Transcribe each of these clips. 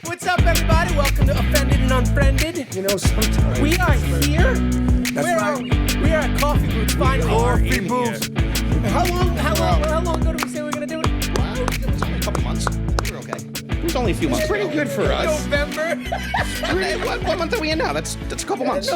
What's up, everybody? Welcome to Offended and Unfriended. You know, sometimes We are here. Where right. are we? We are at Coffee Boots. Finally. Coffee Boots. How long ago did we say we were gonna do it? Well, it was only a couple months. We're okay. It was only a few months. Pretty ago. good for us. November. What month are we in now? That's a couple months.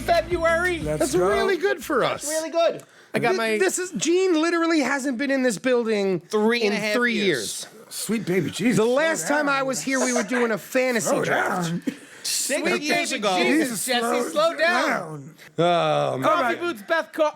February. That's really good for us. Really good. I got my. Gene literally hasn't been in this building Three and a half 3 years. years. Sweet baby Jesus. The last time I was here, we were doing a fantasy Slow draft. down. 6 years ago. Jesus, Jesse, slow down. Oh, man. Coffee Boots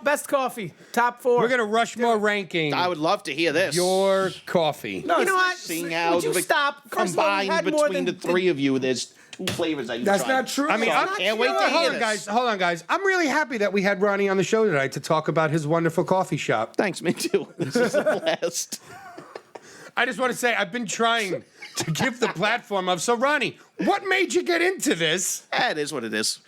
best coffee. Top 4. We're going to Rushmore ranking I would love to hear this. your coffee. You know what? Seeing Would out you the- stop? First of all, we combined had more between the than three of you, there's 2 flavors that you That's tried. not true. I mean, So I'm I can't wait to hold hear on, this. guys. Hold on, guys. I'm really happy that we had Ronnie on the show tonight to talk about his wonderful coffee shop. Thanks, me too. This is a blast. I just want to say I've been trying to give the platform of. So, Ronnie, what made you get into this? It is what it is.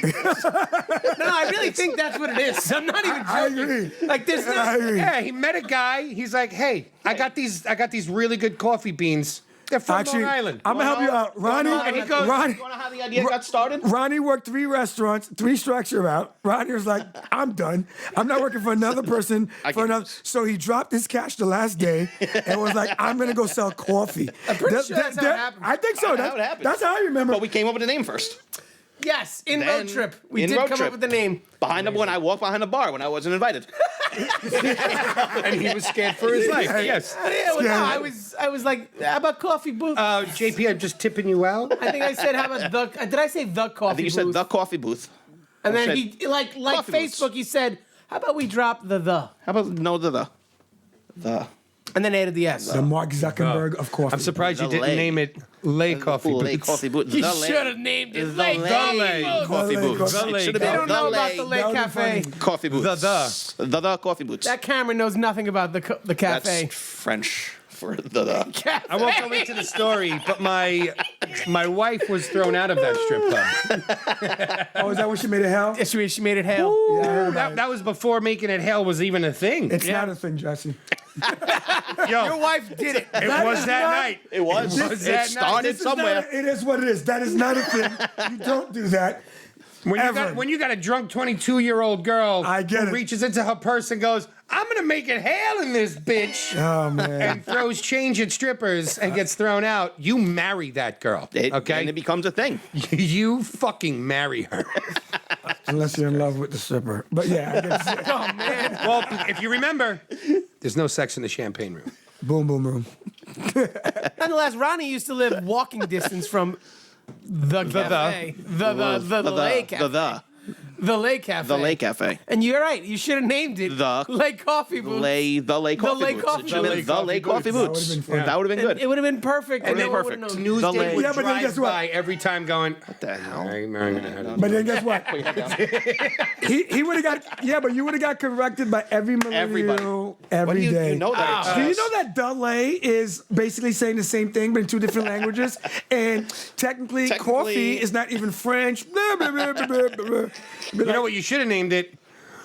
No, I really think that's what it is. I'm not even I joking. agree. Like there's I agree. Yeah, he met a guy. He's like, "Hey, I got these really good coffee beans. They're from Actually, Long Island." I'm gonna help you out, Ronnie. And he goes- Ronnie, You want to know how the idea got started? Ronnie worked 3 restaurants, 3 strikes you're out. Ronnie was like, I'm done. I'm not working for another person I for get another. this. So he dropped his cash the last day and was like, I'm gonna go sell coffee. I'm pretty sure that's how it happened. I think so. That's how it happened. That's how I remember. But we came up with a name first. yes, in Then- Road Trip. We in did Road come Trip. up with the name. When I walked behind a bar when I wasn't invited. and he was scared for his life. Yes. Yeah, well, no, Yeah. I was like, how about Coffee Booth? JP, I'm just tipping you out. I think I said, how about the? Did I say the Coffee I think you Booth? said the coffee booth. and then said he like Coffee Booths. Facebook. He said, how about we drop the? How about no the? And then added the S. the Mark Zuckerberg of coffee. I'm surprised you The didn't Lay. name it Lay Coffee Lay Boots. coffee booth. You The Lay. should have named it The Lay Lay Coffee Booth. Coffee The Lay booths. Coffee It Booths. should have They been don't the know about Lay the Lay That would be Cafe. funny. coffee booths. The coffee booths. That camera knows nothing about the cafe. That's French for the. Cafe. I won't go into the story, but my wife was thrown out of that strip club. Oh, is that what she made it hell? She made it hail. Yeah, That was before making it hell was even a thing. it's not a thing, Jesse. Your wife did it. It was that night. It was. was that It started This is not somewhere. it is what it is. That is not a thing. You don't do that. When you got a drunk 22-year-old girl I get who it. reaches into her purse and goes, "I'm gonna make it hail in this bitch," Oh man. and throws change at strippers and gets thrown out, you marry that girl. And Okay? it becomes a thing. You fucking marry her. Unless you're in love with the stripper. But yeah, I get it. Oh man. Well, if you remember, there's no sex in the champagne room. Boom, boom, room. Nonetheless, Ronnie used to live walking distance from the cafe. The Lay Cafe. The Lay Cafe. The Lay Cafe. And you're right. You should have named it The Lay Coffee Booth. The Lay coffee Lay booths. Coffee It should have been Booths. the Lay coffee That boots. would've been fun. That would have been good. It would have been perfect. Would've been no one perfect. would've known. Newsday The Lay. would Yeah, but then drive guess what? by every time going, What the hell? But then guess what? he would have got but you would have got corrected by every millennial every You day. know that. Do you know that delay is basically saying the same thing but in 2 different languages? And technically, coffee is not even French. Blah, blah, blah, blah, blah, blah. you know what you should have named it?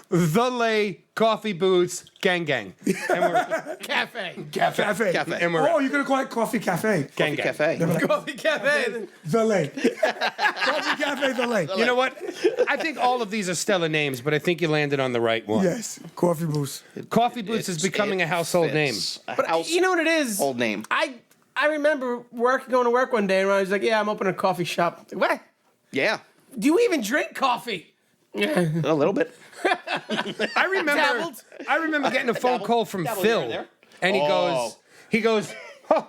The Lay Coffee Boots Gang Gang. And we're Cafe. Cafe. Cafe. And we're Oh, you could have called it Coffee Cafe. Gang Gang. Cafe. Coffee Cafe. The Lay. Coffee Cafe, The Lay. You know what? I think all of these are stellar names, but I think you landed on the right one. Yes, Coffee Booths. Coffee Boots is becoming a household name. But you know what it is? Old name. I remember going to work one day and Ronnie was like, "Yeah, I'm opening a coffee shop." What? Yeah. Do you even drink coffee? Yeah. A little bit. I remember getting a phone call from dabbled here Phil, and there. and he goes, "Huh,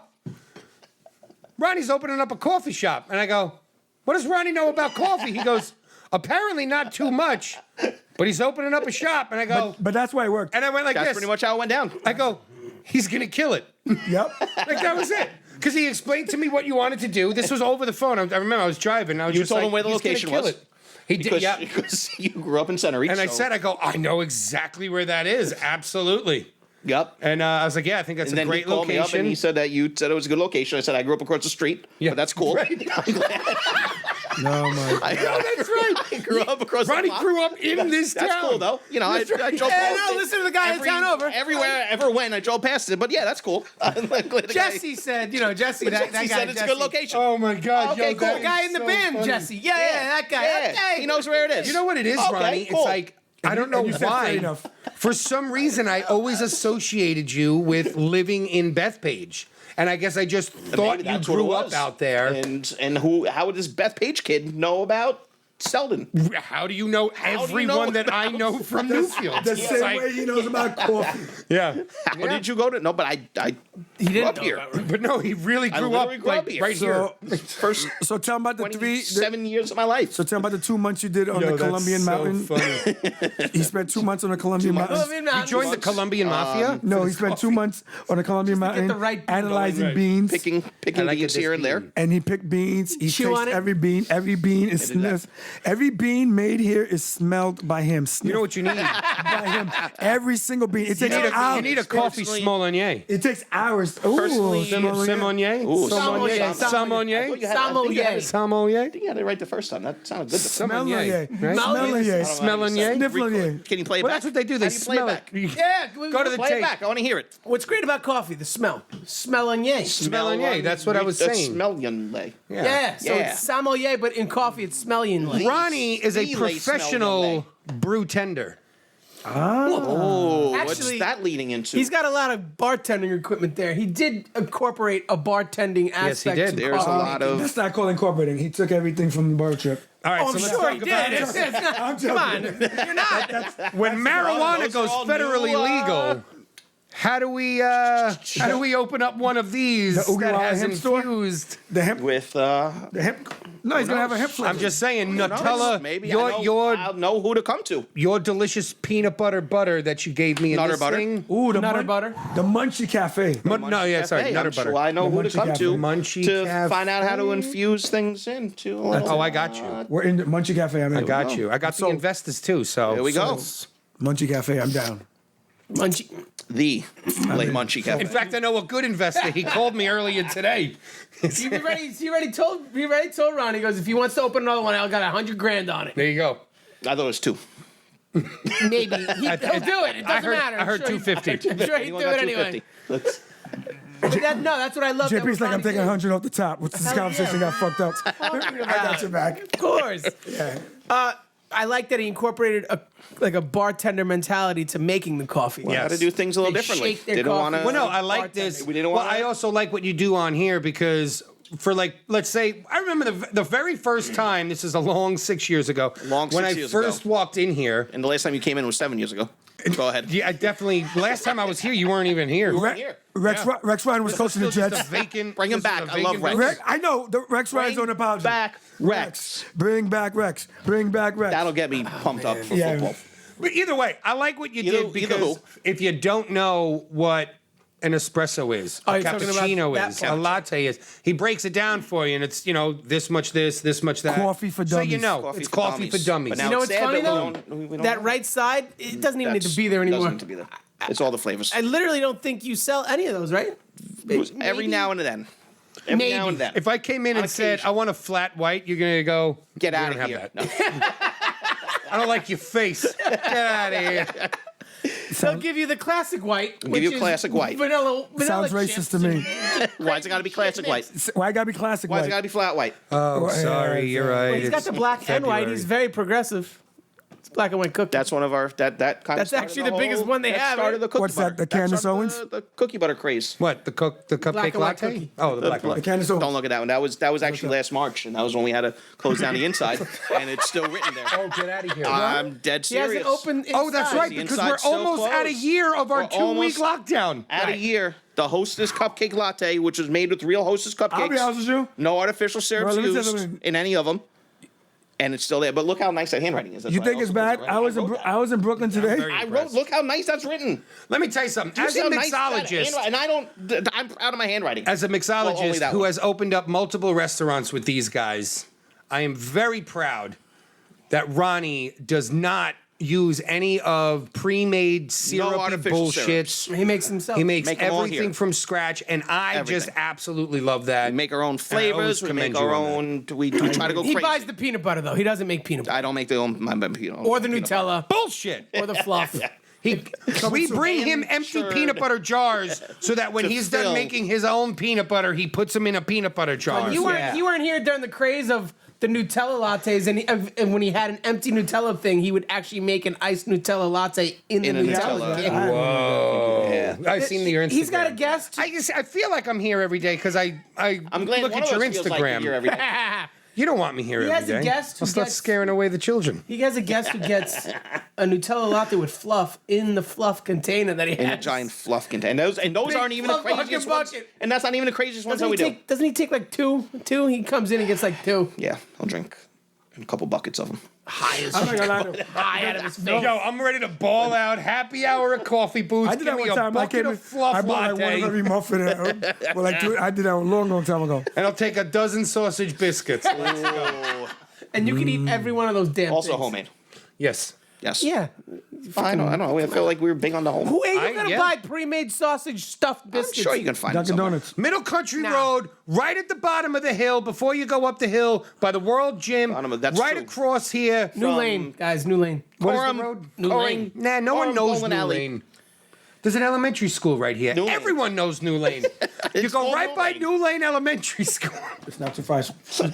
Ronnie's opening up a coffee shop," and I go, "What does Ronnie know about coffee?" He goes, "Apparently not too much, but he's opening up a shop," and I go, But that's why it worked. and I went like That's this. pretty much how it went down. I go, "He's gonna kill it." Yep. Like that was it. Because he explained to me what you wanted to do. This was over the phone. I remember I was driving. And I was You just told like, him where the "He's gonna location kill was?" it." He did, yeah. Because you grew up in Center Reach. And I so- said, I know exactly where that is. Absolutely. Yep. And I was like, yeah, I think that's And a then great he called me up and location. he said that you said it was a good location. I said I grew up across the street. Yeah. But that's cool. Right. No, my. That's right. I grew up across Ronnie the block. grew up in this town. That's cool, though. You know, I drove Yeah, past no, it. listen to the guy in town over. Everywhere I ever went, I drove past it. But yeah, that's cool. Jesse said, Jesse, that guy. Jesse said it's a good location. Oh my God! Okay, yo, cool. that The guy is in the so band, funny. Jesse. Yeah, that guy. Yeah, Okay. he knows where it is. You know what it is, Okay, Ronnie? cool. It's like I don't know you said why. fair enough. For some reason, I always associated you with living in Bethpage, and I guess I just thought Maybe you that's what it grew up was. out there. And how would this Beth Page kid know about Selden? How do you know do you know everyone that I know from Newfield? The It's same like- way he knows about coffee. Yeah. How did you go to? No, but I He grew didn't up know here. about But no, he really I grew up literally grew like up here. right here. So, First so tell him about the 27 years of my life. So tell him about the 2 months you did on the Colombian mountain. He spent 2 months on the Colombian mountain. You joined the Colombian Mafia? No, he spent 2 months on the Colombian mountain the right bean analyzing going. beans. Picking I like beans this here and there. bean. And he picked beans. He Chew on tastes it? every bean. Every bean is did that. every bean made here is smelled by him. You know what you need? by him. Every single bean. It takes hours. You need a coffee Personally- Smolonier. It takes hours. Ooh, Personally, Sommelier? Ooh, Sommelier? Sommelier. Sommelier? Sommelier. Sommelier? I think you had it right the first time. That sounded good. Sommelier. Right? Sommelier. Smellinier? Snifflier. Can you play it Well, back? that's what they do. They How do you play smell it it. back? Yeah, Go to the Play tape. it back. I want to hear it. What's great about coffee? The smell. Smellinier. Smellinier, that's what I was saying. Smellinier. Yeah, so Yeah. it's sommelier, but in coffee it's smellinier. Ronnie is a Relay professional brew tender. Oh, what's Actually, that leading into? He's got a lot of bartending equipment there. He did incorporate a bartending aspect did. to There's a coffee. lot of. That's not called incorporating. He took everything from the bar trip. All right, Oh, I'm so let's sure talk he about did. this. It's not- I'm come on, joking. you're not. When marijuana those goes are all federally new, legal, how do we open up one of these The Oogie that Walla has hemp store? infused? The hemp. with The hemp. No, he's gonna have a hemp flavor. I'm just saying, Nutella. Maybe Your I'll know who to come to. delicious peanut butter that you gave me in Nutter this butter? thing. Ooh, the Nutter butter. The Munchie Cafe. No, yeah, sorry, Cafe. Nutter I'm butter. sure I know The who to Munchie come Cafe. to Munchie to find out how to Cafe. infuse things into. Oh, I got you. We're in the Munchie Cafe. I'm in. I got you. I got the So- investors too. So There we go. Munchie Cafe. I'm down. Munchie. The Le Munchie Cafe. In fact, I know a good investor. He called me earlier today. He already told Ronnie. He goes, if he wants to open another one, I got $100,000 on it. There you go. I thought it was 2. Maybe he'll do it. It doesn't matter. I heard 250. I'm sure he'd do it anyway. But that's what I love. JP's like, I'm taking 100 off the top. What's this Hell conversation yeah. got fucked up? I got your back. Of course. Yeah. I like that he incorporated a bartender mentality to making the coffee. Got to do things a little They differently. shake their Didn't coffee. want to. Well, no, I like this. We didn't well, wanna- I also like what you do on here because for let's say, I remember the very first time, this is a long 6 years ago, Long when 6 I years first ago. walked in here. And the last time you came in was 7 years ago. Go ahead. Yeah, I definitely, last time I was here, you weren't even here. here. Rex Ryan was coaching the Still just Jets. a vacant. Bring him this is back. a I love vacant Rex. building. I know. The Rex Ryan's on the apology. Back Rex. Bring back Rex. Bring back Rex. That'll get me pumped up for Yeah. football. But either way, I like what you Either- did either because who. if you don't know what an espresso is, Oh, a you're talking about cappuccino that is, part. a latte is, he breaks it down for you, and it's this much this much that. Coffee for So you dummies. know, Coffee it's for coffee for dummies. dummies. But now You know it's what's sad funny that though? we don't That have right side, it doesn't even need to be there anymore. Doesn't need to be there. It's all the flavors. I literally don't think you sell any of those, right? Every Maybe. now and then. Every Maybe. now and then. If I came in On and said occasion. I want a flat white, you're gonna go Get "We out don't of have here. that." No. I don't like your face. Get out of here. They'll give you the classic white. give which you is classic white. Vanilla Sounds chips racist to me. Why's it got to be classic white? Why it gotta be classic Why's it white? got to be flat white? Oh, sorry, you're right. He's got It's the black and white. February. He's very progressive. It's black and white cookie. That's one of our that kind of. That's started actually the biggest whole- one they that have, Started right? the cookie What's butter. that, the Candace started Owens? The cookie butter craze. What the cupcake and white latte? cookie. Oh, the black and white. Candace Owens. Don't look at that one. That was actually last March, and that was when we had to close down the inside, and it's still written there. Oh, get out of here. I'm dead he serious. hasn't opened. Oh, that's inside. right, The because inside's we're still almost at a closed. year of our We're 2-week lockdown. At a year, the Hostess cupcake latte, which was made with real Hostess cupcakes. I'll be honest with you. No artificial syrups let me tell you used something. in any of them, and it's still there. But look how nice that handwriting is. That's You why I think it's also bad? put it right. I was in wrote that. I was in Brooklyn today. very- I wrote. Look how nice that's written. Let me tell you something. You As see a how nice that mixologist, handwriting- and I don't. I'm proud of my handwriting. as a Well, only mixologist that who one. has opened up multiple restaurants with these guys, I am very proud that Ronnie does not use any of pre-made syrupy artificial bullshit. syrups. He makes himself. He makes Make 'em all everything here. from scratch, and I just Everything. absolutely love that. We make our own always flavors. We make commend you our on that. own. We try to go He crazy. buys the peanut butter though. He doesn't make peanut butter I don't make the own. My or the peanut butter. Nutella Bullshit. or the fluff. We bring him empty Insured. peanut butter jars so that when To he's fill. done making his own peanut butter, he puts them in a peanut butter jar. You weren't here during the craze of the Nutella lattes, and when he had an empty Nutella thing, he would actually make an iced Nutella latte in the In a Nutella. Nutella. thing. Whoa. Yeah. I've seen your Instagram. He's got a guest. I feel like I'm here every day because I'm glad look one at of your us feels like Instagram. you're here every day. You don't want me here He every has a day. guest who I'll start gets- scaring away the children. He has a guest who gets a Nutella latte with fluff in the fluff container that he has. In a giant fluff container. And those Big aren't even the fluff bucket craziest ones. bucket. And that's not even the craziest ones that we do. Doesn't he take like two? He comes in and gets like two. Yeah, I'll drink a couple buckets of them. High as I'm not gonna lie to you. high out of his face. Yo, I'm ready to ball out. Happy hour at Coffee Booth. I did that Give me one a time. I bucket came in, of fluff I bought like one latte, of every muffin. Well, I did that a long time ago. and I'll take a dozen sausage biscuits. And you can eat every one of those damn Also things. homemade. Yes. Yes. Yeah. I know. I feel like we were big on the home. Who ain't you gonna yeah. buy pre-made sausage stuffed I'm biscuits? sure you can find it Dunkin' somewhere. Donuts. Middle Country Nah. Road, right at the bottom of the hill before you go up the hill by the World Gym. That's right true. across here. New lane, guys. New lane. What is the Coram- road? New Coram- Lane. Nah, no one Coram knows Bowling New Alley. Lane. There's an elementary school right here. New Lane. Everyone knows New Lane. you It's go called right New by Lane. New Lane Elementary School. It's not too far.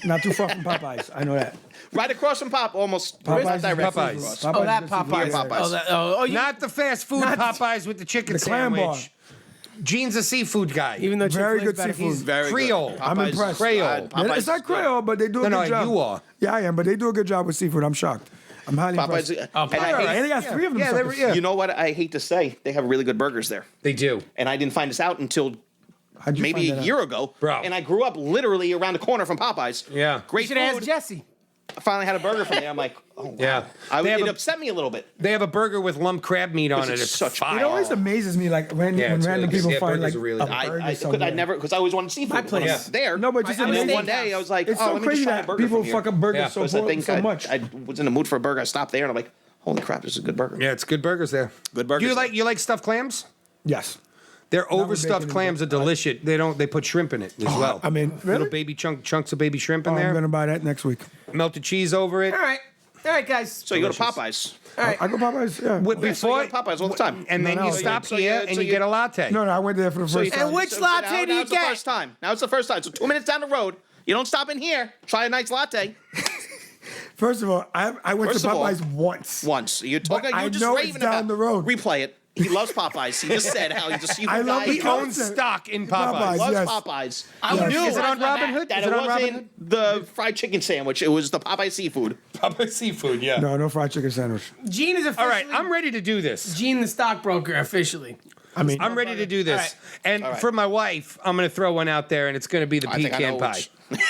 Not too far from Popeyes. I know that. Right across from almost. Popeyes Not is directly Popeyes. across. Oh, that is Popeyes. Popeyes. Oh, that, you, Not the fast food Popeyes with the chicken The clam sandwich. Gene's a seafood guy. even though Very Chick-fil-A's good better. seafood. He's- Very Creole. good. I'm Popeyes- impressed. Creole. Popeyes It's not is good. Creole, but they do a No, good job. you are. Yeah, I am, but they do a good job with seafood. I'm shocked. I'm highly Popeyes. impressed. And Popeyes. I And hate, they got three of them. Yeah, they were- suckers. yeah. you know what? I hate to say, they have really good burgers there. They do. And I didn't find this out until How'd you maybe find a that out? year ago. Bro. And I grew up literally around the corner from Popeyes. Yeah. You Great should have food. asked Jesse. I finally had a burger from there. I'm like, oh, wow. Yeah. They have It a- upset me a little bit. They have a burger with lump crab meat on it. It's It's such- fire. It always amazes me, like when Yeah, when it's random really good. people Yeah, find burgers like are really a good. burger I somewhere. never, because I always wanted seafood. My when I was place. there. No, but just I'm a And then steak one day I was like, It's oh, so let me crazy just try a that burger people from fuck here. up burgers Yeah, so, Because I think so much. I was in the mood for a burger. I stopped there and I'm like, holy crap, this is a good burger. Yeah, it's good burgers there. Good burgers there. You like stuffed clams? Yes. Their with overstuffed bacon clams are and delicious. They put shrimp in it as well. I mean, little really? baby chunks of baby shrimp in I'm there. gonna buy that next week. Melted cheese over it. All right, guys. So you go to Popeyes. All right. I go Popeyes. Yeah. With- Yeah, so you before go to Popeyes all the time. and then No, you no. stop So here you- and so you you- get a latte. No, I went there for the first time. And which latte do you It's the get? first time. Now it's the first time. So 2 minutes down the road, you don't stop in here. Try a nice latte First of all, I went First to of all, Popeyes once. once. You're talking. I You're just know it's raving down about the road. Replay it. He loves Popeyes. He just said how he's a seafood I love guy. He the owns concept. stock in Popeyes. Popeyes. Loves Yes. Popeyes. I Yes. knew Is it on Robin Hood? That Is it it on Robin wasn't the fried chicken sandwich. It was the Popeye seafood. Popeyes seafood, yeah. No, no fried chicken sandwich. Gene is officially. All right, I'm ready to do this. Gene the stockbroker officially. I mean, I'm ready to do this. All right. And All right. for my wife, I'm going to throw one out there, and it's going to be the I think I know pecan pie. which.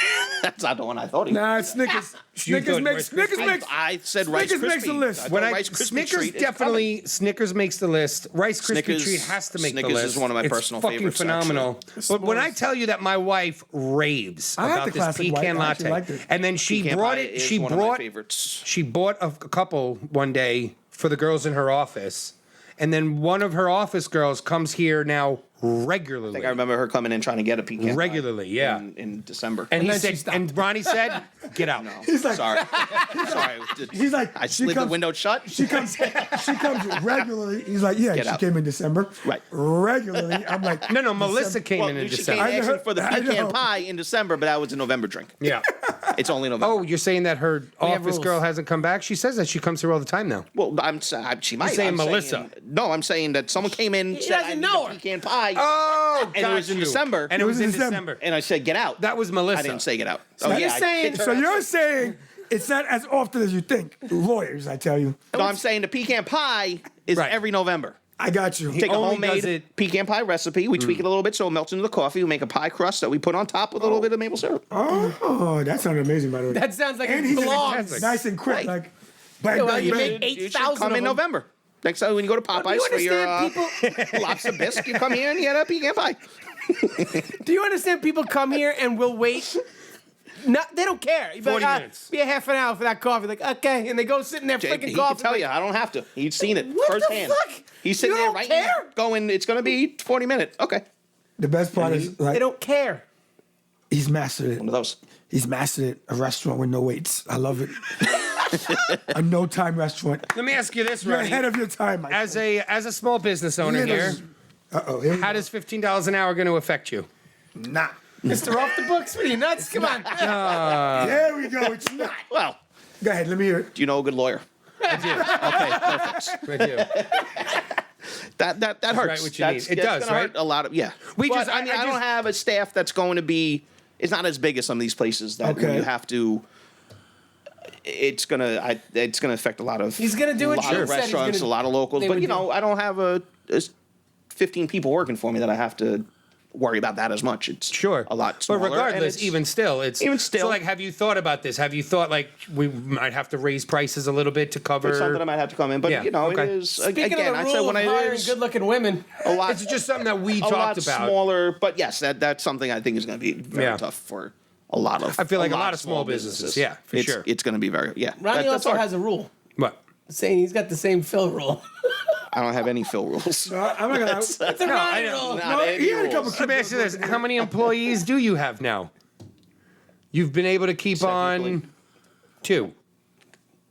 That's not the one I thought he. nah, it's Snickers. Snickers thought makes Rice Snickers Krispies? makes. I said Rice Snickers makes Krispie. a list. I thought When Rice Krispie Snickers treat is definitely Snickers makes the list. Rice Krispie Snickers- treat has to make the Snickers list. is one of my It's personal fucking favorites, phenomenal. But when I tell you that my wife raves I had about the this classic white. pecan I actually latte, liked it. and then she Pecan brought pie it. is She one of my brought favorites. she bought a couple one day for the girls in her office, and then one of her office girls comes here now regularly. I think I remember her coming in trying to get a pecan pie Regularly, yeah. in December. And he then she said, stopped. and Ronnie said, "Get out." He's like, sorry, sorry. he's like, I she slid the comes- window shut. She comes regularly. He's like, yeah, Get she out. came in December. Right. Regularly. I'm like, No, Melissa came Well, in she December. came asking for the I know. pecan pie in December, but that was a November drink. Yeah. It's only November. Oh, you're saying that her have office rules. girl hasn't come back? She says that she comes here all the time now. Well, she might. saying I'm Melissa. No, I'm saying that someone came in. He said, doesn't I need know a her. pecan pie. Oh, And it was in December. And it was in December. And I said, get out. That was Melissa. I didn't say get out. you're yeah, I saying- kicked her so out. you're saying it's not as often as you think. Lawyers, I tell you. No, I'm saying the pecan pie is Right. every November. I got you. Take a only homemade does it- pecan pie recipe. We tweak it a little bit so it melts into the coffee. We make a pie crust that we put on top with a little bit of maple syrup. Oh, that sounded amazing, by the way. That sounds like and it he's belongs. nice and quick, Right. like bang, Yeah, well, bang, you bang. make eight- You should 8,000 come of in them. November. Next time when you go to do you Popeyes for your understand lobster bisque, you come here and you get a pecan pie. Do you understand? People come here and will wait they don't care. You'd be 40 like, minutes. Be a half an hour for that coffee. Like, okay, and they go sit in their freaking He coffee. can tell like, you. I don't have to. He's seen it What the firsthand. fuck? He's sitting You there don't right care? going, it's going to be 40 minutes. Okay. The best part is They like don't care. he's mastered One it. of those. He's mastered it. A restaurant with no waits. I love it. A no time restaurant. Let me ask you this, You're Ronnie. ahead of your time. Mike. As a small business owner here, how does $15 an hour going to affect you? Nah. Mr. Off the Books, what are you nuts? Come on. There we go. It's not. Well, Go ahead. Let me hear it. do you know a good lawyer? I do. Okay, perfect. I do. That hurts. right what you need. It does, gonna right? hurt a lot of We But, just- I mean, I I just- don't have a staff that's going to be. It's not as big as some of these places that Okay. you have to. It's gonna affect a lot of. He's gonna do a what lot Jim of said he's restaurants, gonna- a lot of locals. they But would you do. know, I don't have a 15 people working for me that I have to worry about that as much. It's Sure. a lot smaller. But and regardless, it's- even still. So, like, have you thought about this? Have you thought, like, we might have to raise prices a little bit to cover? it's something I might have to come in, but Yeah, you know, okay. it is Speaking again. of the I'd say rule when of it hiring is good-looking women, a lot. It's just something that we a lot talked about. smaller, but yes, that's something I think is going to be very Yeah. tough for a lot of. I feel like a lot of small businesses. Yeah, for sure. It's going to be very Ronnie that's also hard. has a rule What? saying he's got the same fill rule. I don't have any fill rules. I'm not gonna. It's a Ronnie rule. Not any he had a couple rules. Let me ask you this: how many employees do you have now? You've been able to keep Technically. on 2.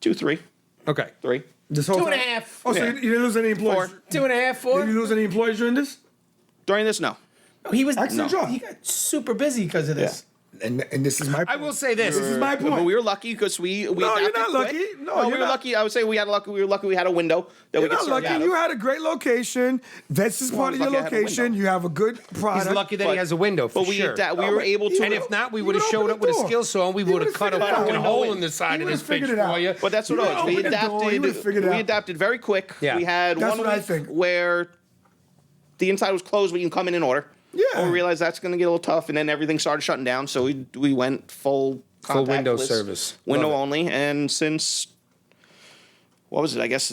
2, 3, Okay. 3. This whole 2.5. time. Oh, so Yeah. you didn't lose any employees? 2.5, 4. Did you lose any employees during this? During this, no. He was Excellent job. He got super busy because of this. And this is my. I will say this. This is my point. But we were lucky because we No, adapted you're not quick. lucky. No, we you're were not. lucky. I would say we were lucky we had a window that we You're could not serve lucky. out of. You had a great location. This is part of your lucky I had a location. window. You have a good product. He's lucky that he But- has a window for But we sure. we were able to. And if not, we would have would've showed opened up with a the door. skill saw and we He would have would've cut a figured it out. fucking He hole would've in the side of figured this bitch it out. for you. But that's what You it was. We opened the door, you would've figured it out. adapted very quick. Yeah. We had That's one what I week think. where the inside was closed, but you can come in order. Yeah. And we realized that's going to get a little tough, and then everything started shutting down. So we went full window contactless, service. window Love it. only. And since what was it? I guess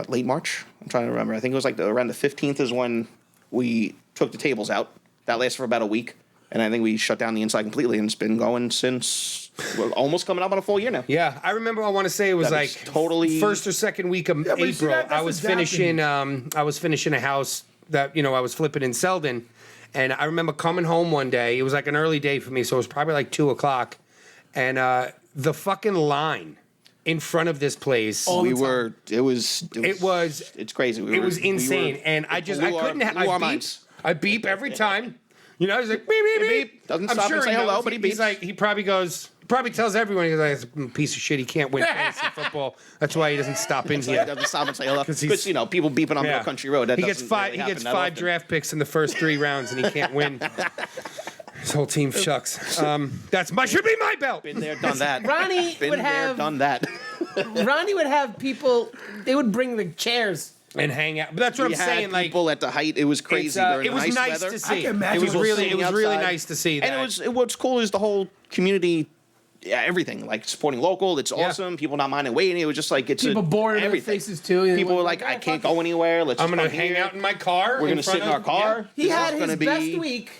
late March. I'm trying to remember. I think it was like around the 15th is when we took the tables out. That lasted for about a week, and I think we shut down the inside completely, and it's been going since. We're almost coming up on a full year now. Yeah, I remember. I want to say it was That like is totally- first or second week of but you see April. that- that's I was adapting. finishing. I was finishing a house that I was flipping in Selden, and I remember coming home one day. It was like an early day for me, so it was probably like 2:00, and the fucking line in front of this place. We were. It was. It's crazy. It was insane, and I couldn't. I beep every time. He's like beep beep beep. beep. Doesn't stop and say he hello, knows. but he He's beeps. like he probably tells everyone he's like, "This piece of shit. He can't win fantasy football. That's why he doesn't stop in He here." doesn't stop and say hello. 'Cause Because he's- people beeping on Middle Country Road. That he gets doesn't five. really He gets happen that 5 often. draft picks in the first 3 rounds, and he can't win. His whole team shucks. Should be my belt. Been there, done that. Ronnie Been would there, have done that. Ronnie would have people. They would bring the chairs. And hang out. But that's what We I'm had saying. Like people at the height. It was crazy. it's, during it was the nice weather. to see. can imagine It was people really sitting outside. nice to see that. And what's cool is the whole community. Yeah, everything like supporting local. It's Yeah. awesome. People not minding waiting. It was just like it's People bored in their everything. faces too. and People they were like, I "Oh, can't fuck go anywhere. Let's. I'm just gonna come hang here. out in my car. We're gonna sit in our car. He This had is his gonna best be- week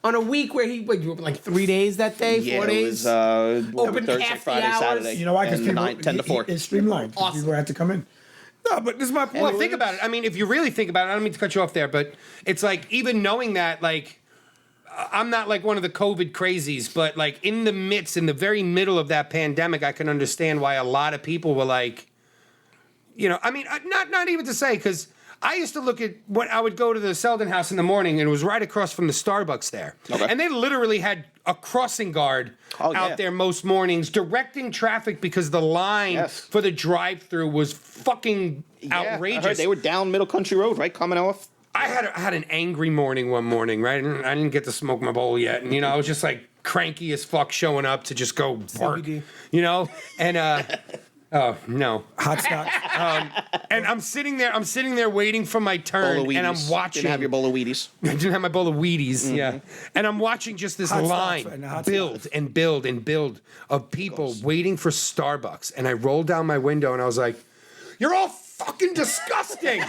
on a week where he like 3 days that day, Yeah, 4 it days. was Open Thursday, half the Friday, hours. Saturday. You know why? Because and people 10 to 4. It's streamlined. Awesome. People had to come in. No, but this is my point. Well, think about it. I mean, if you really think about it, I don't mean to cut you off there, but it's like even knowing that, like, I'm not like one of the COVID crazies, but like in the very middle of that pandemic, I can understand why a lot of people were like, I mean, not even to say, because I used to look at what I would go to the Selden house in the morning, and it was right across from the Starbucks there. Okay. And they literally had a crossing guard out there most mornings, directing traffic because the line for the drive-through was fucking outrageous. I heard they were down Middle Country Road, right, coming off. I had an angry morning one morning, right? And I didn't get to smoke my bowl yet, and I was just like cranky as fuck showing up to just go work, and oh no, hot stock. and I'm sitting there waiting for my turn, and I'm watching. Didn't have your bowl of Wheaties. I didn't have my bowl of Wheaties, yeah. And I'm watching just this Hot line stuff and hot build stuff. and build and build of people waiting for Starbucks. And I rolled down my window and I was like, "You're all fucking disgusting!"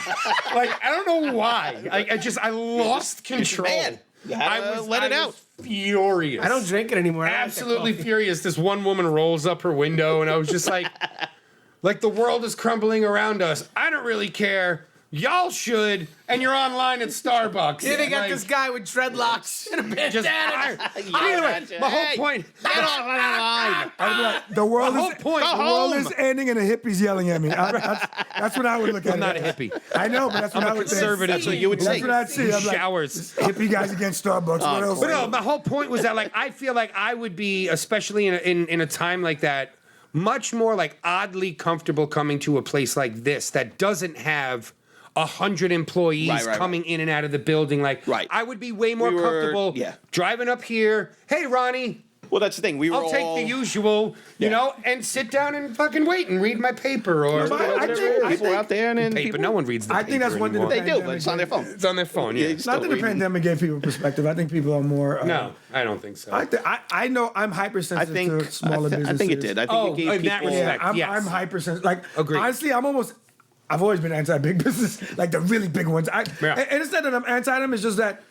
Like, I don't know why. I lost control. mad. You had to let it out. Furious. I don't drink it anymore. Absolutely furious. This one woman rolls up her window, and I was just like the world is crumbling around us. I don't really care. Y'all should, and you're online at Starbucks. Yeah, they got this guy with dreadlocks and a bandana. Anyway, my whole point. Get off my line. I'd be like, the world whole is point. the Go world home. is ending, and a hippie's yelling at me. That's what I would look at. I'm not a hippie. I know, but that's what I'm I a would conservative. That's what you would That's say. what I'd see. I'm like, Showers. hippie guys against Starbucks. What else? But no, my whole point was that like I feel like I would be, especially in a time like that, much more like oddly comfortable coming to a place like this that doesn't have 100 employees Right. coming in and out of the building. Like I would be way more We were- comfortable yeah. driving up here. Hey, Ronnie. Well, that's the thing. We were I'll take all, the usual, you know, and sit down and fucking wait and read my paper or but I whatever think- it is. people were out there, and then Paper. people, No one reads the I paper think that's one thing. anymore. they do, but it's on their phone. It's on their phone, yeah. It's Not still that the reading. pandemic gave people perspective. I think people are more. No, I don't think so. I know I'm hypersensitive I think to smaller businesses. I think it did. I think it gave in that people. respect. I'm, Yes. I'm hypersensitive. Like, Agreed. honestly, I've always been anti-big business, like the really big ones. Yeah. And it's not that I'm anti them, it's just that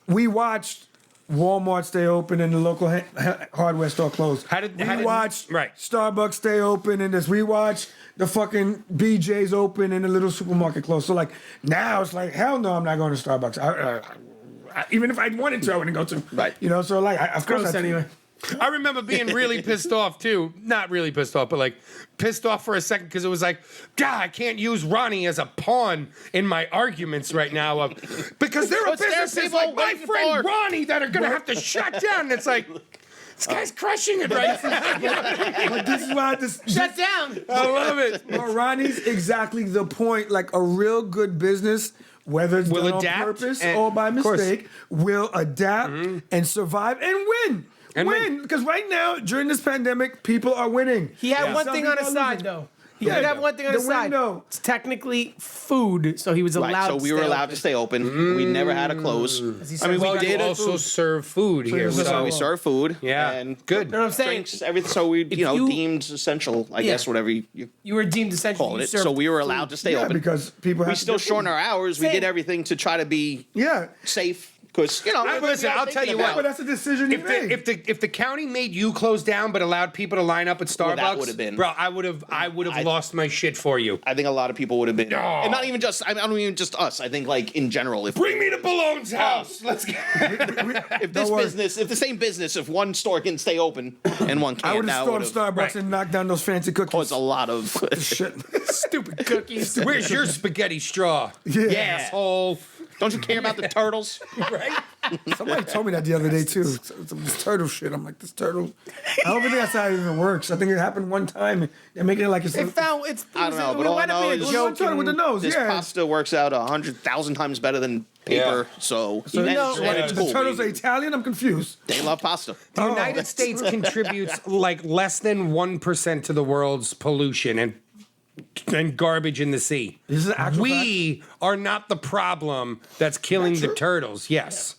we watched Walmart stay open and the local hardware store closed. We watched Starbucks stay open and we watched the fucking BJ's open and the little supermarket closed. So like now it's like, hell no, I'm not going to Starbucks. Even if I wanted to, I wouldn't go to. Right. You know, so like, of course, Anyway. I remember being really pissed off too. Not really pissed off, but like pissed off for a second because it was like, God, I can't use Ronnie as a pawn in my arguments right now. Because there are What's there, businesses people like my waiting friend for? Ronnie that are gonna have to shut down. And it's like, this guy's crushing it right now. but this is why Shut down. I love it. But Ronnie's exactly the point. Like a real good business, whether it's Will done adapt on purpose and- or by of course. mistake, will adapt and survive and win. And win. Because right now, during this pandemic, people are winning. He had one Some thing on people his are side, losing. though. He Yeah, did have one thing on the his side. window. It's technically food, so he was allowed Right, so to we were stay allowed open. to stay open. We never had to close. I mean, we Well, did you also serve food here. So So we served food. Yeah, and good. You know what I'm saying? drinks, everything. So we, you- deemed essential. I guess whatever you You were deemed essential. call You it. served So we were allowed to stay Yeah, open. because people have We to still get food. shortened our hours. We Same. did everything to try to be Yeah. safe because Listen, I'll tell you But what. that's a decision you made. If the county made you close down but allowed people to line up at Starbucks, that would've been- bro, I would have lost my shit for you. I think a lot of people would have been, No. and not even just. I don't even just us. I think like in general, if Bring me to Ballone's house. Let's get. if this worry. business, if the same business, if one store can stay open and one I can't, would that have would stormed have Starbucks and knocked down those fancy cookies. caused a lot of. Shit. stupid cookies. Where's your spaghetti straw? Yeah. Asshole. Don't you care about the turtles? Right? Somebody told me that the other day too. This turtle shit. I'm like, this turtle. I don't think that's how it even works. I think it happened one time. They're making it like it's. It found it's. I don't know, It but all I might have know been a is- joke. Turtle with the nose. This yeah. pasta works out 100,000 times better than paper. Yeah. So, you and know- it's The cool. turtles are Italian. I'm confused. They love pasta. The United States contributes like less than 1% to the world's pollution and garbage in the sea. This is an actual We are not the problem that's killing the turtles. Yes.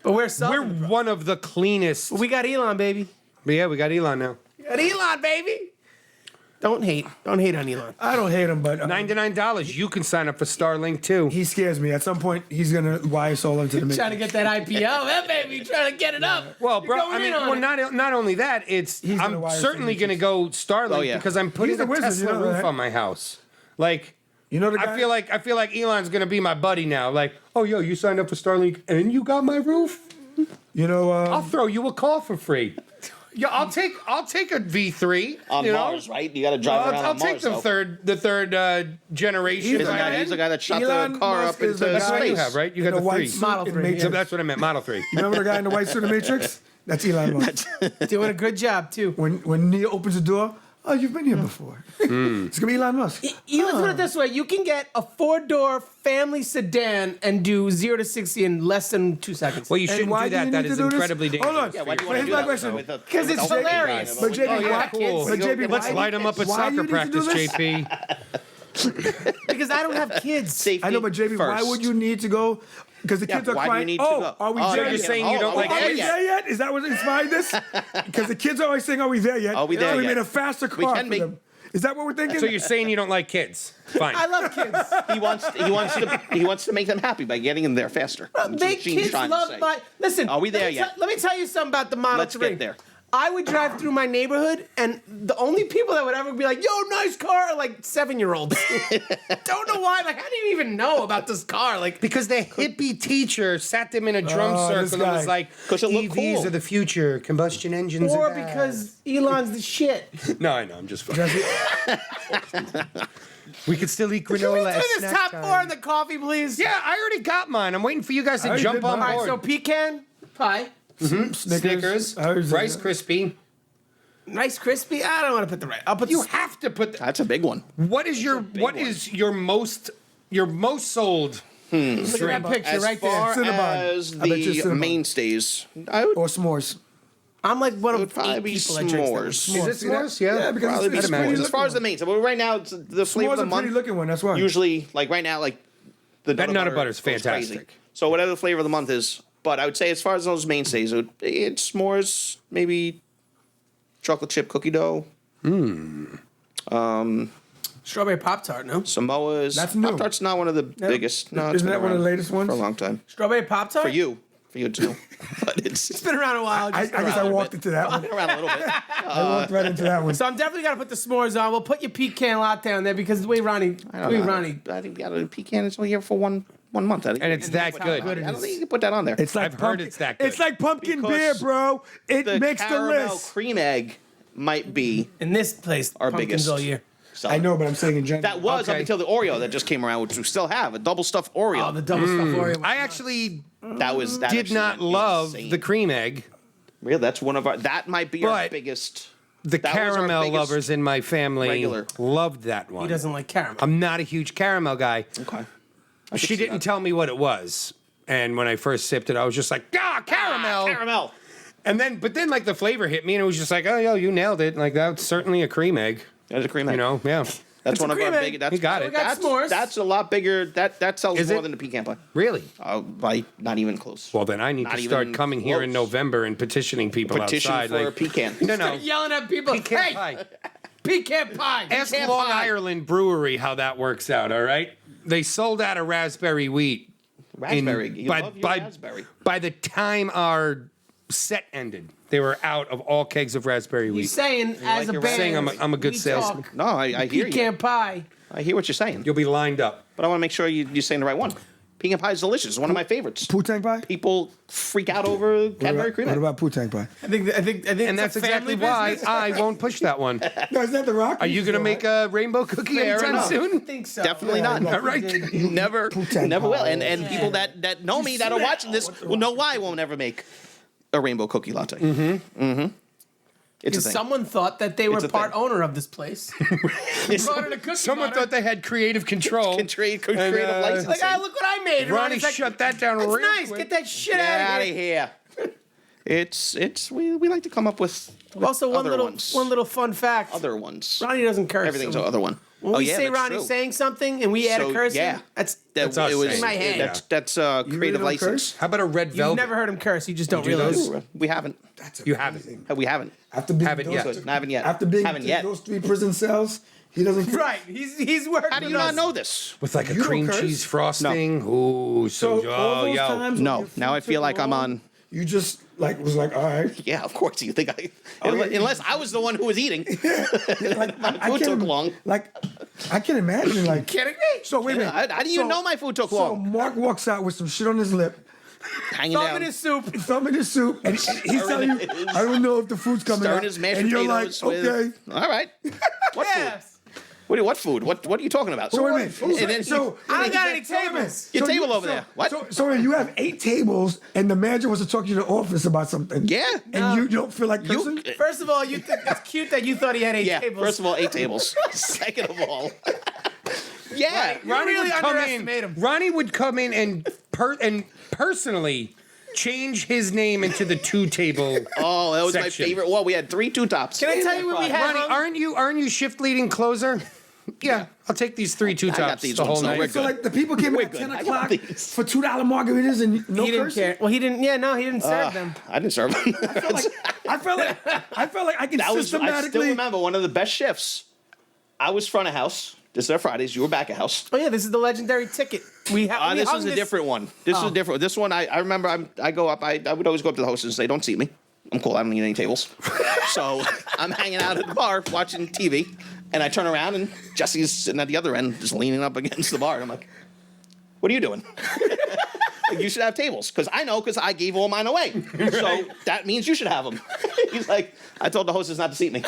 But we're We're solving. one of the cleanest. We got Elon, baby. But yeah, we got Elon now. We got Elon, baby. Don't hate. Don't hate on Elon. I don't hate him, but $99. You can sign up for Starlink too. he scares me. At some point, he's gonna wire us all into the Trying to matrix. get that IPO, that baby. Trying to get it up. Well, You're bro, going I mean, in on well, it. not only that, it's He's gonna I'm wire certainly some going to go Starlink Oh, yeah. because I'm putting He's the a wizard, Tesla you know roof that. on my house. Like, You know the guy. I feel like Elon's going to be my buddy now. Like, oh, yo, you signed up for Starlink and you got my roof. You know. I'll throw you a call for free. Yeah, I'll take a V3 On you know? Mars, right? You got to drive I'll, around I'll on take Mars. the though. third generation. He's the right? guy that shot Elon the car Musk up into is the That's what guy- you space. have, right? You in got the the white 3. suit Model in 3, Matrix. So that's what I meant, Model 3. You remember the guy in the white suit in Matrix? That's Elon Musk. Doing a good job too. When Neo opens the door, oh, you've been here before. It's gonna be Elon Musk. Let's put it this way: you can get a 4-door family sedan and do 0 to 60 in less than 2 seconds. Well, you And shouldn't why do do you that. need That to is do this? incredibly dangerous. Hold on. Yeah, why do you But want to here's do my that? question. With a- Because with it's a- hilarious. But JB, Oh, yeah, why? cool. But JB, Let's why- light them up at why soccer you need to do practice, this? JP. Because I don't have kids. Safety I know, but JB, why first. would you need to go? Because the Yeah, kids are why do you crying. need to Oh, go? are we Oh, there you're yet? saying you don't like Are we eggs? there yet? Is that what inspired this? Because the kids are always saying, "Are we there yet?" Are we there We yet? made a faster car We can for make. them. Is that what we're thinking? So you're saying you don't like kids? Fine. I love kids. He wants to make them happy by getting them there faster. That's what Make Gene's kids trying to love say. my. Listen. Are we there yet? Let me tell you something about the Model Let's 3. get there. I would drive through my neighborhood, and the only people that would ever be like, "Yo, nice car," are like 7-year-olds. Don't know why. Like, how do you even know about this car? Like, Because the hippie teacher sat them in a drum this circle and was guy. like, 'Cause it looked EVs cool. are the future, combustion engines or are bad." because Elon's the shit. No, I know, I'm just fucking. We could still eat Can we granola do at this snack top time. 4 on the coffee, please? Yeah, I already got mine. I'm waiting for you guys to already jump did on mine. All board. right, so pecan pie, Snickers, I already said Rice that. Krispie. Rice crispy. I don't want to put the right. I'll put You the, have to put. That's a big one. What is your most sold? look at that picture As right there. far Cinnabon. as I bet you the Cinnabon. mainstays, I would Or s'mores. I'm like one It would of probably 8 be people that drinks them. s'mores. Is it s'mores? Yeah, Yeah, because probably it's be pretty s'mores. looking As far as the one. main, but right now it's the flavor S'mores of the a pretty month. looking one. That's why. Usually, like right now, like the That Nutter Butter's goes crazy. fantastic. So whatever the flavor of the month is, but I would say as far as those mainstays, it's s'mores, maybe chocolate chip cookie dough, Strawberry Pop Tart, no? Samoas. That's new. Pop-Tart's not one of the biggest. No, it's Isn't been that one of the around latest ones? for a long time? Strawberry Pop Tart? For you too. But it's It's been around a while. I just guess around. I walked into that one. been around a little bit. I walked right into that one. So I'm definitely got to put the s'mores on. We'll put your pecan latte on there because the way Ronnie, I don't know. I think we got a pecan. It's only here for one month. I think. and it's that good. good it I don't is. think you can put that on there. It's like I've heard pumpkin, it's that good. It's like pumpkin Because beer, bro. It the makes the caramel list. cream egg might be In this place, our pumpkins biggest. all year. seller. I know, but I'm saying in general. That was up Okay. until the Oreo that just came around, which we still have a double stuffed Oreo. Oh, the double stuff Oreo. I actually that did actually not went love insane. the cream egg. Really, that's one of our. That might be our But biggest. The That was our caramel biggest lovers in my family regular. loved that one. He doesn't like caramel. I'm not a huge caramel guy. Okay. She didn't tell me what it was. And when I first sipped it, I was just like, caramel. Caramel. But then like the flavor hit me and it was just like, oh, yo, you nailed it. Like that's certainly a cream egg. That's a cream egg. You know, yeah. That's It's one a of our cream egg. big. That's, You got So it. we got s'mores. That's a lot bigger. That sells Is more it? than the pecan pie. Really? By not even close. Well, then I need Not to start even coming here in close. November and petitioning people Petition outside. for like, pecan. No, no. Yelling at people. Pecan Hey, pie. pecan pie. Ask pecan Long pie. Island Brewery how that works out, all right? They sold out of raspberry wheat. Raspberry. You love your raspberry. By the time our set ended, they were out of all kegs of raspberry wheat. He's saying, as like a your band, Saying I'm a good we salesman. talk No, I hear pecan you. pie. I hear what you're saying. You'll be lined up. But I want to make sure you're saying the right one. Pecan pie is delicious. It's one of my favorites. Poo-tang pie? People freak out over Cadbury cream What egg. about poo-tang pie? I think And that's it's a family exactly why business. I won't push that one. No, is that the Rock? Are you going to make a rainbow cookie Fair anytime enough. I soon? think so. Definitely Yeah, not. yeah. All right. Never Poo-tang will. pie. And people that know me that are watching this will know why I won't ever make a rainbow cookie latte. Mm-hmm. It's a Because thing. someone thought that they were It's a part thing. owner of this place. Brought in a cookie Someone butter. thought they had creative control. creative And, license. Like, look what I made. Ronnie Ronnie's like, shut that down That's real nice. quick. Get that shit Get out out of of here. here. We like to come up with Also, one other little ones. fun fact. Other ones. Ronnie doesn't curse. Everything's so the other one. When we say that's Ronnie's true. saying something and we add a curse, yeah, that's That's us it was saying in my head. That's really creative don't license. How about a red You've velvet? never heard him curse. You just don't do realize. those? We haven't. You haven't. We haven't. After being Haven't yet. Good. Haven't yet. After being Haven't in yet. those 3 prison cells, he doesn't. Right. He's working. How do you with not us. know this? With like a You don't cream curse? cheese frosting. Ooh, so, So all those yo. times when No. your Now food I feel took like I'm long, on. You just was like, all right. Yeah, of course. You think I? Oh, yeah. Unless I was the one who was eating. Like, My food took long. Like, I can imagine. Like, Kidding me? so wait a minute. How do you know my food took So long? Mark walks out with some shit on his lip, Hanging Thumb down. in his soup. thumb in his soup, and he's telling you, I don't know if the food's coming Stirring out. his mashed and you're like, potatoes with. okay. All right. What food? Yes. What food? What are you talking about? So wait a minute. And then So I don't got any so wait a minute. tables. Your So table you- over so- there. What? So you have 8 tables, and the manager wants to talk to you in the office about something. Yeah. And you don't feel like cursing? First of all, you think it's cute that you thought he had 8 Yeah. tables. First of all, 8 tables. Second of all. Yeah. You really underestimate him. Ronnie would come in and personally change his name into the 2 table. Oh, that was section. my favorite. Well, we had 3 2-tops. Can I tell you what we had? Ronnie, aren't you shift leading closer? Yeah, I'll take these 3 2 got tops these the ones, whole so night. we're So like the people came in at good. 10 I got o'clock these. for $2 margaritas and no He didn't cursing? care. Well, he didn't. Yeah, no, he didn't serve them. I didn't serve them. I felt like I can I still systematically. remember one of the best shifts I was front of house. This is our Fridays. You were back of house. Oh yeah, this is the legendary ticket. This is a different one. This is a different. This one, I remember. I go up. I would always go up to the host and say, "Don't seat me. I'm cool. I don't need any tables." So I'm hanging out at the bar watching TV, and I turn around and Jesse's sitting at the other end, just leaning up against the bar. And I'm like, "What are you doing?" Like, you should have tables because I gave all mine away. So that means you should have them. He's like, I told the hostess not to seat me.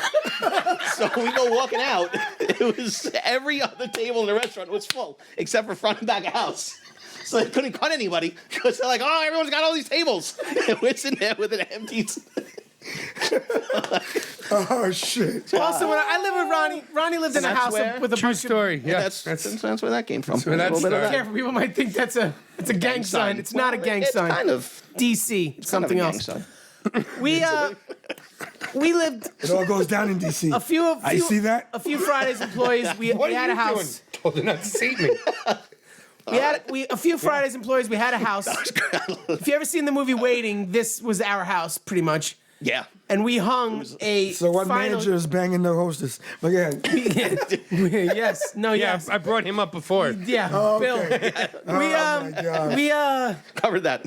So we go walking out. It was every other table in the restaurant was full except for front and back of house. So they couldn't cut anybody because they're like, oh, everyone's got all these tables. And we're sitting there with an empty. Oh shit! Also, when I lived with Ronnie lived in a house with a True bunch story. of. Yeah, That's where that came from. where that started. Careful, people might think that's a gang sign. It's not a gang sign. It's kind of DC. It's something kind of a else. gang sign. We lived It all goes down in DC. I see that. A few Fridays employees. We had a house. Doing? Told her not to seat me. A few Fridays employees. We had a house. If you ever seen the movie Waiting, this was our house pretty much. Yeah. And we hung a. So what final... manager is banging the hostess? But yeah. Yes. No. Yeah, Yes. I brought him up before. Yeah. Oh, Bill. okay. Covered that.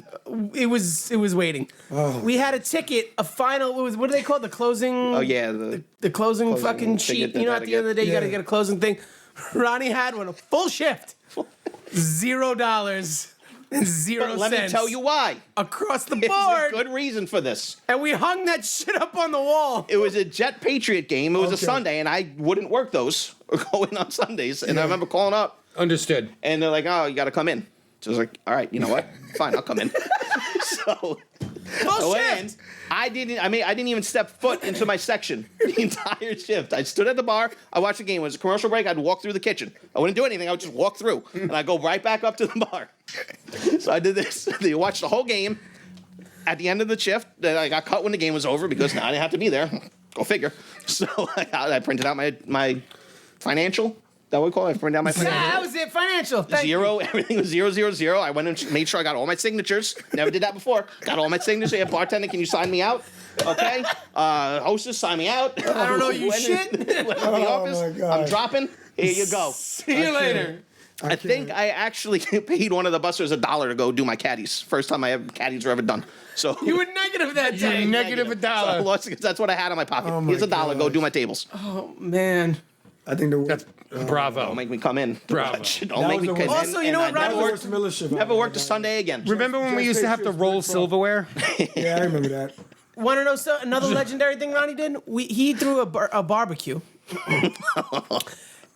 It was Waiting. Oh. We had a ticket. A final. What do they call it? The closing. Oh yeah. The closing fucking sheet. ticket You know, at the end of the day, you got to get a closing thing. Ronnie had one. A full shift. $0 and 0 But let cents. me tell you why. Across the There's board. a good reason for this. And we hung that shit up on the wall. It was a Jet Patriot game. It was a Okay. Sunday, and I wouldn't work those or go in on Sundays. And I remember calling up, Understood. and they're like, "Oh, you got to come in." So I was like, "All right, you know what? Fine, I'll come in." So I Full went shift. in. I didn't even step foot into my section the entire shift. I stood at the bar. I watched the game. When it was a commercial break, I'd walk through the kitchen. I wouldn't do anything. I would just walk through, and I'd go right back up to the bar. So I did this. They watched the whole game. At the end of the shift, I got cut when the game was over because now I didn't have to be there. Go figure. So I printed out my financial. That what we call it? I printed out my financial. That was it. Financial. Thank you. Zero. Everything was 000. I went and made sure I got all my signatures. Never did that before. Got all my signatures. Yeah, bartender, can you sign me out? Okay. Hostess, sign me out. I don't know you shit. Went to the office. my God. I'm dropping. Here you go. See you later. I think I actually paid one of the busters $1 to go do my caddies. First time caddies were ever done. So You were negative that day. Negative So I $1. lost because that's what I had in my pocket. Oh my Here's $1. Go gosh. do my tables. Man. I think That's bravo. Don't make me come in. Bravo. Don't make me was come the in. Also, you know what, And Ronnie I was- Worst Miller shift. never worked a Sunday again. Remember when we Just used to have to Patriots, roll good silverware? Yeah, I remember that. Want to know another legendary thing Ronnie did? He threw a barbecue.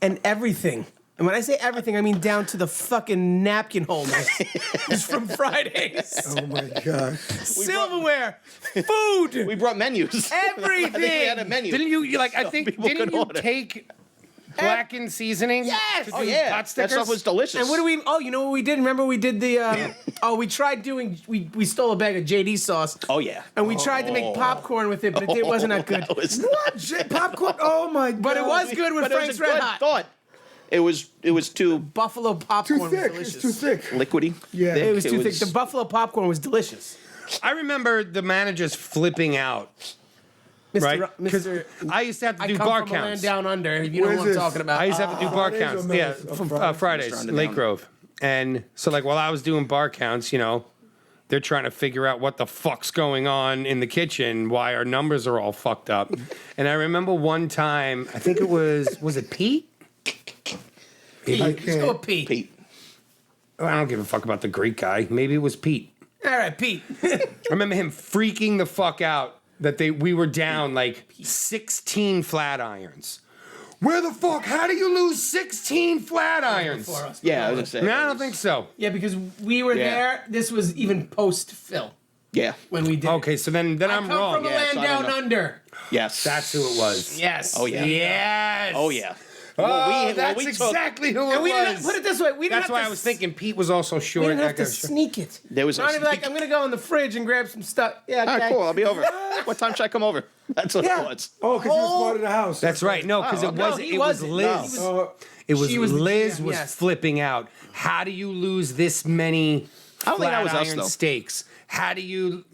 And everything. And when I say everything, I mean down to the fucking napkin holders. It's from Fridays. Oh my god. Silverware, food, We brought menus. I think we had a menu. Didn't you like? I think people didn't could you order. take blackened seasoning? Yes! To Oh, do Yeah, pot that stickers? stuff was delicious. And what do we? Oh, you know what we did? Remember we did the? We tried doing. We stole a bag of JD sauce. Oh yeah. And we tried to make popcorn with it, but it wasn't that good. That was, What? Popcorn? Oh my god. But it was good with but it was Frank's a Red good Hot. thought. It was too Buffalo too popcorn was thick. delicious. It's too thick. liquidy. Yeah. It was too thick. The buffalo popcorn was delicious. I remember the managers flipping out. Mr. Right? Ro- Mr. I used to have to I do come bar from a land counts. down under. You know Where's what I'm this? talking about. I used to have to do bar Fridays or counts. Mondays? Yeah, Oh, from Fridays. Fridays, Mr. Lake Underdown. Grove. And so, like, while I was doing bar counts, you know, they're trying to figure out what the fuck's going on in the kitchen, why our numbers are all fucked up. And I remember one time, I think it was it Pete? Pete. I Let's go can't. with Pete. Pete. Oh, I don't give a fuck about the Greek guy. Maybe it was Pete. All right, Pete. I remember him freaking the fuck out that we were down like 16 flat irons. Where the fuck? How do you lose 16 flat irons? For us. Yeah, I was gonna say. No, I don't think so. Yeah, because we were Yeah. there. This was even post Phil Yeah. when we did. Okay, so then I I'm come wrong. from a Yeah, land so I don't down know. under. Yes. That's who it was. Yes. Oh, yeah. Yes. Oh yeah. Oh, that's we took- exactly who it And we was. didn't put it this way. We didn't That's have why to I was thinking Pete was also We short. didn't have to That guy- sneak it. There was a Ronnie be like, sneak- I'm gonna go in the fridge and grab some stuff. Yeah, okay. All right, cool. I'll be over. What time should I come over? That's what Yeah. it was. Oh, because he was part of the house. That's right. No, because Oh, it no, was he it was wasn't. Liz. No. He was- It was, She was the Liz GM, was yes. flipping out. How do you lose this many I don't think that was flat us, iron though. steaks? How do you?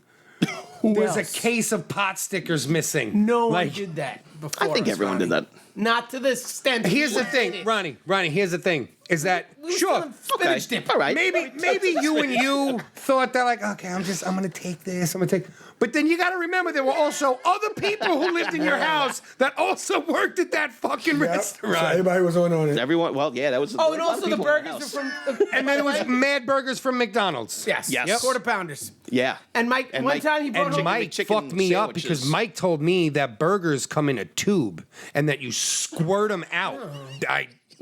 There's else? a case of pot stickers missing. No one Like, did that before. I think us, everyone Ronnie. did that. not to the extent. Here's the he thing, did. Ronnie, here's the thing, is that, We were sure, selling spinach dip. All right. maybe you and you thought that like, okay, I'm gonna take this, but then you gotta remember there were also other people who lived in your house that also worked at that fucking So restaurant. everybody was on it. Everyone, well, yeah, that was. Oh, and also the burgers are from. And then it was Mad Burgers from McDonald's. Yes. Yes. Quarter pounders. Yeah. And Mike, And one Mike- time he brought and home. Mike chicken fucked me up sandwiches. because Mike told me that burgers come in a tube and that you squirt them out.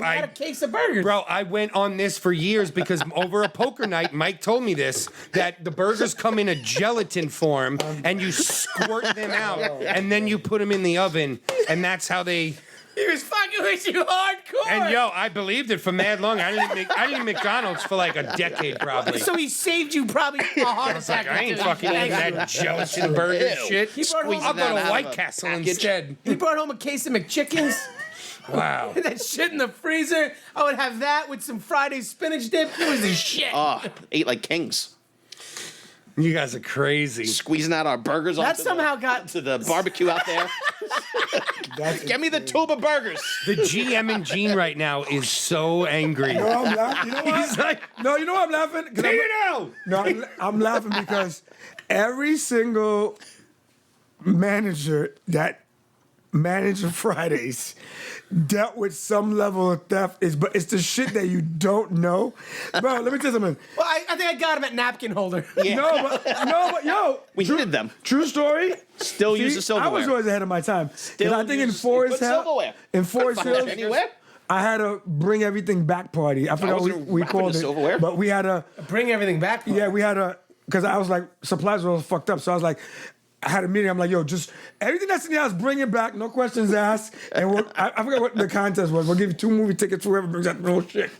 I had a case of burgers. Bro, I went on this for years because over a poker night, Mike told me this, that the burgers come in a gelatin form and you squirt them out and then you put them in the oven and that's how they... He was fucking with you hardcore. And yo, I believed it for mad long. I didn't eat McDonald's for like a decade probably. So he saved you probably a heart attack. I ain't or two. fucking eating Thank you. that gelatin burger Ew. shit. He brought home, I'll go that to out White of a Castle package. instead. he brought home a case of McChickens. Wow. That shit in the freezer. I would have that with some Friday spinach dip. It was the shit. Oh, ate like kings. You guys are crazy. Squeezing out our burgers That onto somehow got to the barbecue out there. Get me the tube of burgers. The GM and Gene right now is so angry. No, I'm laughing. You know what? He's like, No, you know what I'm laughing? 'Cause do you know? No, I'm laughing because every single manager that managed Fridays dealt with some level of theft. But it's the shit that you don't know. Bro, let me tell you something. Well, I think I got him at napkin holder. No, but yo, We true, needed them. True story. Still use the silverware. I was always ahead of my time. 'Cause I think in use- Forest put Hill, silverware. in Forest Find Hills, it anywhere. I had a bring everything back party. I forgot wasn't we wrapping called the it, silverware. but we had a Bring everything back. yeah, we had a because I was like supplies were all fucked up, so I was like. I had a meeting. I'm like, yo, just everything that's in the house, bring it back. No questions asked. And I forgot what the contest was. We'll give you 2 movie tickets. Whoever brings that real shit.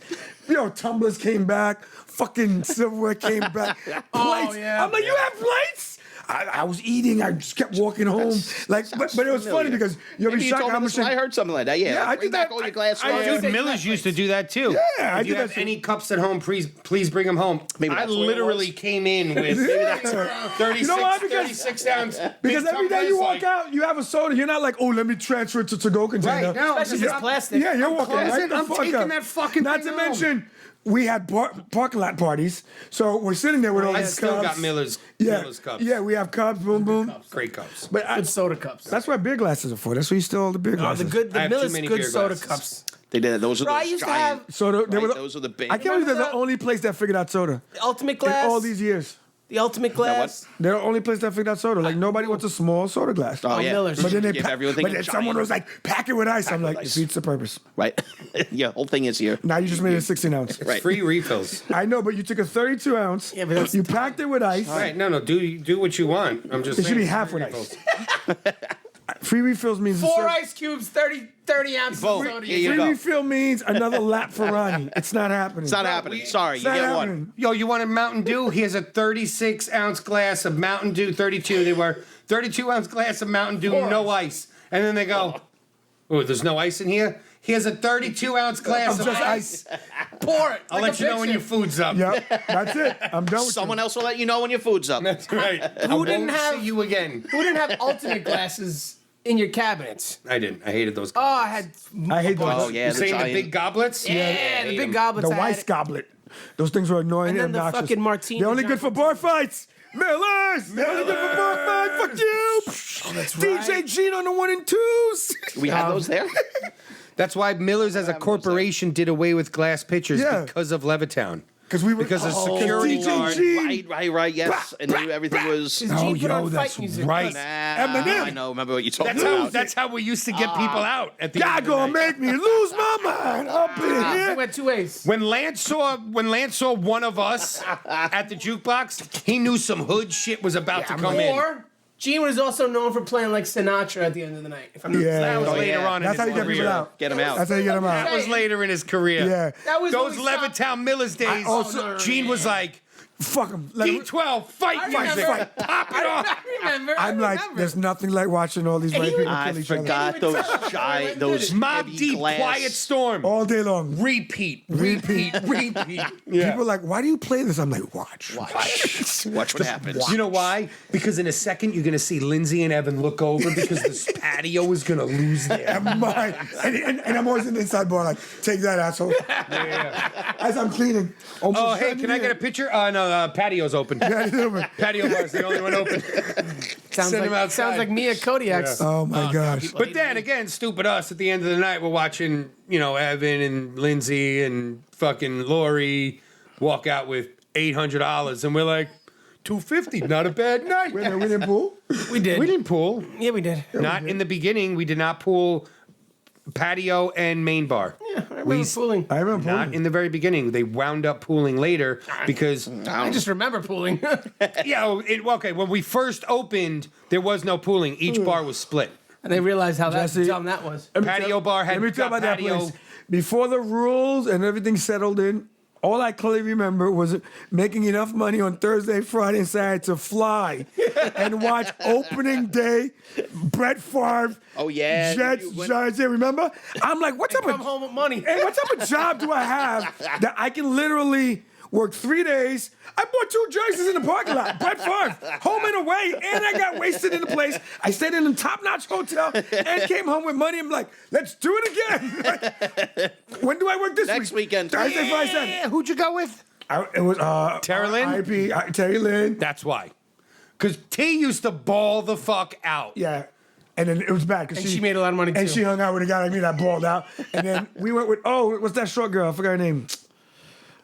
Yo, tumblers came back. Fucking silverware came back. Plates. yeah. I'm like, you have plates? I was eating. I just kept walking home. Like, but it was funny because you'll be Maybe you shocked told how me much. this, I heard something like that. Yeah, Yeah, I bring did back that. all your glass. I wine. did Millers used to do that too. Yeah, I if you did have that too. any cups at home, please bring them home. Maybe I that's what it literally was. came in with 36, You know why? Because- 36 ounce. Because big every day you tumblers, walk out, you have a soda. You're not like, oh, let me transfer it to to-go container. Right, no, Especially if it's plastic. Yeah, you're walking closing, right the I'm fuck taking up. that fucking Not thing to home. mention, we had parking lot parties, so we're sitting there with all I these still cups. got Miller's cups. Yeah, we have cups. Boom, boom. Great cups. But Good soda cups. that's what beer glasses are for. That's what you steal all the beer Oh, glasses. the I have too Miller's many good beer soda glasses. cups. They did. Those are Bro, I those used to giant. have Soda. They Right, were those are the big. I can't believe they're the Remember only place that figured out soda the ultimate in glass. all these years. The ultimate glass. They're the only place that figured out soda. Like nobody wants a small soda glass. Oh yeah. Miller's. But then they Give pa- everything but a then someone giant- was like, pack it with ice. I'm like, with ice. defeats the purpose. right. Yeah, whole thing is here. Now you just made it a 16 ounce. Right. Free refills. I know, but you took a 32 ounce. Yeah, but that's you packed it with ice. Right, no, do what you want. I'm just It should saying, be half free with refills. Free refills means 4 ice cubes, 30 ounces of Boom. soda. Here you Free go. refill means another lap for Ronnie. It's not happening. It's not happening. Sorry, It's you not get one. happening. Yo, you want a Mountain Dew? Here's a 36 ounce glass of Mountain Dew, 32. They were 32 ounce glass of Mountain Dew, no ice. And then they go, oh, there's no ice in here? Here's a 32 ounce glass of Just ice. ice. Pour it. I'll let you know when your food's up. Yep, that's it. I'm done with Someone you. else will let you know when your food's up. That's right. I Who didn't won't have- see you again. Who didn't have ultimate glasses in your cabinets? I didn't. I hated those. Oh, I had. I hate those. Oh yeah, You're the saying the giant. big goblets? Yeah, the big goblets. The I had Weiss it. goblet. Those things were annoying And then and the obnoxious. fucking martini They're only good for bar fights. Millers! They're only good for bar fights. Fuck you! Oh, that's DJ right. Gene on the 1 and 2s. We had those there. That's why Miller's as a corporation did away with glass pitchers Yeah. because of Levittown. Because we were Because of security DJ guard. Gene. Right. Yes, and then everything was. Gene put yo, on that's fight music. right. Nah, Eminem. I know. Remember what you told That's me how, about? that's how we used to get people out at the Y'all end of the gonna night. make me lose my mind up in It here. went 2 ways. When Lance saw one of us at the jukebox, he knew some hood shit was about to come in. Or Gene was also known for playing like Sinatra at the end of the night. If I'm not Yeah. That was Oh, later yeah. on That's how in you his get people career. out. Get 'em out. That's how you get them out. That was later in his career. Yeah. That was Those when we stopped- Levittown Miller's days. also- Gene was like, Fuck them. D12, fight music. fight. Pop it off. I'm like, there's nothing like watching all these white people I kill each other forgot those Mob heavy Deep, glass. Quiet Storm. all day long. Repeat. Yeah. People are like, why do you play this? I'm like, watch. Watch what happens. You know why? Because in a second you're gonna see Lindsay and Evan look over because this patio is gonna lose their And, and I'm always in the inside bar like, take that, asshole. As I'm cleaning. Oh, hey, can I get a picture? No, patio's open. Patio bar's the only one open. Sounds Send him like, outside. sounds like Mia Kodiak's. Oh my gosh. But then again, stupid us. At the end of the night, we're watching, Evan and Lindsay and fucking Lori walk out with $800, and we're like, $250, not a bad night. Wait a minute, we didn't pool? We did. We didn't pool. Yeah, we did. Not in the beginning. We did not pool patio and main bar. I remember pooling. I remember Not pooling. in the very beginning. They wound up pooling later because I just remember pooling. okay. When we first opened, there was no pooling. Each bar was split. And they realized how Jesse- dumb that was. Patio bar had Let me tell you got about that patio. place. Before the rules and everything settled in, all I clearly remember was making enough money on Thursday, Friday, and Saturday to fly and watch opening day, Brett Favre, Oh, yeah. Jets, You went- Giants. Yeah, remember? I'm like, what type Come of home with money. hey, what type of job do I have that I can literally work 3 days? I bought 2 jerseys in the parking lot. Brett Favre, home and away, and I got wasted in the place. I stayed in a top-notch hotel and came home with money. I'm like, let's do it again. When do I work this Next week? weekend. Thursday, Friday, Saturday. Yeah, who'd you go with? It was Terry Lynn? Terry Lynn. That's why. Because T used to ball the fuck out. Yeah. And then it was bad because And she made a lot of money, And too. she hung out with a guy like me that balled out. And then we went with what's that short girl? I forgot her name.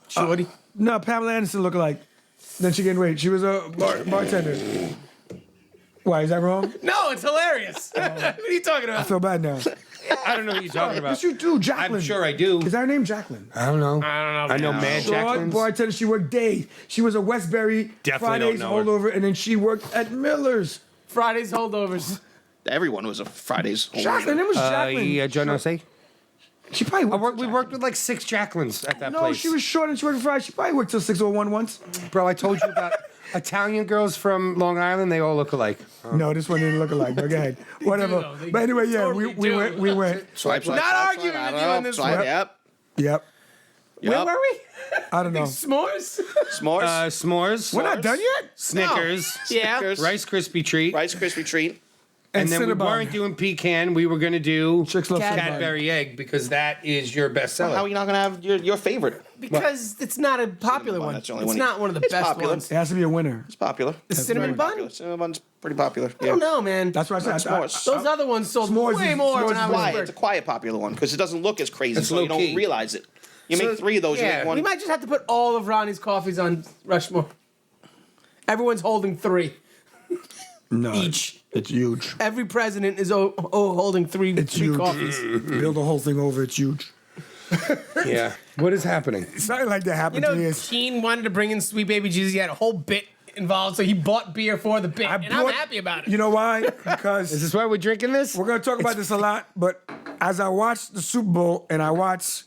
Shorty. No, Pamela Anderson looked like. Then she gained weight. She was a bartender. Why, is that wrong? No, it's hilarious. What are you talking I about? feel bad now. I don't know who you're talking about. Yes, you do, Jacqueline. I'm sure I do. Is that her name, Jacqueline? I don't know. I don't know. I know Mad Short Jacqueline's. bartender. She worked days. She was a Westbury Definitely don't Fridays know her. holdover, and then she worked at Miller's. Fridays holdovers. Everyone was a Fridays. Jacqueline, it was Jacqueline. Yeah, John Osei. She probably worked. We worked with like 6 Jacquelines at that No, place. she was short and she worked Friday. She probably worked till 6:01 once. Bro, I told you about Italian girls from Long Island. They all look alike. No, this one didn't look alike. But go ahead. Whatever. though. They But anyway, yeah, totally we do. went. We went. Swipe, Not arguing I with don't you know. on this Swipe, one. Yep. Yep. Where were we? I don't know. S'mores? S'mores. S'mores. We're not done yet. Snickers. Yeah. Snickers. Rice Krispie treat. Rice Krispie treat. And then we Cinnabon. weren't doing pecan. We were going to do Chicks love Cinnabon. Cadbury egg because that is your best seller. How are you not gonna have your favorite? Because it's not a popular Cinnamon one. Bun, that's the only It's one not one of the it's best popular. ones. It has to be a winner. It's popular. The cinnamon bun? Popular. Cinnamon bun's pretty popular. I don't know, man. That's why I said S'mores. Those other ones sold S'mores way is- more S'mores when is I was Quiet. working. It's a quiet popular one because it doesn't look as crazy, It's so you low-key. don't realize it. You So- make 3 of those. You yeah, make one. We might just have to put all of Ronnie's coffees on Rushmore. Everyone's holding 3 No, each. It's huge. Every president is holding three It's three huge. coffees. Build the whole thing over. It's huge. Yeah. What is happening? It's not like that You happened know, to me. Gene wanted to bring in Sweet Baby Jesus. He had a whole bit involved, so he bought beer for the bit, and I'm bought- happy about it. You know why? Because Is this why we're drinking this? we're gonna talk about this a lot. But as I watch the Super Bowl and I watch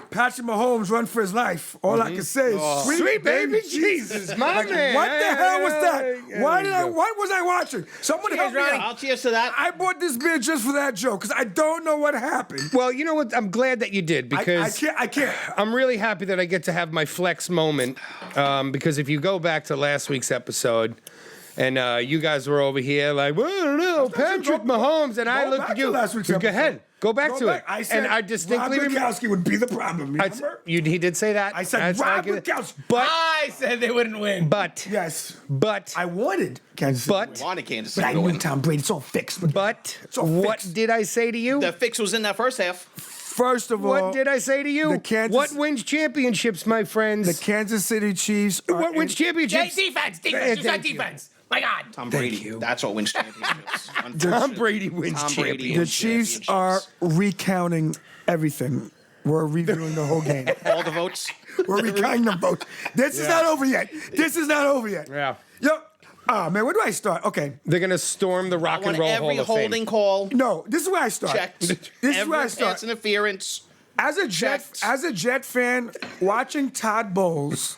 Patrick Mahomes run for his life, all I can say is Sweet baby Jesus, my Like, man. what the hell was that? Hey, Why there did you I? go. What was I watching? Someone help me Ronnie. out. I'll cheers to that. I bought this beer just for that joke because I don't know what happened. Well, you know what? I'm glad that you did because I can't. I'm really happy that I get to have my flex moment. Because if you go back to last week's episode, and you guys were over here like, well, I don't know, Patrick Mahomes, and I Go looked back at to you. last week's Go episode. ahead, go back to it. I said and I distinctly Rob remember. Gronkowski would be the problem. Remember? He did say that. I said That's why I Rob give it- Gronkowski. But I said they wouldn't win. Yes, but I wanted Kansas City. But- to win. Wanted Kansas But City I to knew win. Tom Brady. It's all fixed. but all what fixed. did I say to you? The fix was in that first half. First of all, What did I say to you? the Kansas- What wins championships, my friends? the Kansas City Chiefs. Are what wins Yeah, championships? defense. You said Thank you. defense. My God. Tom Brady. you. That's what wins championships. Tom Brady wins Tom Brady championships. The wins Chiefs are recounting everything. We're reviewing the whole game. all the votes. We're recounting the votes. This is not over yet. This is not over yet. Yeah. Yo, man, where do I start? Okay. They're gonna storm the I Rock and want Roll every Hall of Fame. holding call No, this is where I start. checked. This is every where I pass start. interference. As a checked. Jet fan, watching Todd Bowles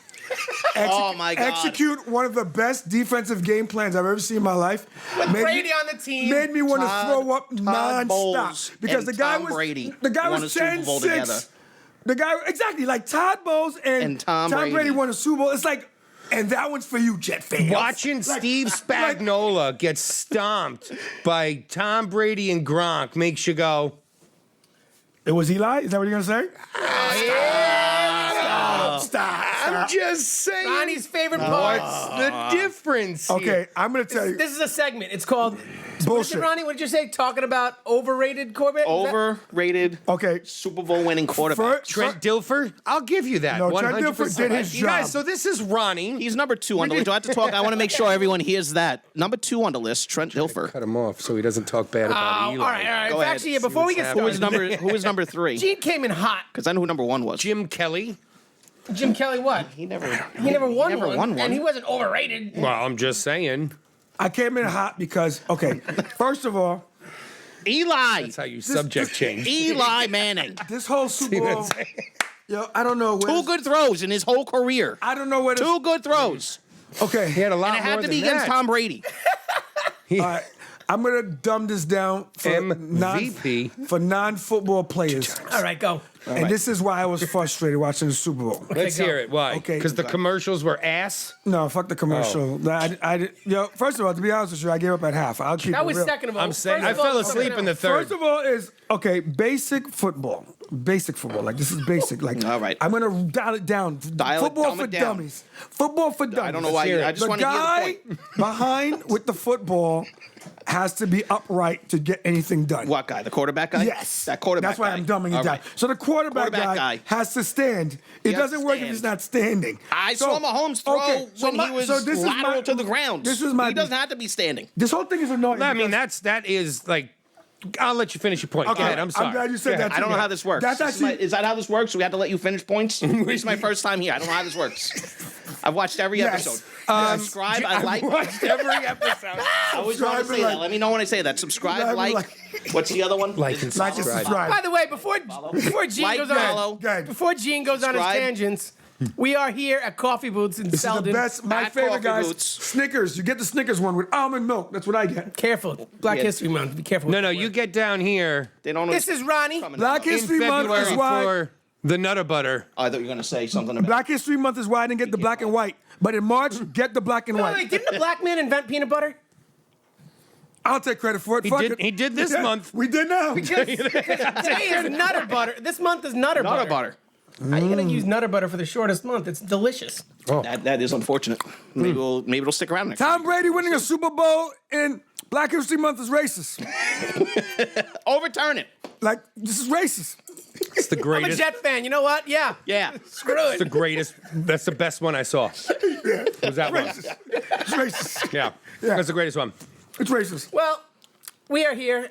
Oh my God. Execute one of the best defensive game plans I've ever seen in my life. With Brady on the team. Made me want to throw up Todd Bowles nonstop because and the guy Tom was Brady the guy won was a Super Bowl 10-6. together. The guy exactly like Todd Bowles and Tom Brady Brady won a Super Bowl. It's like, and that one's for you, Jet fans. Watching Steve Spagnuolo get stomped by Tom Brady and Gronk makes you go, It was Eli? Is that what you're gonna say? Stop. I'm just saying. Ronnie's favorite part. What's the difference? Okay, here? I'm gonna tell you. This is a segment. It's called What is it, Bullshit. Ronnie? What did you say? Talking about overrated Corbett? Overrated Okay. Super Bowl winning quarterback. Trent Dilfer? I'll give you that. No, 100%. Trent Dilfer did his You guys, job. so this is Ronnie. He's number 2 on the list. Do I have to talk? I want to make sure everyone hears that. Number 2 on the list, Trent Dilfer. Cut him off so he doesn't talk bad about All Eli. right. Go ahead. Actually, yeah, before we get Who started, was number 3? Gene came in hot. Because I know who number 1 was. Jim Kelly. Jim Kelly, what? He never won never one, won one. and he wasn't overrated. Well, I'm just saying. I came in hot because first of all, Eli. That's how you subject change. Eli Manning. this whole Super Bowl, I don't know. 2 good throws in his whole career. I don't know where 2 good throws. Okay, He had a lot And it more had to than be against that. Tom Brady. all right. I'm gonna dumb this down for MVP. for non-football players, All right, go. and this is why I was frustrated watching the Super Bowl. Let's go. hear it. Why? Okay. Because the commercials were ass. No, fuck the commercial. First of all, to be honest with you, I gave up at half. I'll keep That it was real. second of all. I'm saying First I of all, fell something asleep in the else. third. First of all, is basic football. Basic football. Like this is basic. Like All right. I'm gonna dial it down. Football dumb for it down. dummies. Football for dummies. I don't know why. I just The want to hear guy the point. behind with the football has to be upright to get anything done. What guy? The quarterback guy? Yes. That quarterback That's why guy. I'm dumbing it All down. right. So the quarterback guy has to stand. It has to doesn't work if stand. he's not standing. I saw Mahomes throw when he was this is lateral to the ground. This is my. He doesn't have to be standing. This whole thing is annoying. I mean, because- that is like. I'll let you finish your point. Okay, Go ahead. I'm sorry. I'm glad you said Go that. ahead. I don't know how this works. That's actually. Is that how this works? We have to let you finish points? This is my first time here. I don't know how this works. I've watched every Yes. episode. Yes. Subscribe. I like. Watched every episode. I always want to Subscribe say and that. Let me know when I say that. Subscribe, Subscribe and like. What's the other one? Like and Like and subscribe. subscribe. By the way, before Gene Like, goes on, follow. Good. before Gene goes on his Subscribe. tangents, we are here at Coffee Boots in This is the Selden. best. My At favorite Coffee guys. Boots. Snickers. You get the Snickers one with almond milk. That's what I get. Careful, Black Yeah. History Month. Be careful. No, you get down here They don't know. This is Ronnie. coming Black up. in History Month February is why. for the Nutter Butter. Oh, I thought you were going to say something about. Black History Month is why I didn't get the black and white. But in March, get the black and Wait, white. didn't the black man invent peanut butter? I'll take credit for it. Fuck did- it. he did this Yeah, month. We did now. Today is Nutter Butter. This month is Nutter Butter. Nutter butter. How you gonna use Nutter Butter for the shortest month? It's delicious. That is unfortunate. Maybe it'll stick around next. Tom Brady winning a Super Bowl in Black History Month is racist. Overturn it. Like, this is racist. It's the I'm a greatest. Jet fan. You know what? Yeah. Yeah. Screw The it. greatest. That's the best one I saw. Was that one? Racist. It's racist. Yeah. Yeah. That's the greatest one. It's racist. Well, we are here.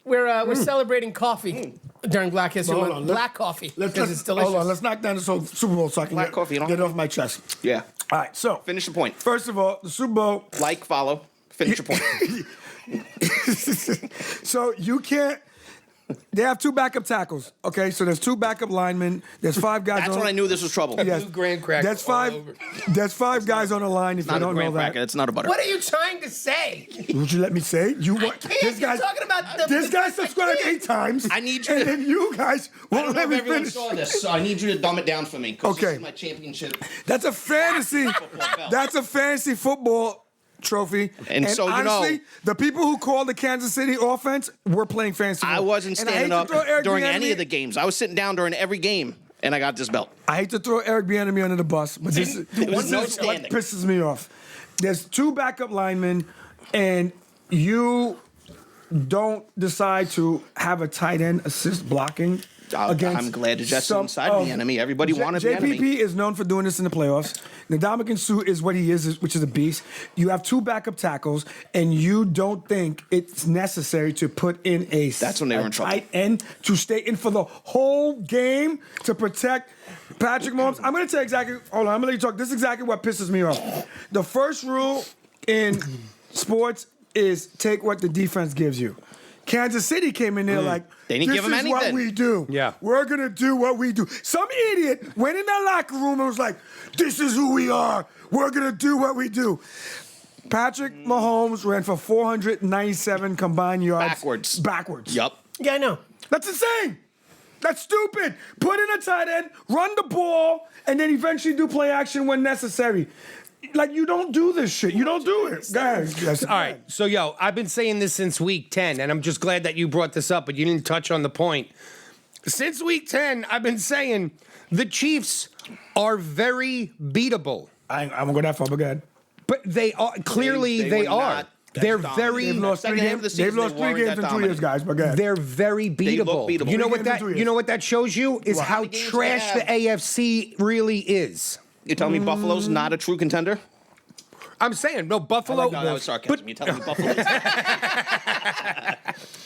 We're celebrating coffee during Black History Hold Month. on, Black coffee because it's delicious. Hold on, let's knock down this whole Super Bowl so I can Black coffee, you don't get it have off my chest. Yeah. All right, so Finish the point. first of all, the Super Bowl. Like, follow. Finish your point. So you can't. They have 2 backup tackles. Okay, so there's 2 backup linemen. There's 5 guys. That's on, when I knew this was trouble. Yes. Blue graham cracker That's all 5. over. There's 5 guys on the line. If you Not a don't know graham that, cracker. It's not a butter. What are you trying to say? would you let me say? You want can't. You're talking about the- this guy subscribed 8 times. I need you and to- then you guys I won't don't know let if me everyone finish. saw this, so I need you to dumb it down for me. 'Cause Okay. This is my championship. That's a fantasy. belt. That's a fantasy football trophy. And so, you honestly, know- the people who called the Kansas City offense were playing fantasy I football. wasn't And I hate standing to up throw Eric during Bieniemy- any of the games. I was sitting down during every game, and I got this belt. I hate to throw Eric Bieniemy under the bus, but this is It was no what standing. pisses me off. There's 2 backup linemen, and you don't decide to have a tight end assist blocking. Against I'm glad the Jets some inside of- the enemy. Everybody wanted the JPP enemy. is known for doing this in the playoffs. Ndamukong Suh is what he is, which is a beast. You have 2 backup tackles, and you don't think it's necessary to put in That's when they were in trouble. tight end to stay in for the whole game to protect Patrick Mahomes. I'm going to tell you exactly. Hold on, I'm going to let you talk. This is exactly what pisses me off. The first rule in sports is take what the defense gives you. Kansas City came in there like, They didn't this give him is what anything. we do. Yeah. We're going to do what we do. Some idiot went in that locker room and was like, this is who we are. We're going to do what we do. Patrick Mahomes ran for 497 combined yards. Backwards. Yup. Yeah, I know. That's insane. That's stupid. Put in a tight end, run the ball, and then eventually do play action when necessary. Like, you don't do this shit. You don't do it. Guys. All right. So, I've been saying this since week 10, and I'm just glad that you brought this up, but you didn't touch on the point. Since week 10, I've been saying the Chiefs are very beatable. I'm going to go that far, but go ahead. But they are. Clearly, they were are. not They're dominant. very. They've lost Second half of the season, They've lost they 3 weren't games that in 2 dominant. years, guys, but go ahead. They're very beatable. look beatable. You know Three what games in 2 that? years. You know what that shows you is What? how How many games trash they the AFC really is. You're telling me Buffalo's not a true contender? I'm saying no. Buffalo. No, that was sarcasm. You're telling me Buffalo's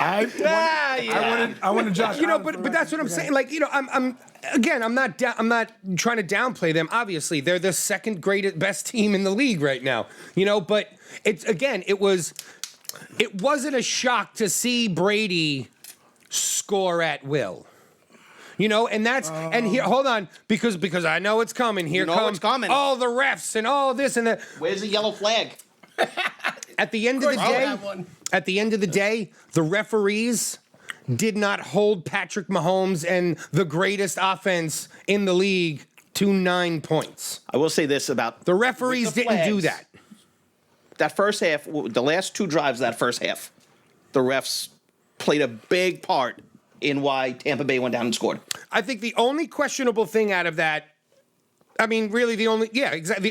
I wanted Josh. You know, Allen for but that's what I'm record. saying. Like, I'm not trying to downplay them. Obviously, they're the second greatest, best team in the league right now. But it wasn't a shock to see Brady score at will. And that's and here. Hold on, because I know it's coming. Here know comes it's coming. all the refs and all this and that. Where's the yellow flag? At the end of the day, the referees did not hold Patrick Mahomes and the greatest offense in the league to 9 points. I will say this about The referees with the didn't do flags, that. That first half, the last 2 drives of that first half, the refs played a big part in why Tampa Bay went down and scored. I think the only questionable thing out of that, really the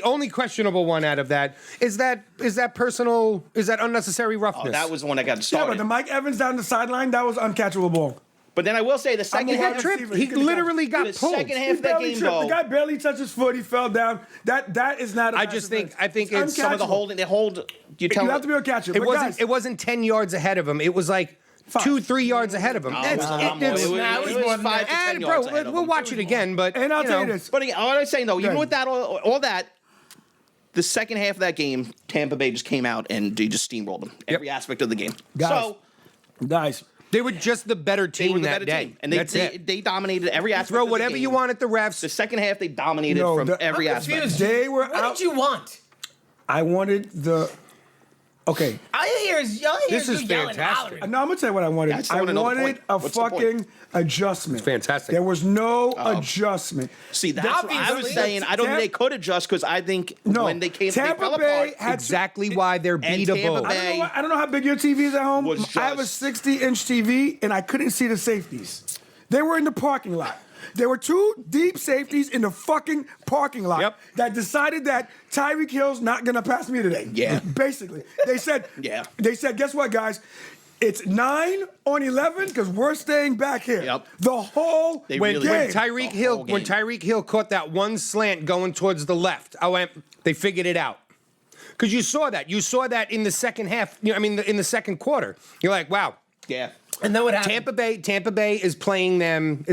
only questionable one out of that is that unnecessary roughness. Oh, that was the one that got Yeah, started. but the Mike Evans down the sideline, that was uncatchable ball. But then I will say the second mean, half, that trip. He literally got the pulled. second half He of that barely game, tripped. though, The guy barely touched his foot. He fell down. That is not. I think it's some of the holding, they hold. You tell You have to be able to catch it. It But wasn't. guys, It wasn't 10 yards ahead of him. It was like 2-3 yards ahead of him. it was a lot more. It was more than 5 to 10 And yards bro, ahead of we'll him. watch it again. But and I'll tell you this. But again, what I'm saying though, even Good. with that, all that, the second half of that game, Tampa Bay just came out and they just steamrolled them every aspect of the game. Guys, So Guys, they were just the better they team were the that better day. team, and That's it. they dominated every aspect. Throw of the whatever game. you want at the refs. The second half, they dominated No, from every I'm aspect. confused. They were What out- did you want? I wanted the. Okay. All you hear is yelling. This is yelling, fantastic. hollering. No, I'm gonna tell you what I wanted. I still I wanna know the wanted point. a What's the point? fucking adjustment. It's fantastic. There was no adjustment. See, that's what I was Obviously. saying. I don't think they could adjust because I think No. when they came, Tampa they fell Bay apart. had Exactly why they're And Tampa beatable. Bay- I don't know how big your TV is at home. Was I have a just- 60-inch TV, and I couldn't see the safeties. They were in the parking lot. There were 2 deep safeties in the fucking parking lot Yep. that decided that Tyreek Hill's not gonna pass me today. Yeah. Basically. They said, Yeah. They said, guess what, guys? It's 9 on 11 because we're staying back here. Yep. The whole They When, really- when game. Tyreek The Hill whole when game. Tyreek Hill caught that one slant going towards the left, they figured it out. Because you saw that. You saw that in the second half. In the second quarter. You're like, wow. Yeah. And then what happened? Tampa Bay is playing them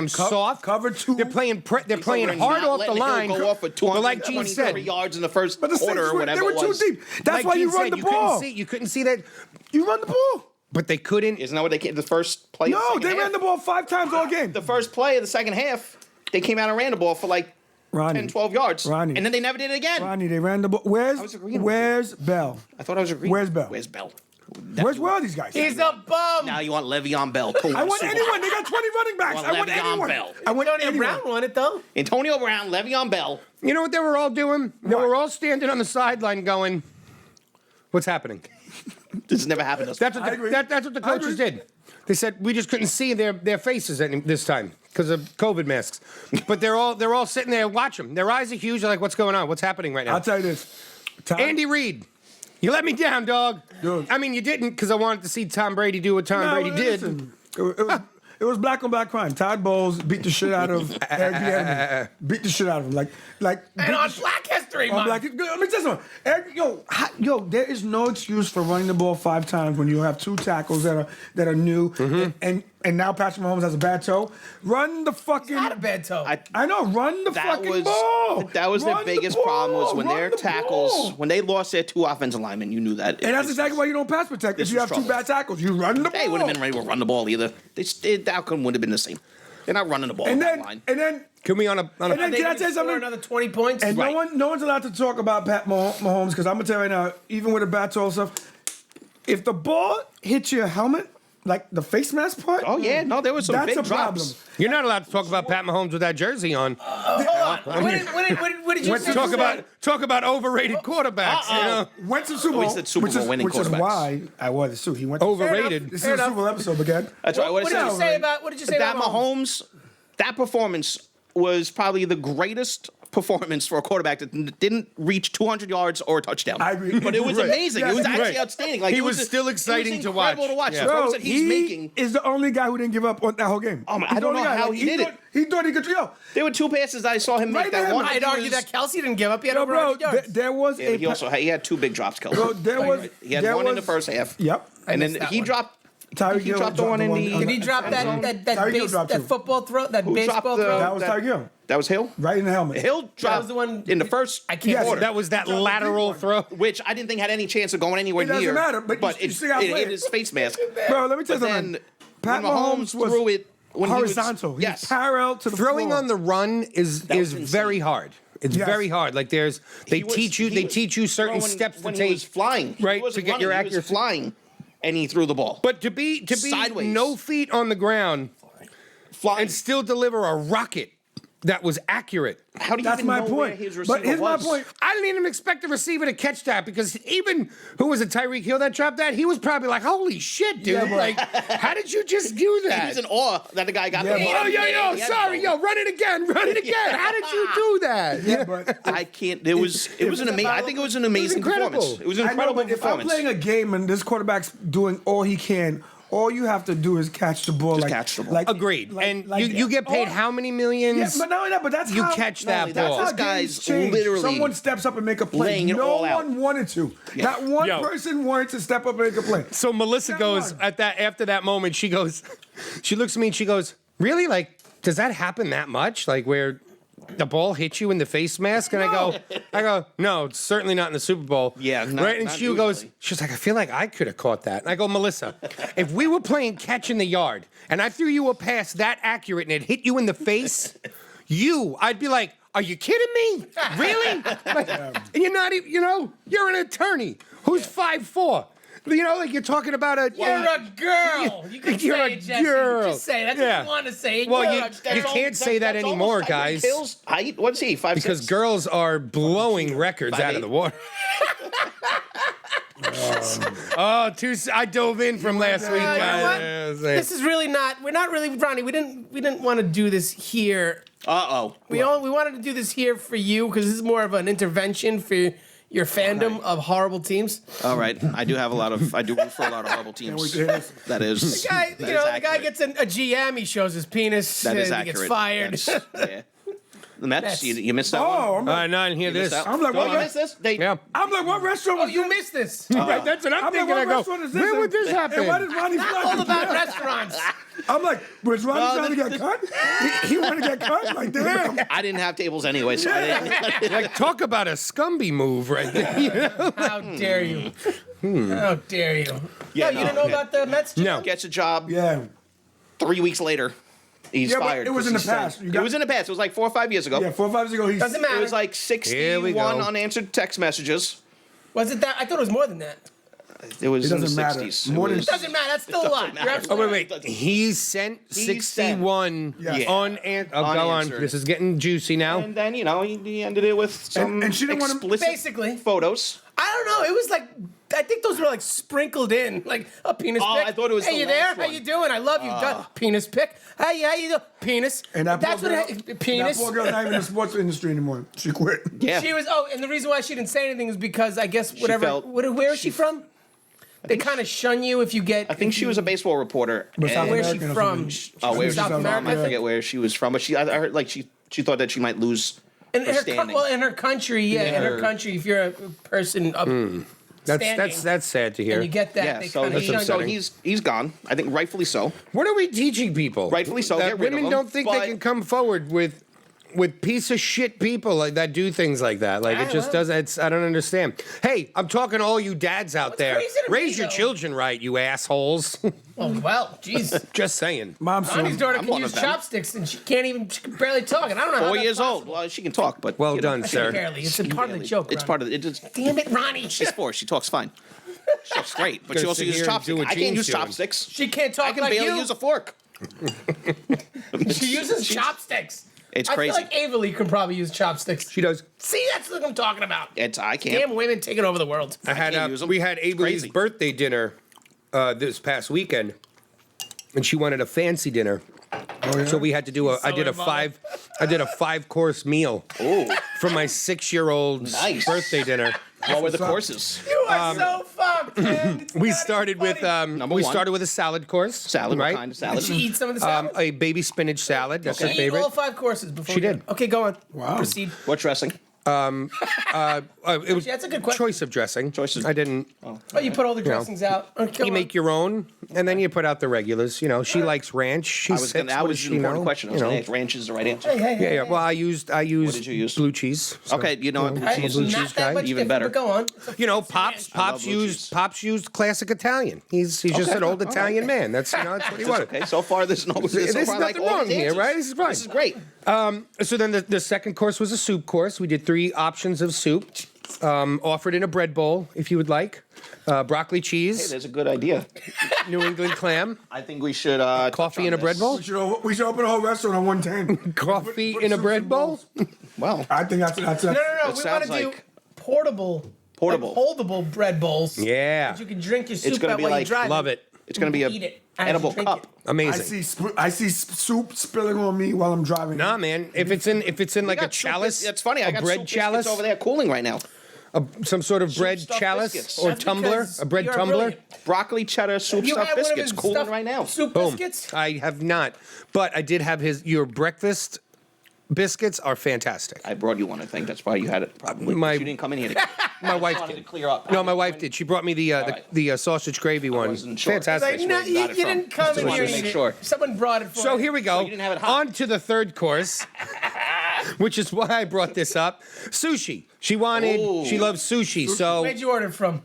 soft. cover 2. They're playing Not hard off the letting Hill line. Go off for But like Gene 223 said, yards in the first But the quarter Saints or were, whatever they were it too was. deep. That's like why Gene you run said, the ball. You couldn't see that, You run the ball. but they couldn't. Isn't that what they came? The first play. of the No, second they half? ran the ball 5 times all game. The first play of the second half, they came out and ran the ball for like Ronnie, 10, 12 yards, Ronnie. and then they never did it again. Ronnie, they ran the ball. was agreeing with Where's Bell? I thought I was agreeing. Where's Bell? Where's Bell? Where are these guys? He's a bum. Now you want Le'Veon Bell. I want anyone. They got 20 running backs. Well, I want Le'Veon anyone. Bell. I want Antonio anyone. Brown won it though. Antonio Brown, Le'Veon Bell. You know what they were all doing? They What? were all standing on the sideline going, what's happening? This has never happened to us. That's what I the, agree. that's what the I coaches agree. did. They said we just couldn't see their faces this time because of COVID masks. But they're all sitting there watching them. Their eyes are huge. They're like, what's going on? What's happening right now? I'll tell you this. Andy Reid, you let me down, dog. Dude. I mean, you didn't because I wanted to see Tom Brady do what Tom Brady did. Listen, it was black on black crime. Todd Bowles beat the shit out of Eric Bieniemy. Beat the shit out of him. Like. And on Black History On Month. Black, let me tell you something. Eric, there is no excuse for running the ball 5 times when you have 2 tackles that are new, and and now Patrick Mahomes has a bad toe. Run the fucking. Not a bad toe. I know. Run the fucking ball. That was their biggest problem was when their tackles, when they lost their 2 offensive linemen, you knew that. And that's exactly why you don't pass protect. If you have 2 bad tackles, you run the ball. They wouldn't have been ready to run the ball either. The outcome would have been the same. They're not running the ball And on then, that line. and then, Can we on a and then They can I could tell you score something? another 20 points. And no one's allowed to talk about Pat Mahomes because I'm gonna tell you right now, even with the bad toe stuff, if the ball hits your helmet, like the face mask part, Oh yeah, no, there was some that's big a problem. drops. You're not allowed to talk about Pat Mahomes with that jersey on. Hold on. What did you say? Talk about overrated quarterbacks. You know? Went to Super Bowl, We said Super Bowl winning which is quarterbacks. why I was too. He went to Overrated. This Fair is a enough. Super Bowl episode again. That's right. What did you say about? What did you say That about Mahomes? Mahomes, that performance was probably the greatest performance for a quarterback that didn't reach 200 yards or a touchdown. I agree. But it was Right. amazing. Yes, it was you're actually right. outstanding. Like He it was still exciting to watch. incredible to watch. Yeah. The throws that he's he making. is the only guy who didn't give up on that whole game. Oh, man, He's I the don't only know guy. how he did it. He thought he could. Yo, There were 2 passes I saw him make. Right That there, one, I'd argue that Kelsey didn't give up. He had over bro, 100 yards. there was Yeah, a. but he had 2 big drops, Kelsey. Bro, there was. He had there one in the was- first half. Yep. And then missed that he one. dropped. Tyreek He Hill dropped the one in the. Did he drop Tyreek Hill dropped 2. football throw? That Who baseball dropped the- throw? That was Tyreek Hill. That was Hill. Right in the helmet. Hill dropped was the one- in the first I can't Yes, quarter. That was that lateral throw. Which I didn't think had any chance of going anywhere It doesn't near. matter, but you it, see how I it play hit it. his face mask. Bro, let me tell you But something. then Pat when Mahomes was threw it when horizontal. He was, He yes, was parallel to the Throwing floor. on the run is was very insane. hard. It's Yes. very hard. Like they He was- teach he you was certain throwing steps to when take. He was flying, right, He wasn't to get your running, he was accuracy. flying, and he threw the ball. But to be Sideways. no feet on the ground Flying. and still deliver a rocket that was accurate. How do you That's even my know where point. his But receiver here's my was? point. I didn't even expect the receiver to catch that because even who was it, Tyreek Hill that dropped that? He was probably like, "Holy shit, dude! Yeah, but- like, how did you just do He that?" was in awe that the guy got Yeah, the but- ball. Oh, yo, sorry, yo, run it again, run it again. How did you do that? Yeah, but I can't. It was an amazing. I think it was an amazing incredible. performance. It was an I know, incredible but if I'm performance. playing a game and this quarterback's doing all he can, all you have to do is catch the ball. Just catch the ball. Agreed. And you get paid how many Yeah, millions? but not only that, but that's You how, catch not that only that, ball. That's This how guy's games change. literally Someone steps up and make a play. laying it No all out. one wanted to. Not one Yo. person wanted to step up and make a play. So Melissa Not goes one. after that moment. She looks at me and she goes, "Really? Like, does that happen that much? Like, where the ball hits you in the face mask?" And I go, "No, it's certainly not in the Super Bowl." Yeah, not- right. And not she goes, usually. "She's like, I feel like I could have caught that." And I go, "Melissa, if we were playing catch in the yard and I threw you a pass that accurate and it hit you in the face, I'd be like." Are you kidding me? Really? Like, and you're not even, you're an attorney who's 5'4". Like you're talking about a. You're a girl. You can You're say a it, Jesse. girl. Just say it. That's Yeah. what you want to say. Well, You're you a girl. can't say that That's anymore, almost Tyreek guys. Hill's height. What's he? 5'6"? Because girls are blowing records out of the water. I dove in from last week, You know guys. what? This is really not. We're not really, Ronnie. We didn't want to do this here. We wanted to do this here for you because this is more of an intervention for your fandom of horrible teams. All right. I do root for a lot of horrible teams. That is. The guy, the guy gets a GM. He shows his penis. That is he accurate. gets fired. Yeah. The Mets, Mets. you missed that one. Oh, I'm like, No, I didn't hear this. I'm like, Don't what? you miss this? Yeah. I'm like, what restaurant Oh, was you this? missed this. Right, that's what I'm I'm like, thinking. what I go, restaurant is this? where would this happen? And why did Ronnie Not fly all to about jail? restaurants. I'm like, was Ronnie trying to get cut? He wanted to get cut? Like, damn. I didn't have tables anyway, so I didn't. Like, talk about a Scumby move right there. How dare you? How dare you? Yeah, you didn't know about the Mets? GM? No. Gets a job. Yeah. 3 weeks later, he's Yeah, but fired. it was 'cause in the he said- past. You It got- was in the past. It was like 4 or 5 years ago. Yeah, 4 or 5 years ago, Doesn't matter. It was like Here we 61 go. unanswered text messages. Was it that? I thought it was more than that. It was It in the doesn't matter. 60s. More It than- was- Doesn't matter. That's still a lot. You're Oh, absolutely wait. right. He sent He 61 sent- Yeah. on. Go on. Unanswered. This is getting juicy now. And then, he ended it with some And she didn't wanna- explicit Basically. photos. I don't know. It was like I think those were like sprinkled in, like a penis Oh, pic. I thought it was Hey, the you there? last How one. you doing? I love you. Penis pic. Hey, how you doing? Penis. And that That's poor what. girl, Penis. That poor girl's not even in the sports industry anymore. She quit. Yeah. She was. Oh, and the reason why she didn't say anything is because I guess whatever. felt- Where is she from? They kind of shun you if you get. I think she was a baseball reporter. But South and- Where's she American or from? something. Oh, where was she South from? America? I forget where she was from, but I heard like she thought that she might lose In her her, standing. in her country, yeah, in her country, if you're a person up That's sad to hear. And you get that. Yeah, they so, kinda shun so you. he's gone. I think rightfully so. What are we teaching people? Rightfully so, That get rid of women them, don't think but- they can come forward with piece of shit people like that do things like that. Like it just doesn't. It's I don't understand. Hey, I'm talking to all you dads out there. crazy to me, Raise your though- children right, you assholes. Oh, well, jeez. Just saying. Mom's Ronnie's daughter I'm can one use of them. chopsticks and she can barely talk. And I don't know how 4 that's years old. possible. Well, she can talk, but Well you know, done, I sir. Barely. It's a She part of the barely- joke. It's Ronnie. part of it. It's Damn it, Ronnie. she's 4. She talks fine. She talks great, but Gotta she also sit uses here and do chopsticks. what I can't Jean's use doing. chopsticks. She can't talk I can like barely you. use a fork. She uses chopsticks. It's I crazy. feel like Avalee can probably use chopsticks. She does. See, that's what I'm talking about. I can't. Damn women taking over the world. I had can't use 'em. we had It's Abley's crazy. birthday dinner this past weekend, and she wanted a fancy dinner. So we had to do I did a involved. 5-course meal for my 6-year-old Nice. birthday dinner. What were the courses? You are so fucked, man. It's We not started even with funny. Number we one. started with a salad course. Salad. right? What kind of Did salad? she eat some of the salad? A baby spinach salad. That's her She ate favorite. all 5 courses before. She we did. Okay, go on. Wow. Proceed. What dressing? It was That's a good question. choice of dressing. Choices. I didn't. Oh, you put all the dressings out. Okay, You make your own, and then you put out the regulars. You know, she likes ranch. She's six. That What was does an she important know? question. I was You know. going to ask. Ranch is the right answer. Hey, hey, hey. Yeah. Well, I used did you use? blue cheese. so, Okay, you know what? Blue Hey, cheese blue is not cheese that guy. much Even different, better. but go on. It's a You know, fancy Pops blue cheese. Pops used classic Italian. He's just an old Italian man. That's that's what he wanted. Okay, so far there's no. There's nothing wrong here, right? This is fine. This is great. So then the second course was a soup course. We did 3 options of soup, offered in a bread bowl if you would like, broccoli Hey, cheese, there's a good idea. New England clam, I think we should coffee in a bread bowl. We should open a whole restaurant on 110. Coffee Put in a soups bread and bowl. bowls. Well, I think that's No, we want sounds to do like- portable, Portable. like holdable bread bowls. Yeah, You can drink your soup gonna out be while like- you drive. love it. it's going to be Eat a it as you edible drink cup. it. Amazing. I see soup spilling on me while I'm driving. Nah, man. If it's in like a Got soup chalice, That's funny. I a got bread soup biscuits chalice, over there cooling right now. some sort of bread stuffed chalice biscuits. or That's tumbler, because a bread you're tumbler. brilliant. Broccoli cheddar soup You stuffed had one of biscuits his cooling stuffed right now. Soup Boom. biscuits. I have not, but I did have your breakfast biscuits are fantastic. I brought you one. I think that's why you had it. Probably. You didn't come in here. My wife wanted did. to clear up. No, my wife did. She brought me the right. sausage gravy one. wasn't sure. Fantastic. Like, no, where you got you it from. didn't come Just in wanted here to and make eat it. sure. Someone brought it for So you. here we go. you didn't have it hot. On to the third course, which is why I brought this up. Sushi. She loves sushi. So Where'd you order it from?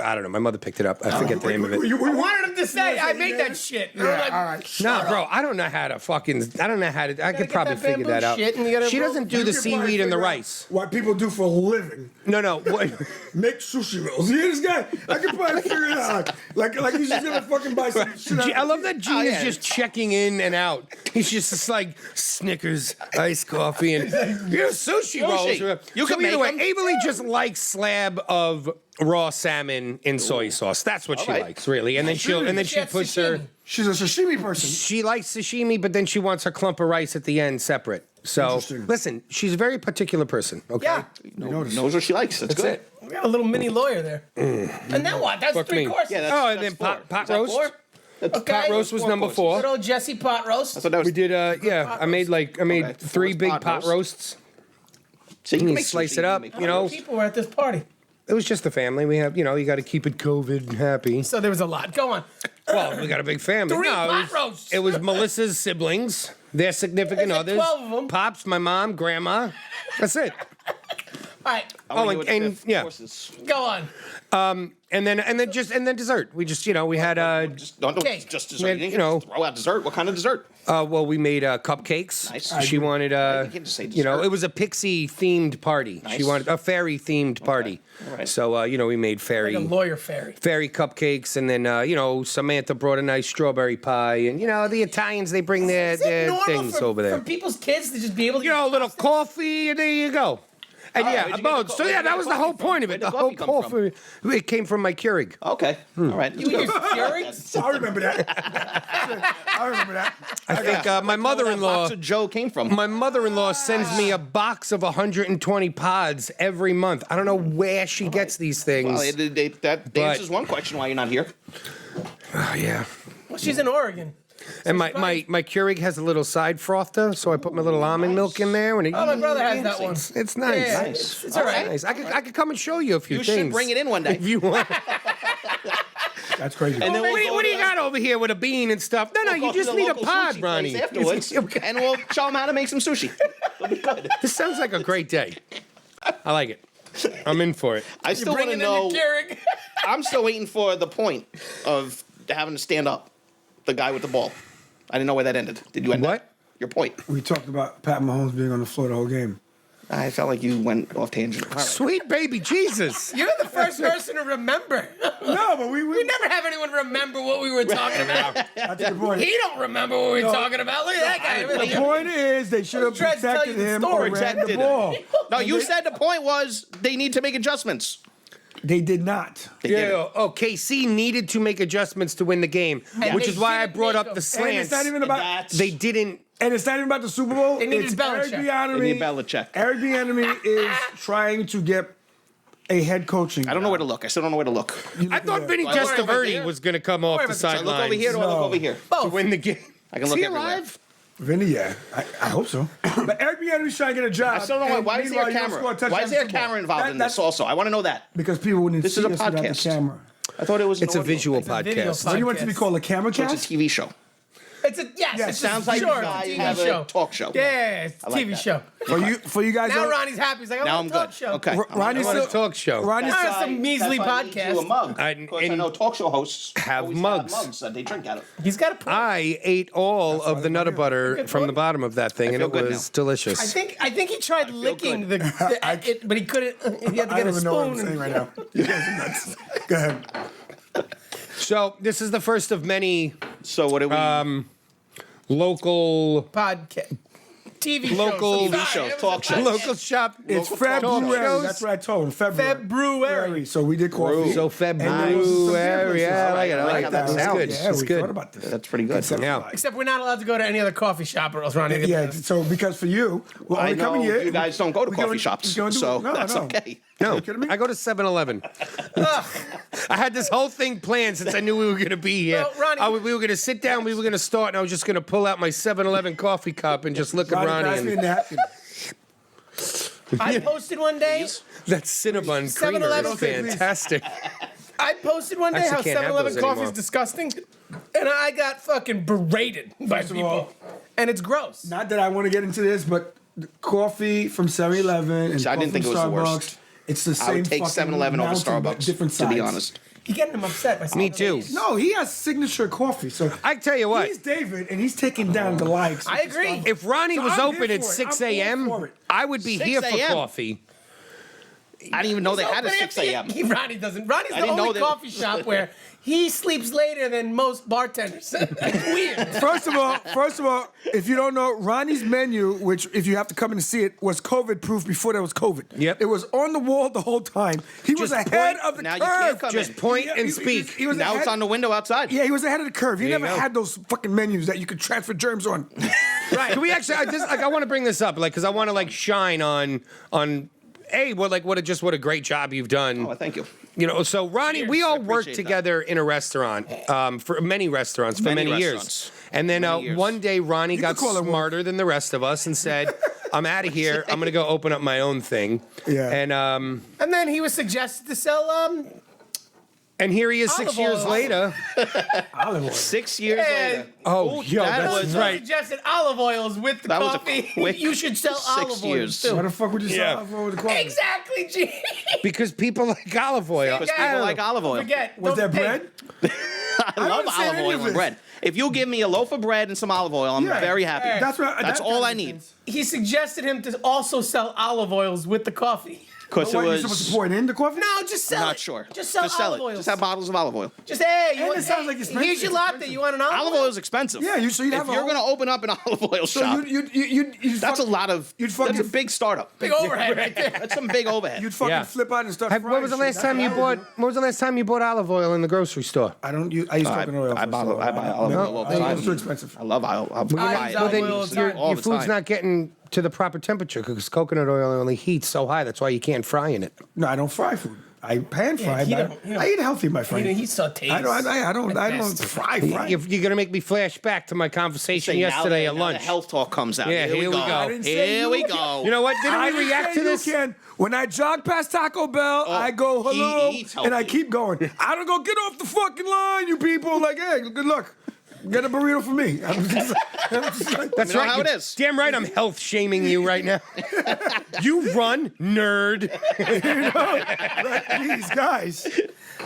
I don't know. My mother picked it up. I forget the name of it. I wanted him to say, I made yeah. that shit. Yeah, They're like, all right. Nah, bro, I don't know how to fucking. I don't know how to. I could get probably that figure that bamboo out. shit and you gotta She roll- doesn't do You the can probably seaweed and the figure out rice. What people do for a living. No. What? Make sushi rolls. You hear this guy? I can probably figure it out. Like he's just gonna fucking buy some shit. I love that Gene yeah. is just checking in and out. He's just like Snickers, iced coffee, and sushi rolls. You So can either way, make 'em. Abilene just likes slab of raw salmon in soy sauce. That's what she right. likes, really. And then she That's puts her. sashimi. She's a sashimi person. She likes sashimi, but then she wants her clump of rice at the end separate. So Interesting. listen, she's a very particular person. Okay. Yeah. Knows what she likes. That's good. it. We got a little mini lawyer there. And then what? That's Fuck 3 me. courses. Yeah, Oh, and that's then four. pot Is that roast. four? Okay. Pot roast was number courses. 4. Good old Jesse pot roast. So that was, We did. Yeah, I made Okay, 3 four big pot pot roasts. roasts. so you can You make slice sushi, it up, make- you know. People were at this party. It was just the family. We have, you got to keep it COVID happy. So there was a lot. Go on. Well, we got a big family. 3 No, pot roasts. it was Melissa's siblings, their significant There's like others, 12 of 'em. pops, my mom, grandma. That's it. All right. I wanna Oh, hear what the and- fifth yeah. course is. Go on. And then dessert. We just, we had Just don't Cake. just We dessert. had, You you know- can throw out dessert. What kind of dessert? well, we made cupcakes. Nice. She wanted You can't just say dessert. it was a pixie themed party. She Nice. wanted a fairy themed party. All right. So we made Like a lawyer fairy. fairy cupcakes, and then Samantha brought a nice strawberry pie, and the Italians, they bring Is it their normal things for, over there. for people's kids to just be able to A little coffee, and there you go. And where'd yeah, you get about the so where'd yeah, you get that the was the coffee whole from? point of Where'd it. the The whole coffee come from? coffee, it came from my Keurig. Okay. All right. You use Keurigs? I remember that. I remember that. I think my Where mother-in-law. box of Joe came from. My mother-in-law sends me a box of 120 pods every month. I don't know where she gets these things. Well, that But- answers one question why you're not here. Oh, yeah. Well, she's in Oregon. And my Keurig has a little side frother, so I put my little almond milk in there. And Oh, my brother has that one. It's nice. Yeah, Nice. It's all right. Nice. I could come and show you a few You things. should bring it in one day. If you want. That's crazy. And then What do you got over here with a bean and stuff? No, We'll you go to just the need a local pod, sushi Ronnie. place afterwards, and we'll show them how to make some sushi. It'll be good. This sounds like a great day. I like it. I'm in for it. I still want to Bringing in know. the Keurig. I'm still waiting for the point of having to stand up, the guy with the ball. I didn't know where that ended. Did you end What? Your point. We talked about Pat Mahomes being on the floor the whole game. I felt like you went off tangent. All right. Sweet baby Jesus. You're the first person to remember. No, but We never have anyone remember what we were talking about. That's the point. He don't remember what we were talking about. Look at that guy. The point is, they should have Tried to tell protected you the him story. or ran the Protected him. ball. No, you said the point was they need to make adjustments. They did not. They did. KC needed to make adjustments to win the game, And which they is why I didn't brought make up them. the And slants. it's not even about. They didn't. And it's not even about the Super Bowl. They needed It's Belichick. Eric Bieniemy. They need Belichick. Eric Bieniemy is trying to get a head coaching. I don't know where to look. I still don't know where to look. I thought Vinny Do I look over Testaverde there? was going to come off the Do I look over sidelines here or do I look over here? to win the game. I can Is look he everywhere. alive? Vinny, yeah. I hope so. But Eric Bieniemy's trying to get a job. I still don't know and why is there a meanwhile, you don't camera? score touchdown Why is there a in the Super Bowl. camera involved in That's this also? I want to know that. because people wouldn't This see is a us without the podcast. camera. I thought it was It's a an audio visual thing. video podcast. podcast. What do you want it to be called? A camera So it's cast? a TV show. It's a Yes, it's Sounds a like short you guys TV have show. a talk show. Yeah, it's a I like TV that. show. For you guys. Now don't- Ronnie's happy. He's like, I Now want I'm a talk good. show. Okay. Ronnie's I want a still. talk show. Ronnie's Not still. some measly That's why I need podcast. you a mug. I- Because I and- know talk show hosts Have always mugs. Have mugs that they drink out of. He's got a point. I ate all of the Nutter Butter Good from point. the bottom of that thing, and feel it good was now. delicious. I think he tried licking the it, but he couldn't. He had to I get a don't even know what I'm spoon. saying right now. You guys are nuts. Go ahead. So this is the first of many So what do we? local Podcast, TV shows. Local I'm sorry, TV shows, it was talk a shows. local shop. It's Local talk February. shows. That's what I told him. February. February. So we did coffee. So And there was some February. differences. Yeah, I like it. I I like like it. how that That's sounds. good. Yeah, That's we good. thought about this. That's pretty good. Yeah. Except we're not allowed to go to any other coffee shop, or else Ronnie. will get Yeah, pissed. so because for you, we're I only coming know here. you guys don't go to we coffee gonna- shops, we gonna do so it. No, that's no. okay. No, you kidding me? I go to 7-Eleven. I had this whole thing planned since I knew we were going to be here. Well, Ronnie- We were going to sit down, we were going to start, and I was just going to pull out my 7-Eleven coffee cup and just look at Ronnie, pass Ronnie. me a And napkin. I posted one day. that Cinnabon creamer 7-Eleven, is okay, please. fantastic. I posted one day Actually how can't have 7-Eleven those coffee is anymore. disgusting, and I got fucking berated by First of people, all- and it's gross. Not that I want to get into this, but the coffee from 7-Eleven and See, I coffee didn't think from it was the Starbucks, worst. it's the same I would take fucking 7-Eleven over mountain, but Starbucks, different to be sides. honest. You're getting him upset. By Me too. No, he has signature coffee. So I tell you what, he's David, and he's taking down the likes. I agree. if Ronnie So was I'm open here at for it. 6 I'm all a.m., for it. I would be 6 here for a.m.? coffee. I didn't even know they had a 6 a.m. Ronnie doesn't. Ronnie's I the didn't know only they- coffee shop where he sleeps later than most bartenders. It's weird. First of all, if you don't know, Ronnie's menu, which if you have to come in and see it, was COVID proof before there was COVID. Yep. It was on the wall the whole time. He was Just ahead point- of the Now curve. you can't come Just in. point and He speak. was Now ahead, it's on the window outside. Yeah, he was ahead of the curve. He There you never go. had those fucking menus that you could transfer germs on. Right. Can we actually? I want to bring this up, because I want to shine on. What a great job you've done. Oh, thank you. So Ronnie, we Cheers. all I worked appreciate together in a restaurant, for many restaurants for Many many years. restaurants. And then Many years. one day Ronnie got could call it smarter than the rest of us and said, "I'm out of here. I'm going to go open up my own thing." Yeah. And And then he was suggested to sell. and here he is 6 Olive years oil. later. Olive oil. 6 years Yeah. later. Oh, yo, that that's was- right. Suggested olive oils with the That was a coffee. quick You should sell 6 olive oils years. too. Why the fuck would you Yeah. sell olive oil with the coffee? Exactly, G. Because people like olive oil. Because Yeah. people like olive oil. Forget. Was there Don't- hey, bread? I love haven't seen olive any oil of and this. bread. If you give me a loaf of bread and some olive oil, I'm Yeah. very happy. Hey. That's all I need. He suggested him to also sell olive oils with the coffee. Because What, it you supposed to was. pour it in the coffee? No, just sell I'm it. not sure. Just sell sell olive it. oils. Just have bottles of olive oil. Just hey, you And want, it sounds like expensive. here's your It's latte. expensive. You want an olive Olive oil is expensive. Yeah, so you'd If have a you're whole- going to open up an olive oil So shop, you'd that's a fucking- lot of. you'd fucking- That's a big startup. Big overhead right there. That's some big overhead. You'd fucking Yeah. flip out and start When frying was the shit. last That's time you what I would bought? do. When was the last time you bought olive oil in the grocery store? I don't use. I use coconut oil. I for buy stuff. olive oil all the time. It's too expensive. I love olive. I'll I buy use it. olive oil all the time. all your the food's time. not getting to the proper temperature because coconut oil only heats so high. That's why you can't fry in it. No, I don't fry food. I pan fried. you but don't- you don't- I eat healthy, my friend. He sautés. I don't at best. fry. You're gonna make me flash back to my conversation Say, yesterday now at the lunch. health talk comes out. Yeah, here we go. I didn't say Here you we can. go. You know what? Didn't I we didn't react say to this? You can. When I jog past Taco Bell, I go hello, he eats and I healthy. keep going. I don't go get off the fucking line, you people. Like, hey, good luck. Get a burrito for me. I'm just like, That's You know right. how it you- is. Damn right, I'm health shaming you right now. You run, nerd. like, these guys.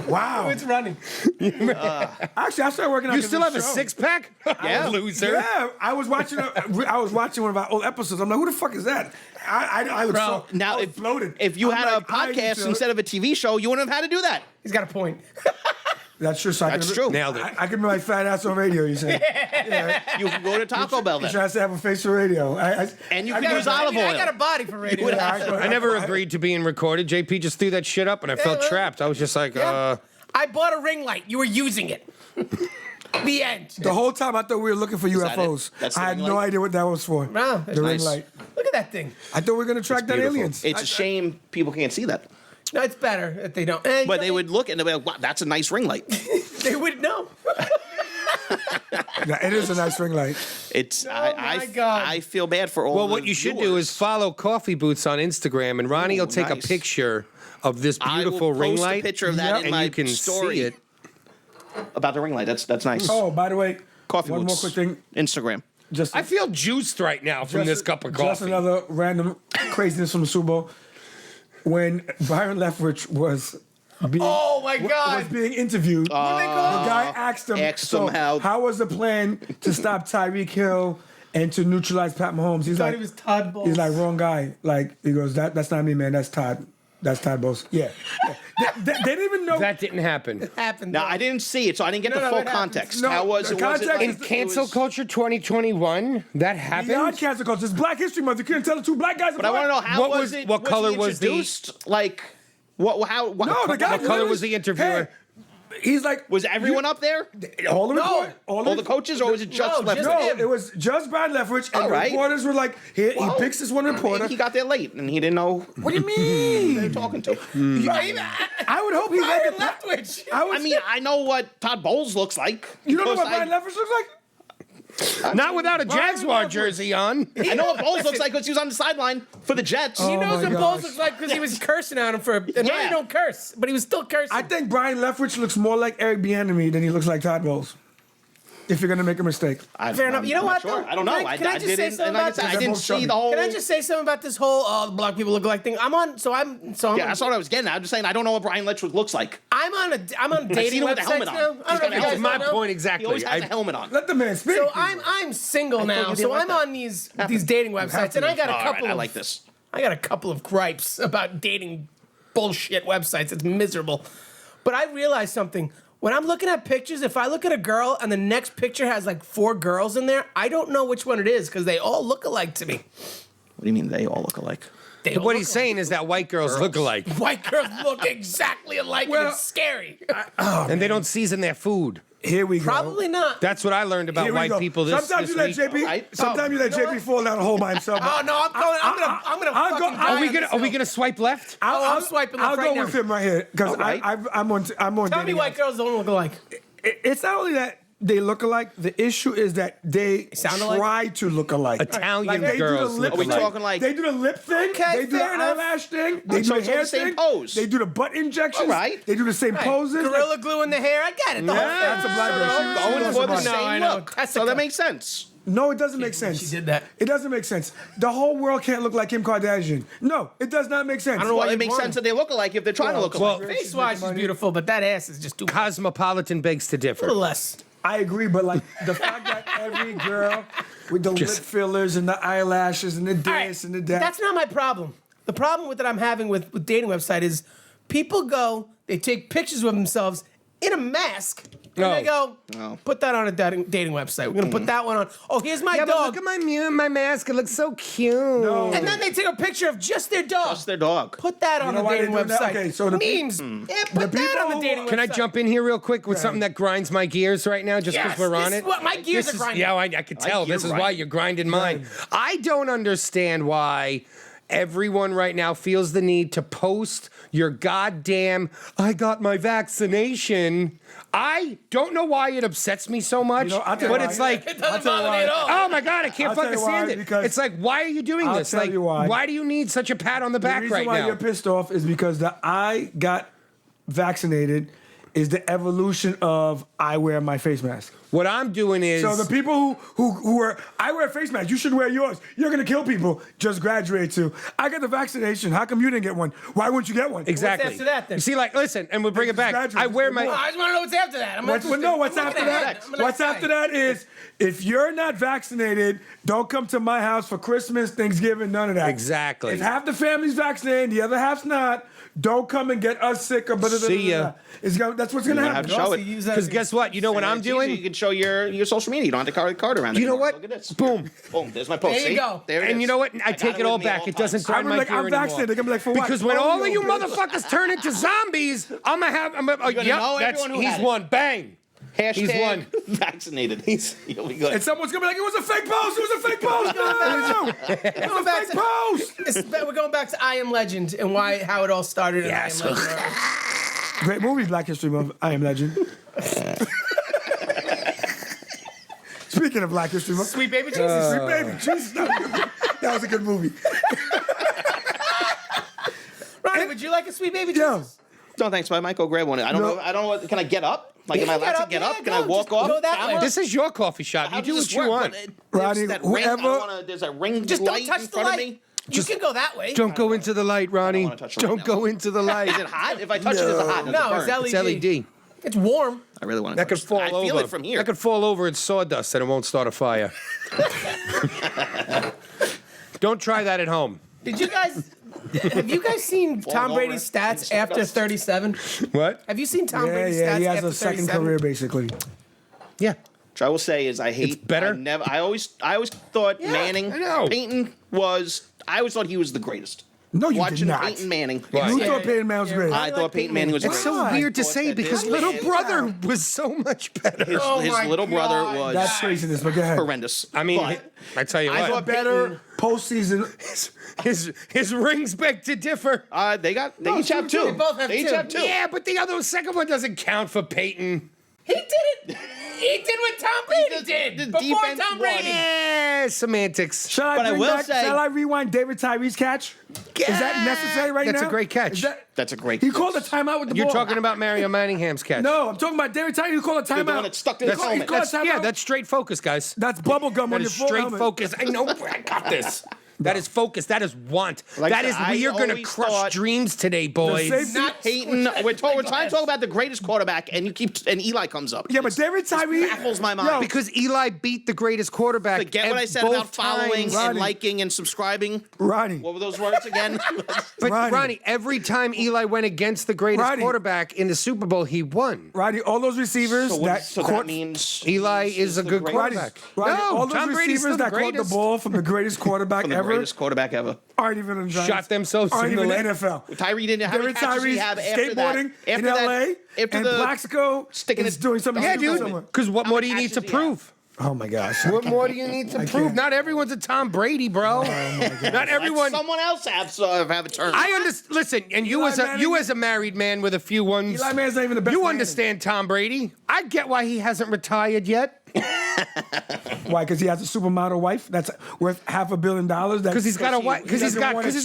Wow. It's running. Actually, I started working out. You 'cause still of have a the show. six pack? Yeah. Loser. Yeah, I was watching. I was watching one of our old episodes. I'm like, who the fuck is that? I was Bro, so Now, I was if, bloated. if you I'm had like, a I need podcast to- instead of a TV show, you wouldn't have had to do that. He's got a point. That's true. So I That's can, true. Nailed it. I can be my fat ass on radio. You say? You can go to Taco Bell You then. trying to have a face for radio? And you I can got use a- olive I oil. got a body for radio. would I never agreed to being recorded. JP just threw that shit up, and I felt well, trapped. I was just like, I bought a ring light. You were using it. The end. The whole time I thought we were looking for that UFOs. it? That's the I had ring no light? idea what that was for. Wow, the ring nice. light. Look at that thing. I thought we were gonna track down Beautiful. aliens. It's a shame people can't see that. No, it's better that they don't. But they would look and they'd be like, wow, that's a nice ring light. They would know. Yeah, it is a nice ring light. It's my God. I feel bad for all. well, the what you should do viewers. is follow Coffee Boots on Instagram, and Ronnie Ooh, will take nice. a picture of this I will beautiful ring post a light. picture of that in and my you can story. see it. about the ring light. That's nice. Oh, by the way, Coffee one more boots. quick thing. Instagram. Just I feel juiced right now from this cup of Just coffee. another random craziness from the Super Bowl. When Byron Leftwich was being, Oh, my God. was being interviewed, the guy asked him, asked so him how- was the plan to stop Tyreek Hill and to neutralize Pat Mahomes? He's thought like, he was Todd Bowles. he's like, wrong guy. Like, he goes, that's not me, man. That's Todd. That's Todd Bowles. Yeah. They didn't even know. That didn't happen. happened. Now I didn't see it, so I didn't get No, the no, full it happens. context. No, How was the it? Was it context like, In is- cancel culture 2021, that happened. Beyond cancel culture. It's Black History Month. You couldn't tell the two black guys But I want to know how What was was- it? what color he was the- introduced? Like what? How? What, No, the guy. What color was the interviewer? Hey, he's like, was everyone up there? all the No. report, All the coaches, or was it just No, left? just No, him. it was just Brian Leftwich, and All the right. reporters were like, he Well, picks this one reporter. Maybe he got there late and he didn't know who What do you they were mean? talking to. I would hope he Byron read the. Leftwich. I mean, I know what Todd Bowles looks like. You don't know what because Brian Leftwich looks like? Not without a Byron Jaguar Leftwich. jersey on. I know what Bowles looks like because he was on the sideline for the Jets. He Oh knows my what Bowles gosh. looks like because he was cursing at him for. And Yeah. Ronnie don't curse, but he was still cursing. I think Brian Leftwich looks more like Eric Bieniemy than he looks like Todd Bowles. If you're gonna make a mistake, Fair enough. You know I'm what, not sure. though? I don't know. Can I just say didn't. something And like I about said, this? I didn't They're both see chubby. the whole. Can I just say something about this whole black people look alike thing? I'm on. Yeah, that's what I was getting at. I'm just saying I don't know what Brian Leftwich looks like. I'm on dating seen him with the websites helmet now. on. I don't know if you He's guys got My know. point He exactly. always has a helmet on. let the man speak. So I'm single now. you So didn't like I'm that. on these dating websites, and I got a All couple. right, I of, like this. I got a couple of gripes about dating bullshit websites. It's miserable. But I realized something. When I'm looking at pictures, if I look at a girl and the next picture has like 4 girls in there, I don't know which one it is because they all look alike to me. What do you mean they all look alike? They all What look he's saying is that white girls look alike, alike. White girls look exactly alike, Well, and it's scary. and they don't season their food. Here we go. Probably not. That's what I learned about Here we white go. people this Sometimes this you let week. JP. Alright. Sometimes you let you know JP what? fall down a hole by himself. Oh no, I'm going. I'm gonna I'll fucking go- die Are on we this gonna hill. swipe left? I'm swiping left I'll right go now. with him right here because Alright. I'm on. Tell me dating white apps. girls don't look alike. It's not only that they look alike. The issue is that they sound alike? try to look alike. Italian they girls do the lip look Are we alike. talking like? They do the lip thing. Okay, they do the fair enough. eyelash thing. They So do it's the all hair the same thing. pose. They do the butt injections. Alright. They do the same Right. poses. Gorilla glue in the hair. I get it. The whole thing. That's a black girl. She- Going she for the doesn't No, I same know. look. That's So a- that makes sense. No, it doesn't make sense. She did that. It doesn't make sense. The whole world can't look like Kim Kardashian. No, it does not make sense. I don't know why Well, you it makes want sense it. that they look alike if they're trying to look alike. well, Face wise, she's beautiful, but that ass is just too. Cosmopolitan begs to A differ. little less. I agree, but like the fact that every girl with the lip fillers and the eyelashes and the All right, this and the that. that's not my problem. The problem with that I'm having with dating website is people go, they take pictures of themselves in a mask, and Oh. they go, Oh. put that on a dating website. We're gonna put that one on. Oh, here's my Yeah, but dog. look at my mask. It looks so cute. No. And then they take a picture of just their dog. Just their dog. Put that on know the why dating they're doing that? website. Okay, so the pe- memes. Yeah, put the that on the people dating website. Can I jump in here real quick with something that grinds my gears right now, just because Yes, we're on this it? is what my gears This are is- grinding. Yeah, I could tell. gear This is why grinding. you're grinding mine. I don't understand why everyone right now feels the need to post your goddamn, I got my vaccination. I don't know why it upsets me so much, I'll tell you but why. it's like, It doesn't bother me at all. oh my God, I can't I'll tell fucking you why, stand it. because It's like, why are you doing I'll this? tell Like, you why. do you need such a pat on the back The reason right why now? you're pissed off is because the I got vaccinated is the evolution of I wear my face mask. What I'm doing is... So the people who are, I wear a face mask, you should wear yours. You're going to kill people. Just graduate to, I got the vaccination. How come you didn't get one? Why wouldn't you get one? Exactly. What's after that, then? You see, like, listen, and we'll bring it back. Graduate. I wear Oh, my... I just want to know what's after that. What's after that? What's after that is if you're not vaccinated, don't come to my house for Christmas, Thanksgiving, none of that. Exactly. If half the family's vaccinated, the other half's not, don't come and get us sick or blah, blah, blah, See ya. blah, blah. That's what's going to have happen. to show it. Because guess what? You know what I'm It's easy. You doing? can show your social media. You don't have to carry the card around. You know anymore. what? Look at this. Boom. Boom. There's my post. There you See? go. There it And is. you know what? I got take it with all me back. all It doesn't times. grind I'm my like, gear I'm anymore. vaccinated. They're going to be like, for what? Because when all of you Polio, bitch. motherfuckers turn into zombies, I'm gonna have. gonna know Yep, everyone who he's had it. one. Bang. Hashtag He's one. vaccinated. You'll be good. And someone's going to be like, it was a fake post. It was a fake post. No. It was a fake post. We're going back to I Am Legend and how it all started. In Yes. I Am Legend. Great movie, Black History Month. I Am Legend. Speaking of Black History Month. Sweet Baby Jesus. Sweet Baby Jesus. That was a good movie. Ronnie, would you like a Sweet Baby Yo. Jesus? No, thanks, but I might go grab one. I don't No. know. I don't know. What, can I get up? Like, Yeah, am I allowed get to up. get Yeah, up? Can I go. walk Just off? go that camera? way. This is your coffee shop. How You do does what this you work? want. There's Ronnie, that ring. I don't whoever- wanna- there's a ring Just light don't touch in the front of light. me. You can go that way. Don't go into the light, Ronnie. wanna touch the light Don't now. go into the light. Is it hot? If I touch it, is it hot? Does No, it it's burn? LED. It's LED. It's warm. I really want to. That could fall I over. feel it from here. That could fall over. It's sawdust, and it won't start a fire. Don't try that at home. Did you guys? Have you guys seen Tom over Brady's and stats just after dust. 37? What? Have you seen Tom Yeah, Brady's yeah. stats He has after a second 37? career, basically. Yeah. Which I will say is I hate. It's better? I always thought Yeah, Manning. I know. Peyton was. I always thought he was the greatest. No, you Watching did not. Peyton Manning. Why? You Yeah, thought Peyton Manning was yeah, great. right. I I thought like Peyton Manning was Peyton great. It's so Why? weird to Thought say that because this- little Yeah. brother was so much better. His, Oh his my little brother God. was That's craziness, but go ahead. horrendous. I mean, But I tell you I what, thought Better postseason. his rings beg to differ. they each have two. They both have They each two. have two. Yeah, but the other second one doesn't count for Peyton. He did it. He did what Tom Brady did the before defense Tom won. Brady. Yeah, semantics. Shall But I will say- Shall I rewind David Tyree's catch? Is that necessary right That's now? a great catch. Is that- That's a great. he called a timeout with the You're ball. talking about Mario Manningham's catch. No, I'm talking about David Tyree who called a timeout. the one that stuck to his He called- he helmet. called a That's, yeah, timeout. that's straight focus, guys. That's bubble gum That on your is full straight helmet. focus. I know, I got this. That is focus. That is want. Like that I is, said, we I are going to always crush thought- dreams today, boys. safety- Not Peyton. We're trying to talk about the greatest quarterback, and Eli comes up. Yeah, but David Tyree baffles my mind. Yo, Because Eli beat the greatest quarterback. Forget what I said both about following times. and Ronnie. liking and subscribing. Ronnie. What were those words again? But Ronnie. Ronnie, every time Eli went against the greatest Ronnie. quarterback in the Super Bowl, he won. Ronnie, all those receivers so that caught means Eli he's is a the good greatest- quarterback. Ronnie, No, all those Tom Brady's still receivers the that caught the greatest. ball from the greatest quarterback The ever greatest quarterback ever. aren't even in the Giants. Shot themselves aren't in the even leg. NFL. Tyree didn't. How many David catches did he Tyree's have after that? skateboarding After in that, LA after and the Plaxico sticking is it- doing something. Yeah, How dude. many Because what more do you need catches to did he have? prove? Oh my gosh. What more do you need to prove? can't. Not everyone's a Tom Brady, bro. Not everyone. Let someone else have a turn. I understand. Listen, and you Eli as a Manning- married man with a few ones, Eli Manning's not even the best you man. understand Tom Brady. I get why he hasn't retired yet. Why? Because he has a supermodel wife that's worth $500 million. Because he's got a wife. Because he's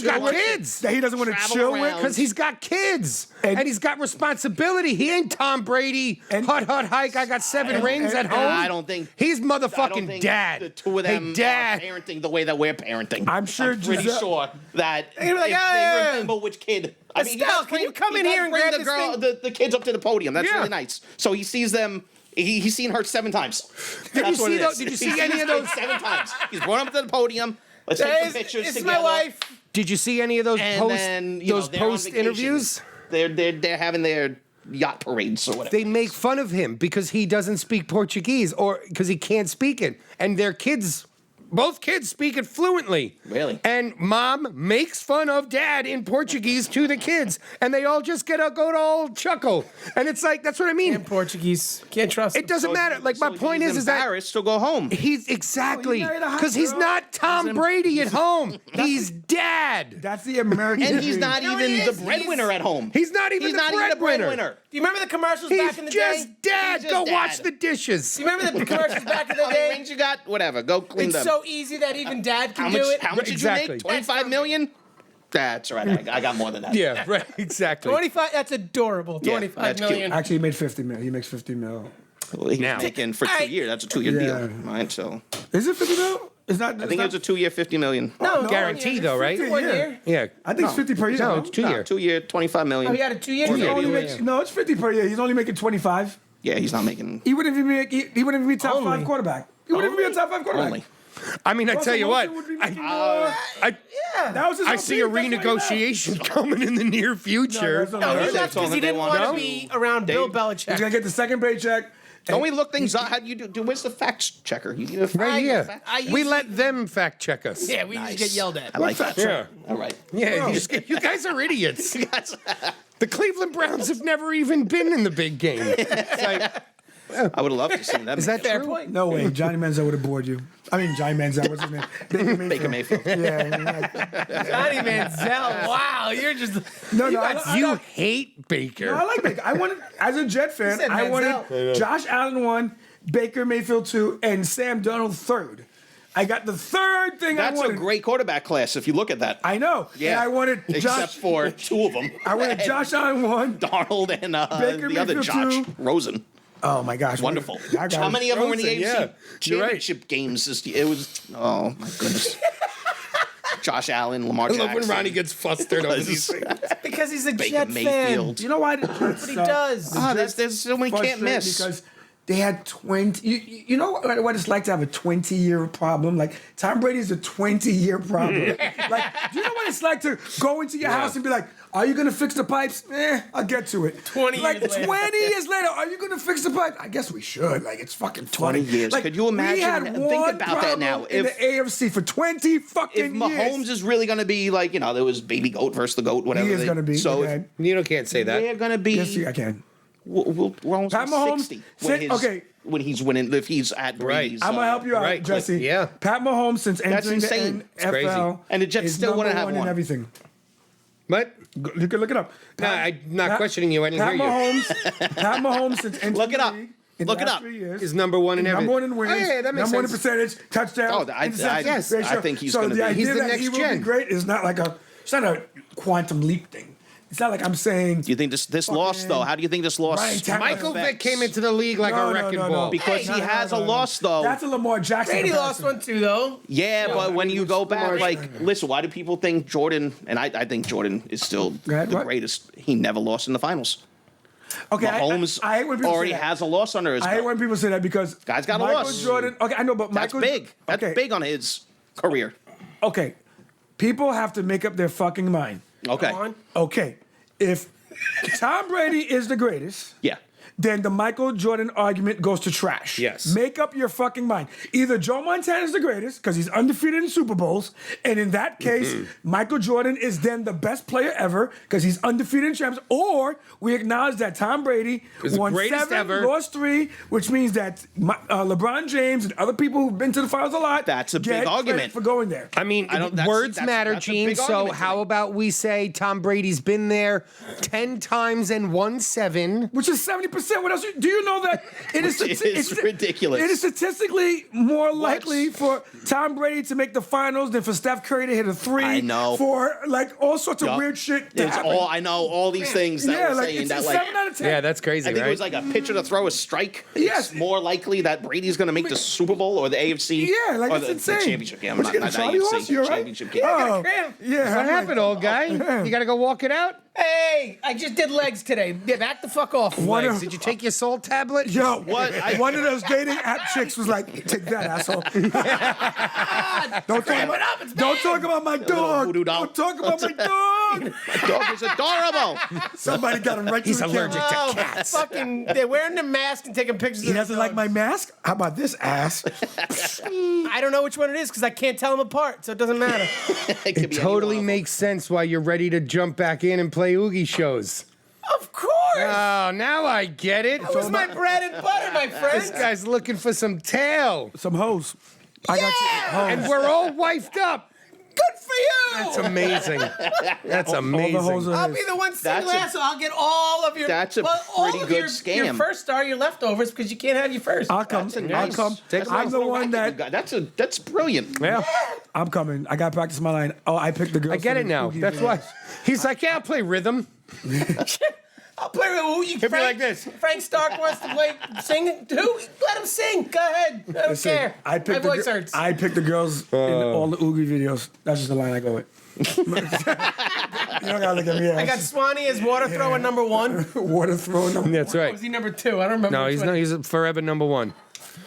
got kids. That he doesn't want to Travel chill around. with. Because he's got kids. And- And he's got responsibility. He ain't Tom Brady. And- Hut, hike. I got 7 rings at home. I don't think He's I don't motherfucking think dad. The two of them Hey, dad. are parenting the way that we're parenting. I'm sure pretty Giselle- sure that You're like, if "Yeah, they remember which kid. I mean, he Estelle, does can you bring- come he in does here and bring grab the this girl, thing? the kids up to the podium. That's Yeah. really nice. So he sees them. He's seen her 7 times. That's what see it those- is. did you He's see seen any her of those- 7 times? He's brought up to the podium. Let's take some pictures It's together. my wife. Did you see any of those And post then you know, those they're on post vacation. interviews? They're having their yacht parades or whatever. They make fun of him because he doesn't speak Portuguese or because he can't speak it, and their kids Both kids speak it fluently. Really? And mom makes fun of dad in Portuguese to the kids, and they all just get a good old chuckle. And it's like, that's what I mean. In Portuguese. Can't trust It doesn't matter. Like, my point is that embarrassed to go home. he's exactly Oh, he married a hot because he's girl. not Tom Brady at home. He's dad. That's the American. And he's dream. not No, even he the is. breadwinner at home. He's not even He's the not even the breadwinner. breadwinner. Do you remember the commercials He's back in the just day? dad. He's Go just watch dad. the dishes. Do you remember the commercials back in the How many day? rings you got? Whatever. Go clean It's them. so easy that even dad can how do much? it. How much did Exactly. you make? 25 million. That's right. I got more than that. Yeah, right. Exactly. 25. That's adorable. Yeah, 25 that's cute. million. Actually, he made 50 mil. He makes 50 mil. Well, he's Now. taking for 2 I- years. That's a 2-year Yeah. deal, right? So Is it 50 mil? It's not. I think it was a 2-year, 50 million. No, Guaranteed, though, right? 50 1 Yeah. year. Yeah. I think it's 50 per year. No, it's 2 year. 2-year, 25 million. Oh, he had a 2-year He's deal. only yeah, makes, no, it's 50 per year. He's only making 25. Yeah, he's not making He wouldn't even be top Only. 5 quarterback. He wouldn't even be a top 5 quarterback. only. I mean, I tell you what, Russell Wilson would be I, making more. That was his I whole see a thing. That's why he left. renegotiation coming in the near future. that's not No, right. he They left told because him he they didn't want- want to No. be around Bill He's Belichick. gonna get the second paycheck. Don't we look things up? How do you do? Where's the fact checker? You need a fact Right here. I We used- let them fact check us. Yeah, we just get yelled at. I like that. Yeah. All right. Yeah, you guys are idiots. The Cleveland Browns have never even been in the big game. It's like, I would have loved to see them. is that Fair true? point. No way. Johnny Manziel would have bored you. I mean, Johnny Manziel. What's his name? Baker Mayfield? Yeah. I mean, like, Johnny Manziel. Wow, you're just. no, no. You hate Baker. I like Baker. I wanted, as a Jet fan, said I wanted Manziel. Josh Allen 1, Baker Mayfield 2, and Sam Darnold 3rd. I got the third thing That's I a wanted. great quarterback class if you look at that. I know. Yeah. And I wanted Except Josh. for 2 of them. I wanted Josh Allen 1. Darnold and Baker the other Mayfield Josh too. Rosen. Oh my gosh. Wonderful. I got How many of them were in the Rosen, AFC yeah. You're right. championship games this year? It was, oh my goodness. Josh Allen, Lamar I Jackson. love when Ronnie gets flustered over these things. Because he's a Baker Jet fan. Mayfield. You know why? That's what he does. There's so many can't miss. Because they had 20. You know what it's like to have a 20-year problem? Like, Tom Brady's a 20-year problem. Like, do you know what it's like to go into your house and be like, are you going to fix the pipes? I'll get to it. 20 like, years later. 20 years later, are you going to fix the pipe? I guess we should. Like, it's fucking 20 funny. years. Like, Could you imagine? We had Think one about that now. problem in the AFC for 20 fucking If Mahomes years. is really going to be like, there was baby goat versus the goat, whatever. He is going to be. So okay. You can't say that. they're going to be. Yes, I can. We're almost Pat Mahomes 60 when, said- okay. when he's winning, if he's at Brady's. I'm gonna help you out, Right, Jesse. yeah. Pat Mahomes since That's entering insane. the It's crazy. NFL, And the Jets is still wouldn't number have one in one. everything. What? You can look it up. No, I'm not questioning you. I didn't Pat hear you. Mahomes, Pat Mahomes since entering Look it the up. league in Look the it last up. 3 years. He's number one in everything. Number one in wins. Oh, yeah, that makes number one in sense. percentage, touchdowns. Oh, I interceptions, I ratio. think he's so gonna the be- idea He's the that next he will gen. be great is not like it's not a quantum leap thing. It's not like I'm saying. Do you think this loss, though? How do you think this loss? Ryan Tannehill. Michael Vick affects- came into the league like No, a no, wrecking no, no. ball. Because he has a loss, though. That's a Lamar Jackson. Brady lost comparison. one too, though. Yeah, but when you go back, Lamar- like, listen, why do people think Jordan, and I think Jordan is still ahead, the what? greatest, he never lost in the finals. Okay, Mahomes I hate when people already say that. has a loss under his I hate belt. when people say that because Guy's got a Michael loss. Jordan. Okay, I know, but That's Michael. big. That's okay, big on his career. Okay, people have to make up their fucking mind. Okay. Come on. Okay, if Tom Brady is the greatest, Yeah. then the Michael Jordan argument goes to trash. Yes. Make up your fucking mind. Either Joe Montana is the greatest because he's undefeated in Super Bowls, and in that case, Michael Jordan is then the best player ever because he's undefeated in champions, or we acknowledge that Tom Brady Is the won greatest 7, ever. lost 3, which means that LeBron James and other people who've been to the finals a lot That's a big get credit argument. for going there. I mean, I don't- that's- words that's- matter, that's a Gene. big So argument to how me. about we say Tom Brady's been there 10 times and won 7? Which is 70%. What else? Do you know that it is, Which is ridiculous. It is statistically more likely for Tom Brady to make the finals than for Steph Curry to hit a 3. I know. For like all sorts of Yup. weird shit to It's happen. all I know. All these things that yeah, we're like saying it's that a like 7 out of 10. Yeah, that's crazy, I think right? it was like a pitcher to throw a strike. Yes. It's more likely that Brady's going to make the Super Bowl or the AFC. Yeah, like or it's the insane. championship game. What, you Not getting Charlie AFC, horse? You all right? championship game. Oh, cramp. yeah. What I'm happened, like, old guy? You got to go walk it out? Hey, I just did legs today. Yeah, back the fuck off. One Legs. of- Did you take your salt tablet? Yo, What? one of those dating app chicks was like, "Take that, asshole." Don't talk Cramp about, it up, it's don't bad. talk about my little dog. voodoo doll. Don't talk about my dog. dog. My dog is adorable. Somebody got him right He's to the allergic camera. to cats. Fucking, they're wearing the mask and taking pictures. He of doesn't the like my dogs. mask? How about this ass? I don't know which one it is because I can't tell them apart, so it doesn't matter. It could It be totally any one of them. makes sense why you're ready to jump back in and play Oogie shows. Of course. Oh, now I get it. That was my bread and butter, my friend. This guy's looking for some tail. Some hoes. I got you. Hoes. And we're all wifed up. Good for you. That's amazing. That's All the hoes amazing. are I'll his. be the one single That's a- ass, so I'll get all of your. That's a all pretty of good your scam. Your first star, your leftovers, because you can't have your first. I'll come. That's a I'll nice- come. that's a I'm nice the little one racket that. you got. That's brilliant. Yeah, I'm coming. I got to practice my line. Oh, I picked the girl. I get it now. That's why. He's like, yeah, I'll play rhythm. I'll play with who you. It'd be like this. Frank Stark wants to play sing. Who? Let him sing. Go ahead. I don't care. I My picked voice hurts. I picked the girls in all the Oogie videos. That's just the line I go with. You don't gotta look at me. I got Swanee as water thrower number 1. water throwing them. That's Or right. was he number 2? I don't remember. No, which he's one. not. He's forever number one.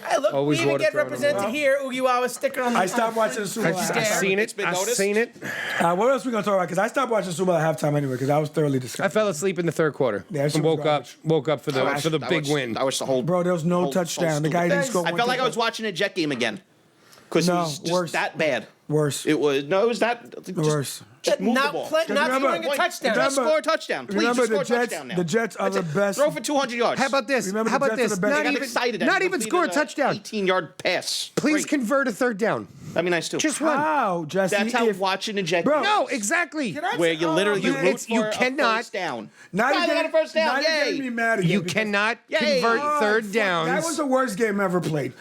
Hey, look, always we even water get throwing represented them. here. Ugiwawa sticker on the. I stopped watching the Super Bowl. I've seen it. been I've noticed. seen it. What else we gonna talk about? Because I stopped watching Super Bowl at halftime anyway. Because I was thoroughly I disgusted. fell asleep in the third quarter. Yeah, that and shit was woke up for the That big was- win. That was the whole. Bro, there was no whole touchdown. The stupid guy didn't thing. score I one felt like I touchdown. was watching a Jet game again. Because it No, was just worse. that bad. Worse. It was that. Just, Worse. Just move the not ball. play, not remember- throwing a Wait, touchdown. Just Remember- score a touchdown. Please, remember just score the a Jets- touchdown now. the Jets are That's the it. best- Throw for 200 yards. How about this? Remember How the about Jets are this? the best- I Not got even, excited. not even score a touchdown. 18-yard pass. Please Great. convert a third down. That'd be nice too. Just one. How, Jesse? That's how if, watching a Jet Bro, game. No, exactly. Can I Where say- you literally you man, root it's- for you a cannot- first down. Now Finally got a first down. Now you're Yay. getting me mad again. You because- cannot Yay. convert Oh, third fuck, downs. That was the worst game ever played.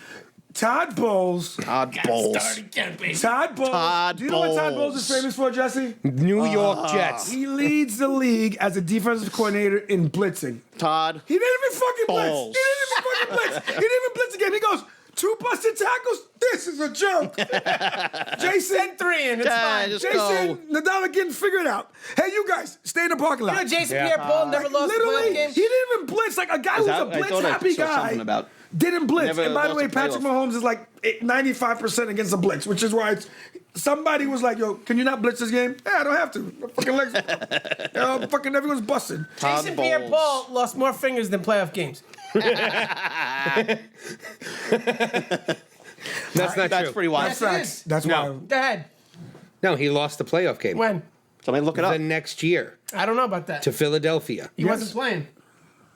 Todd Bowles. Todd Bowles. Todd Bowles. Todd Do you know what Todd Bowles Bowles. is famous for, Jesse? New York Jets. He leads the league as a defensive coordinator in blitzing. Todd. He didn't even fucking blitz. Bowles. He didn't even fucking blitz. He didn't even blitz again. He goes, 2 busted tackles? This is a joke. Jason, 3 and it's fine. just Jason, Nadal getting figured out. Hey, you guys, stay in the parking lot. You know, Jason Yeah. Pierre-Paul never lost a Literally, playoff game. he didn't even blitz. Like a guy who's that- a I blitz thought I happy saw guy something about- didn't blitz. Never And by the lost way, a Patrick playoff. Mahomes is like 95% against the blitz, which is why somebody was like, "Yo, can you not blitz this game?" Yeah, I don't have to. My fucking legs, fucking everyone's busted. Todd Jason Bowles. Pierre-Paul lost more fingers than playoff games. That's not That's true. pretty wild. Yes, it Facts. is. That's No. why. Go ahead. No, he lost the playoff game. When? Somebody look it The up. next year I don't know about that. to Philadelphia. He wasn't playing.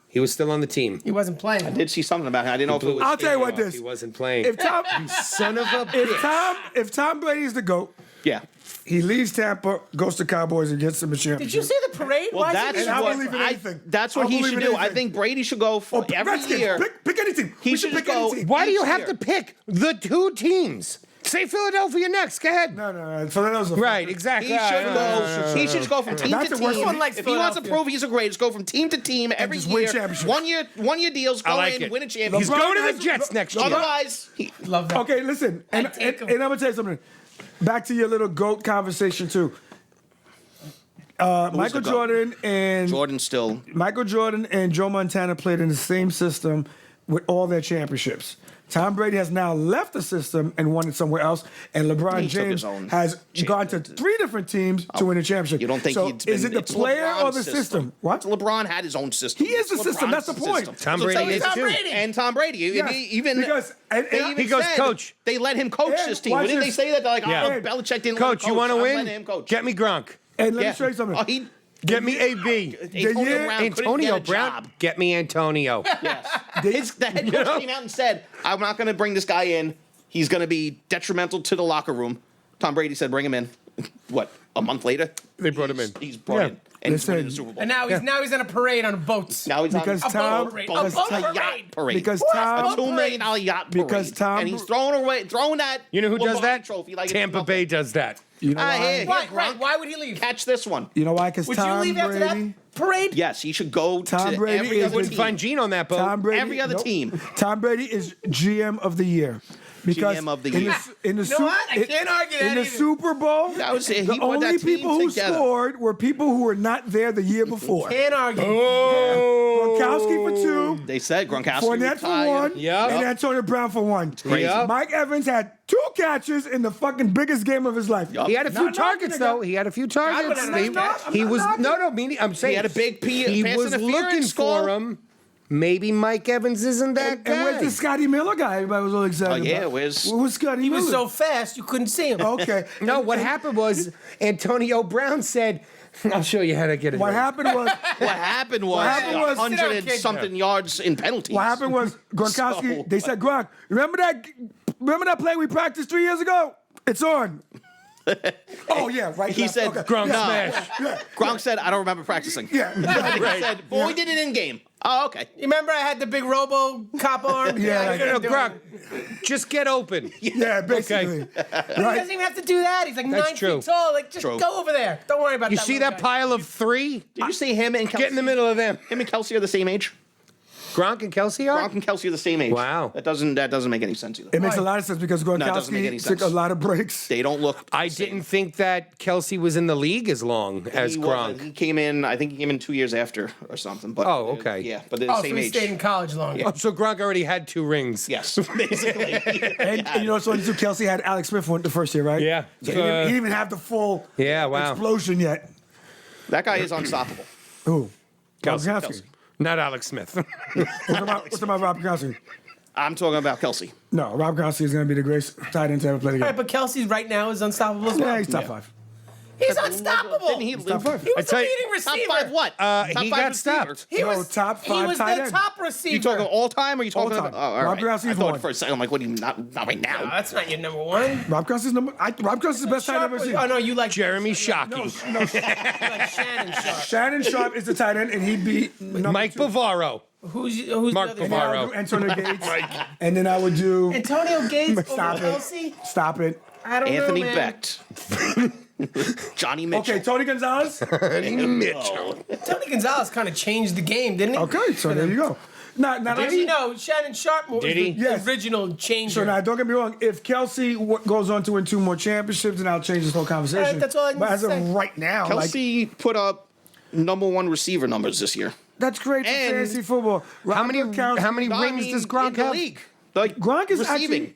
He was still on the team. He wasn't playing. I did see something about him. I didn't know if it Blew was. his I'll tell you what finger off. this- He wasn't playing. If Tom, Son of a bitch. if Tom Brady's the GOAT, Yeah. he leaves Tampa, goes to Cowboys, and gets him a Did championship. you see the parade? Well, Why is that's he And I what believe in anything. that's what I he believe should in do. I anything. think Brady should go for every Redskins, year. Pick any team. He We should should just pick any go- team. Why do you each have year. to pick the two teams? Say Philadelphia next. Go ahead. No. Philadelphia. Right, exactly. He should go. He should just go from team That's to the worst team. one. Likes If he wants to Philadelphia. prove he's a great, just go from team to team every just win year. championships. One year deals. Go I like in, it. win a championship. He's LeBron going to has- the Jets next year. Otherwise, he, Love that. Okay, listen, and I'd take I'm 'em. gonna tell you something. Back to your little GOAT conversation too. Michael the GOAT? Jordan and Jordan still. Michael Jordan and Joe Montana played in the same system with all their championships. Tom Brady has now left the system and won it somewhere else, and LeBron He took James his own has gone to 3 different teams to win a championship. You don't think so? he's been, Is it the it's player or LeBron's the system? What? LeBron had his own system. He is the It's system. That's the LeBron's point. system. Tom So Brady is is Tom too. Brady. And Tom Brady. Yes, Even because- they and even He goes, said "Coach." They let him coach Ed, this team. watch Didn't they this. say that? They're like, Yeah. oh, Belichick didn't Coach, let him you want to I'm win? letting him coach. Get me Gronk. And let Yeah. me show you something. Oh, he Get me AB. Antonio year- Brown couldn't Antonio get a Brown. job. Get me Antonio. Yes. The head coach came out and said, I'm not going to bring this guy in. He's going to be detrimental to the locker room. Tom Brady said, bring him in. What, a month later? They brought him in. He's brought Yeah. in. And he's Listen, winning the Super Bowl. And now he's in a parade on boats. Now he's Because on Tom- a boat because a Tom- yacht parade. Because What? Tom, a $2 million yacht parade. Because Tom- and he's throwing that. You know who does LeBron that? Trophy like it's Tampa nothing. Bay does that. you know Ah, why? yeah. Why? Right? Why would he leave? Catch this one. You know why? Because Would Tom you leave after Brady. that parade? Yes, he should go Tom to Brady every is other with Wouldn't team. find Gene on that boat. Tom Brady. Every other team. Tom Brady is GM of the year. Because GM of the in year. in the You know what? I can't argue that in the either. Super Bowl, That was it. He the put only that team people who together. scored were people who were not there the year before. Can't argue. Oh, Gronkowski for 2. They said Gronkowski Fournette for 1. Yep. And Antonio Brown for 1. crazy. Yep. Mike Evans had 2 catches in the fucking biggest game of his life. Yup. He had a few Not targets, knocking though. He had a few targets. I'm He was not knocking. I'm saying He had a big he pass was interference looking call. for him. Maybe Mike Evans isn't that guy. And where's the Scotty Miller guy? Everybody was all excited. Oh, yeah, about. where's- Where's Scotty He Miller? was so fast you couldn't see him. Okay. No, what happened was Antonio Brown said, "I'll show you how to get it." What right." happened was What happened was, happened was- 100 Sit down, and kid. something yards in penalties. what happened was Gronkowski. So- They said, Gronk, remember that play we practiced 3 years ago? It's on. Oh yeah, right. He left. said, okay. Gronk no. smash. Gronk said, I don't remember practicing. Yeah. He said, well, we did it in game. Oh, okay. You remember I had the big Robo Cop arm? Yeah, I like- couldn't do it. Gronk, just get open. Yeah, basically. He Right. doesn't even have to do that. He's like That's 9 true. feet tall. Like, just True. go over there. Don't worry about You that. see little that guy. pile of 3? Did you see him and Kelsey? Get in the middle of them. Him and Kelsey are the same age. Gronk and Kelsey are? Gronk and Kelsey are the same age. Wow. That doesn't make any sense either. It makes a lot of sense because it doesn't make any Gronkowski took sense. a lot of breaks. They don't look. I didn't think that Kelsey was in the league as long as He wasn't. Gronk. He came in. I think he came in 2 years after or something. But Oh, okay. Yeah, but they're the Oh, so same he age. stayed in college longer. Oh, so Gronk already had 2 rings. Yes, basically. And you know, so Kelsey had Alex Smith the first year, right? Yeah. So he didn't even have the full Yeah, wow. explosion yet. That guy is unstoppable. Who? Kelsey. Gronkowski. Not Alex Smith. What's about Rob Gronkowski? I'm talking about Kelsey. No, Rob Gronkowski is going to be the greatest tight end to ever play the All game. right, but Kelsey right now is unstoppable as well. Yeah, he's top 5. He's unstoppable. Didn't he top 5. He was the tell you- leading top receiver. 5 what? Top he 5 got receiver. stopped. He No, was top 5 He was tight the end. top receiver. You talking all time, or you talking All about? time. Oh, all Rob right. Gronkowski's I thought one. for a second, I'm like, what do you not right now? No, that's not your number one. Rob Gronkowski's Rob Gronkowski's the best tight end I've ever seen. Oh no, you like Jeremy Shockey. No, you like Shannon Sharp. Shannon Sharp is the tight end, and he'd be number Mike 2. Bavaro. Who's Mark the other And then I Bavaro. would do Antonio Gates. And then I would do. Antonio Gates over Stop it. Kelsey? Stop it. I don't Anthony know, man. Becht. Johnny Mitchell. Okay, Tony Gonzalez. Mitchell. Tony Gonzalez kind of changed the game, didn't he? Okay, so there you go. Now, Actually, no, Shannon Sharp was Did he? the Yes. original changer. So now, don't get me wrong. If Kelsey goes on to win 2 more championships, then I'll change this whole conversation. Alright, that's all I need But to as say. of right now, like Kelsey put up number 1 receiver numbers this year. that's great for And fantasy football. How many rings does Gronk in the have? league? Like Gronk is receiving. actually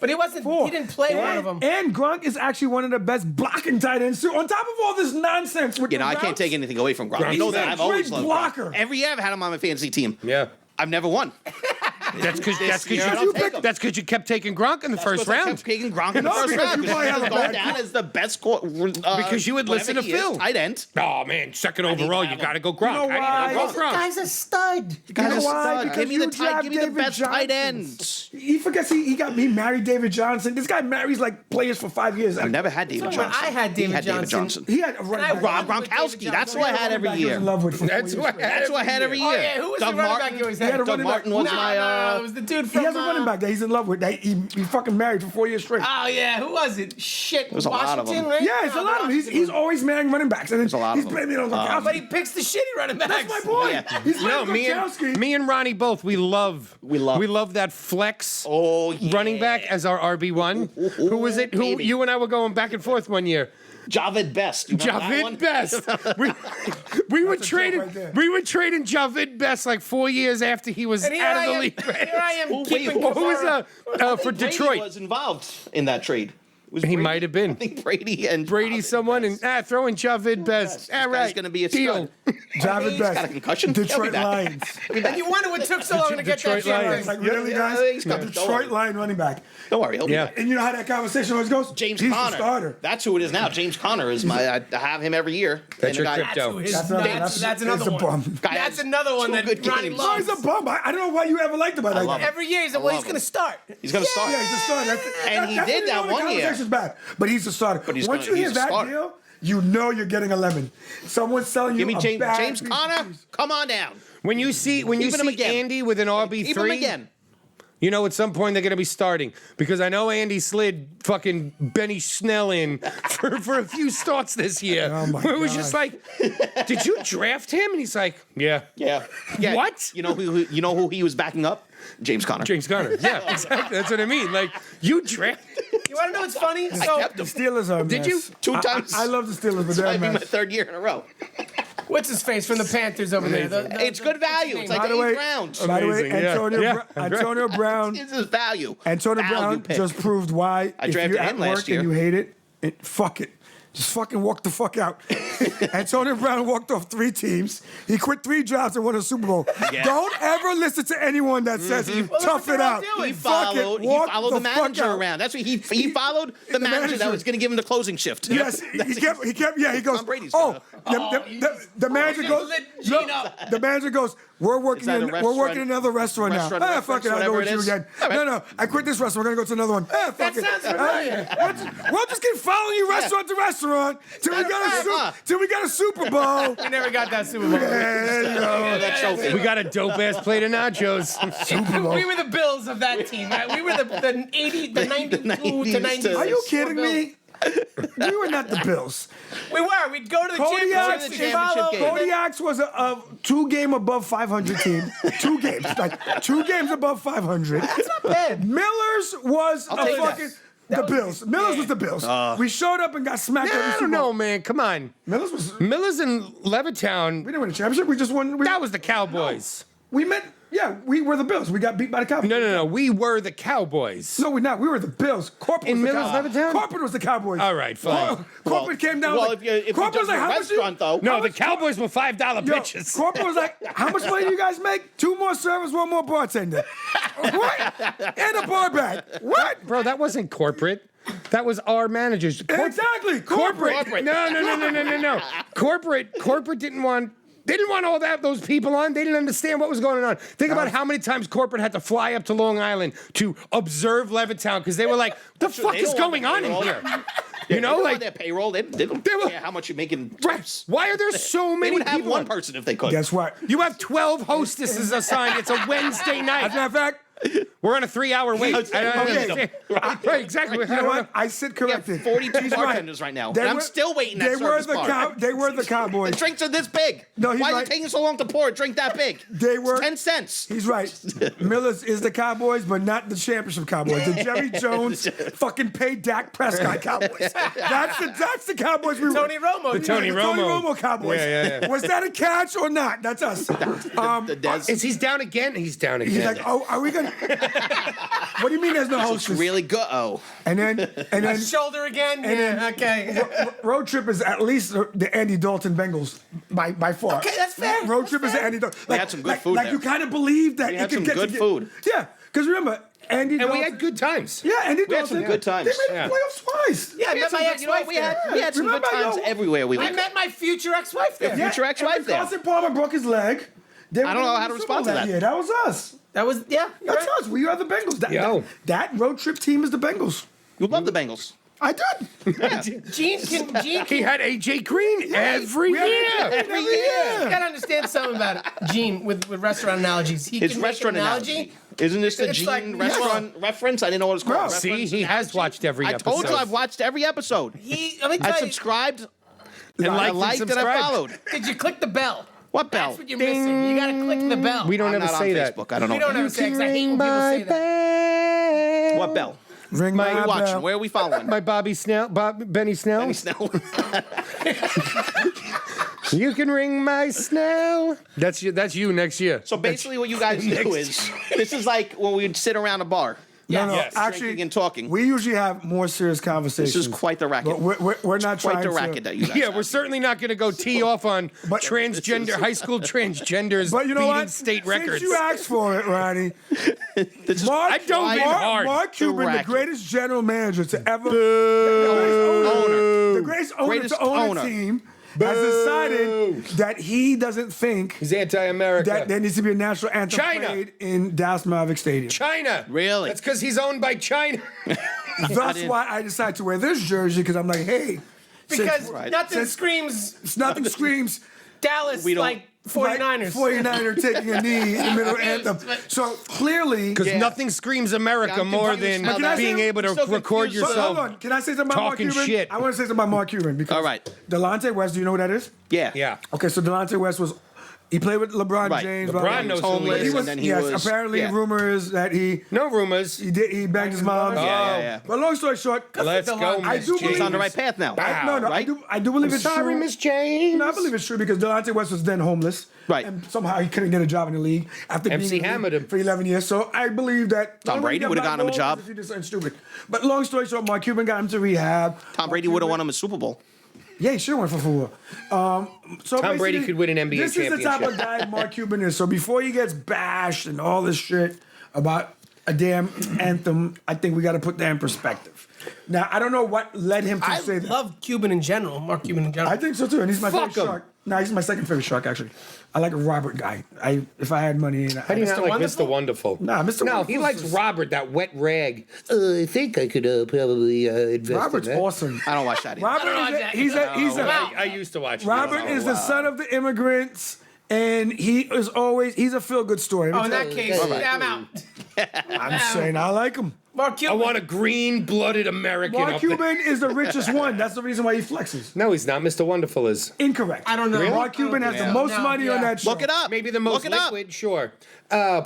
but he wasn't. 4. He didn't play one of them. And Gronk is actually one of the best blocking tight ends too. On top of all this nonsense with You know, the I can't routes, take anything away from Gronk. Gronk You know is that. a I've always great loved blocker. Gronk. Every year I've had him on my fantasy team. Yeah. I've never won. That's because year, I'll take him. you kept taking Gronk in the first Because I round. kept taking Gronk in the No, first because round. you probably Because have he a was bad going down as the best Because you would listen to whatever he is, Phil. tight end. Oh man, second need to overall, you have got to him. go Gronk. know I why? gotta go Gronk. Guy's a stud. You know why? Because Give me the you draft give me the David best tight Johnson. ends. He forgets he married David Johnson. This guy marries like players for 5 years. I've never had David So when Johnson. I had David he had David Johnson. Johnson. He had a And running I back. Rob won with David Gronkowski. That's Johnson. who I had every He was in year. love with for 4 That's years what straight. That's what I had every Oh year. yeah, who was Doug the running back Martin. you always He had had? a Doug running Martin back. was No, my. no, it was the dude from. He has a running back that he's in love with. He fucking married for 4 years straight. Oh yeah, who was it? Shit, There's a lot of Washington, them. right? Yeah, it's a lot of them. He's always marrying running backs, and then a lot he's of them. blaming it on Gronkowski. But he picks the shitty running backs. That's my point. Yeah. He's No, blaming Gronkowski. me and Ronnie both. We love that flex Oh, yeah. running back as our RB1. Who was it? Who baby. you and I were going back and forth one year? Javid Best. You remember that one? Javid Best. we were That's a joke trading. right there. We were trading Javid Best like 4 years after he was And here out I of the am. league. Here I am Who- keeping. wait, Who was Kavara. for Brady Detroit? was involved in that trade. Was He Brady- might have been. I think Brady and Brady, Javid someone, Best. and throw in Javid Best. All guy's right, gonna be a deal. stud. Javid He's got a Best. concussion. He'll be Detroit back. Lions. And you wonder what took so long to get that Detroit Lions. shit. Like, really, Yeah, guys? he's got the Detroit Lion running back. Don't worry, he'll be Yeah. back. And you know how that conversation always goes? James He's Conner. the starter. That's who it is now. James Conner is my. I have him every year. That's And the your guy- crypto. That's who his- That's another- that's that's another a one. bum. Guy That's has another one two that good Ronnie games. No, he's loves. a bum. I don't know why you ever liked him. Like love that. him. Every year he's like, I well, love he's going him. to start. He's gonna start. Yeah, he's a starter. And he that's did when that you know the one year. conversation's bad, but he's a starter. But he's Once gonna- you hear he's a that starter. deal, you know you're getting a lemon. Someone's selling Give you me a James bad James piece of Conner. cheese. Come on down. When you see Keeping him again. Andy with an Keep him RB3, again. you know at some point they're going to be starting because I know Andy slid fucking Benny Snell in for a few starts this year. Oh, my Where it was God. just like, did you draft him? And he's like, yeah. Yeah. Yeah. What? You know who he was backing up? James Conner. James Conner. Yeah, exactly. That's what I mean. Like, you draft. You want to know what's funny? I So kept him. Steelers are a Did mess. you? 2 times. I love the Steelers, but they're a Might be my mess. 3rd year in a row. What's his face from the Panthers over there? It's good value. It's like By the the way, 8th round. by the way, Amazing, yeah. Antonio Brown. This is value. Antonio Value Brown pick. just proved why. I If drafted you're him at last work year. and you hate it, fuck it. Just fucking walk the fuck out. Antonio Brown walked off 3 teams. He quit 3 jobs and won a Super Bowl. Yeah. Don't ever listen to anyone that says tough it out. He Fuck it. followed Walk the manager fuck out. around. That's what he followed the manager that was going to give him the closing shift. Yes, he kept. Yeah, he goes. Tom Brady's Oh, gonna- the manager you goes. lit Gina. The manager goes. We're working. that a We're restaurant- working in another restaurant now. restaurant Fuck it. I'll go whatever with it you is? again. All right. No, I quit this restaurant. We're gonna go to another one. Fuck That it. sounds familiar. We'll just keep following you restaurant to restaurant till we got a Super Bowl. We never got that Super Bowl. That trophy. We got a dope ass plate of nachos. We were the Bills of that team. Right? We were the 80, the 92 to 90s 96. Are you kidding Bills. me? We were not the Bills. We were. We'd go to the Kodiak's championship. the championship game. Kodiak's was a 2-game above 500 team. 2 games, like 2 games above 500. That's not bad. Miller's was a take that. fucking. The Bills. Miller's was the Bills. We showed up and got smacked. every I Super don't Bowl. know, man. Come on. Miller's was. Miller's in Levittown. We didn't win a championship. We just won. That was the Cowboys. We met. Yeah, we were the Bills. We got beat by the Cowboys. No. We were the Cowboys. No, we're not. We were the Bills. Corporate In was Miller's the Cowboys. Levittown? Corporate was the Cowboys. All right, fine. Corporate came down. Well, like, if you Corporate was just like, a how much you? restaurant, though. No, the Cowboys were $5 Yo, pitches. Corporate was like, how much money do you guys make? 2 more servers, 1 more bartender. What? And a bar back. What? Bro, that wasn't corporate. That was our managers. Exactly. Corporate. No. Corporate didn't want. They didn't want all those people on. They didn't understand what was going on. Think about how many times corporate had to fly up to Long Island to observe Levittown because they were like, "The fuck They is don't want going on in payroll. here?" They You know, don't like want their payroll. They don't They were- care how much you're making. Right. Why are there so They many would have people? one on? person if they could. Guess what? You have 12 hostesses assigned. It's a Wednesday As a night. matter of fact, We're on a 3-hour wait. Okay. Right, exactly. you know what? I sit We have corrected. 42 He's bartenders right now. They And I'm were- still waiting They at were service the bar. They were the Cowboys. The drinks are this big. No, he's Why is right. it taking so long to pour a drink that big? They were- It's 10 cents. He's right. Miller's is the Cowboys, but not the championship Cowboys. The Jerry Jones fucking paid Dak Prescott Cowboys. That's the Cowboys we were. Tony Romo. The Tony The Tony Romo. Romo Cowboys. Yeah. Was that a catch or not? That's us. The Des. Is he's down again? He's down again. He's like, oh, are we gonna? What do you mean? There's no It's hostess? really good. Oh. And then Shoulder again? then- Yeah, okay. Road Trip is at least the Andy Dalton Bengals by far. Okay, that's fair. Road That's Trip is the fair. Andy Dalton. We had some good food Like there. you kind of believe that We it had could some get good to food. Yeah, because remember Andy and Dalton. we had good times. Yeah, Andy We had Dalton. some good times. They made the playoffs twice. Yeah, I met my You know what? ex-wife We had there. some good Remember, times yo, everywhere we I went. met my future ex-wife there. Yeah. Future ex-wife and when there. Carson Palmer broke his leg. I don't know how to respond to that. Yeah, that was us. That was, yeah. you're That's right. us. We are the Bengals. That Road Trip team is the Bengals. You love the Bengals. I did. Gene He can had AJ Green every We had year. every You year. gotta understand something about it. Gene, with restaurant analogies. He His can make restaurant an analogy. Isn't this the It's Gene like, restaurant reference? I didn't know what it was called. Bro, See, Reference? he has watched every I episode. told you I've watched every episode. Let me I tell you. subscribed, and I liked liked, and and I subscribed. followed. Did you click the bell? What bell? That's what you're missing. You gotta click the bell. We don't I'm ever not say on that. Facebook. I don't know. We don't ever say it 'cause I hate when people say that. What bell? Ring My- Where are we my watching? bell. Where are we following? My Benny Snell. Benny Snell. You can ring my Snell. That's you next year. So basically, what you guys do is this is like when we'd sit around a bar. No, Yes. actually, Drinking and talking. we usually have more serious conversations. This is quite the racket. But we're not Quite trying the racket to. that you guys Yeah, have. we're certainly not going to go tee off on But- transgender high school transgenders But you know beating what? state Since records. you asked for it, Ronnie, This is Mark, I don't quite mean hard. Mark Cuban, the racket. greatest general manager to ever, owner. the greatest owner Greatest to own owner. a team, has decided that he doesn't think He's anti-America. that there needs to be a national anthem China. played in Dallas Mavericks Stadium. China. Really? That's because he's owned by China. That's why I decided to wear this jersey because I'm like, hey, Because Right. nothing Since- screams nothing screams Dallas We don't- like 49ers. Like 49er taking a knee in the middle anthem. So clearly, Because nothing screams America Yeah, more I'm than confused. Can I say- being able to I'm so record confused. But yourself. hold on. Can I say something about Mark talking Cuban? shit. I want to say something about Mark Cuban because All right. Delonte West, do you know who that is? Yeah. Yeah. Okay, so Delonte West was He played with LeBron Right. James. LeBron knows who he homeless, is. and then he yes, was apparently yeah. rumors that No rumors. he banged his mom. Yeah. But long story short, Let's go, I Miss do James. believe He's on the right path now. No, right? I do believe it's Sorry, true. Miss James. No, I believe it's true because Delonte West was then homeless. Right. And somehow he couldn't get a job in the league after MC being in the hammered league him. for 11 years. So I believe that Tom Brady would've gotten him a job. If he did something stupid. But long story short, Mark Cuban got him to rehab. Tom Brady would have won him a Super Bowl. Yeah, he should have went for football. So Tom Brady basically, could win an NBA This is the type of championship. guy Mark Cuban is. So before he gets bashed and all this shit about a damn anthem, I think we got to put that in perspective. Now, I don't know what led him to I say that. love Cuban in general, Mark Cuban in general. I think so too, and he's my Fuck favorite him. shark. No, he's my second favorite shark actually. I like a Robert guy. If I had money, How do you not like Wonderful? Mr. Wonderful? Nah, Mr. No, Wonderful he is likes just- Robert, that wet rag. I think I could probably invest Robert's in that. awesome. I don't watch that either. Robert I don't is know, he's a Wow. I used to watch. Robert is the son of the immigrants, and he's a feel good story. Oh, in that case, I'm out. I'm saying I like him. Mark I Cuban. want a green-blooded American Mark up there. Cuban is the richest one. That's the reason why he flexes. No, he's not. Mr. Wonderful is. Incorrect. I don't know. Really? Mark Cuban has the most money on that show. Look it up. Maybe the most Look it up. liquid, sure.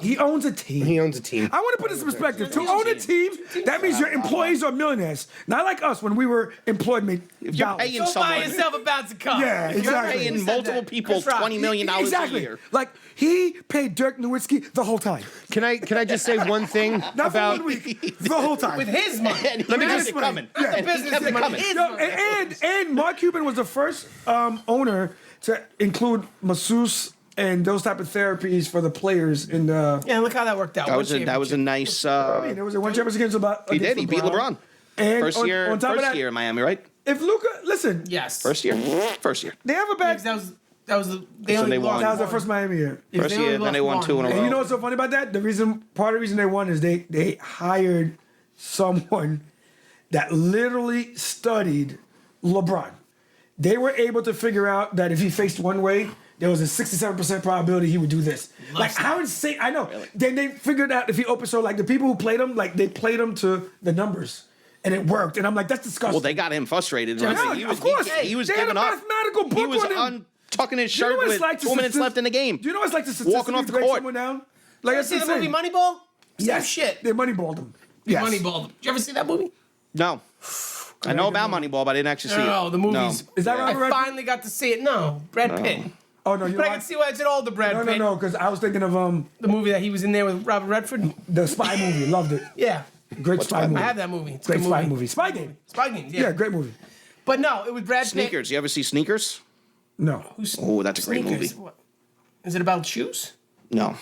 He owns a team. He owns a team. I want to put this in perspective. To own a team, that means your employees are millionaires. Not like us when we were employed made If you're dollars. paying Go buy someone, yourself a bouncy car. Yeah, if you're exactly. paying Who said multiple that? people Chris Rock. $20 million a Exactly. year. Like he paid Dirk Nowitzki the whole time. Can I just say one thing Not about? for 1 week. The whole time. With his money. And he Let me kept just- it coming. Yeah. And he Business kept it money. coming. His Yo, money. and Mark Cuban was the first owner to include masseuse and those type of therapies for the players in the. Yeah, look how that worked out. That was a nice. There was a one championship against about. He did. He beat LeBron. And First on year. top of First that, year in Miami, right? if Luca, listen, Yes. First year. First year. they have a bad. That was the they So only they won. lost That was their one. first Miami year. If First they only year, then they won lost 2 in a one. row. And you know what's so funny about that? Part of the reason they won is they hired someone that literally studied LeBron. They were able to figure out that if he faced one way, there was a 67% probability he would do this. Like how insane! I know. Then they figured out if he opened. So like the people who played him, like they played him to the numbers, and it worked. And I'm like, that's disgusting. Well, they got him frustrated. Yeah, I mean, of course. He was They had giving a up. mathematical book He was on him. untucking his Do you know shirt what with it's like to 2 minutes left in the game. Do you know what it's like to Walking off the break court. someone down? Like You it's see the insane. movie Moneyball? Same Yes. shit. They moneyballed him. Yes. Moneyball. Did you ever see that movie? No. I know about Moneyball, but I didn't actually see it. No, the movies. Is that I Robert Redford? finally got to see it. No, Brad Pitt. Oh no, you But I know can see why it's an older Brad No, Pitt. no, because I was thinking of The movie that he was in there with Robert Redford. the spy movie. Loved it. Yeah, Great spy movie. I have that movie. It's a Great good spy movie. Spy game. Spy Game. Yeah. Yeah, great movie. But no, it was Brad Pitt. Sneakers. You ever see Sneakers? No, Who's Oh, that's a great Sneakers? movie. What? Is it about shoes? No.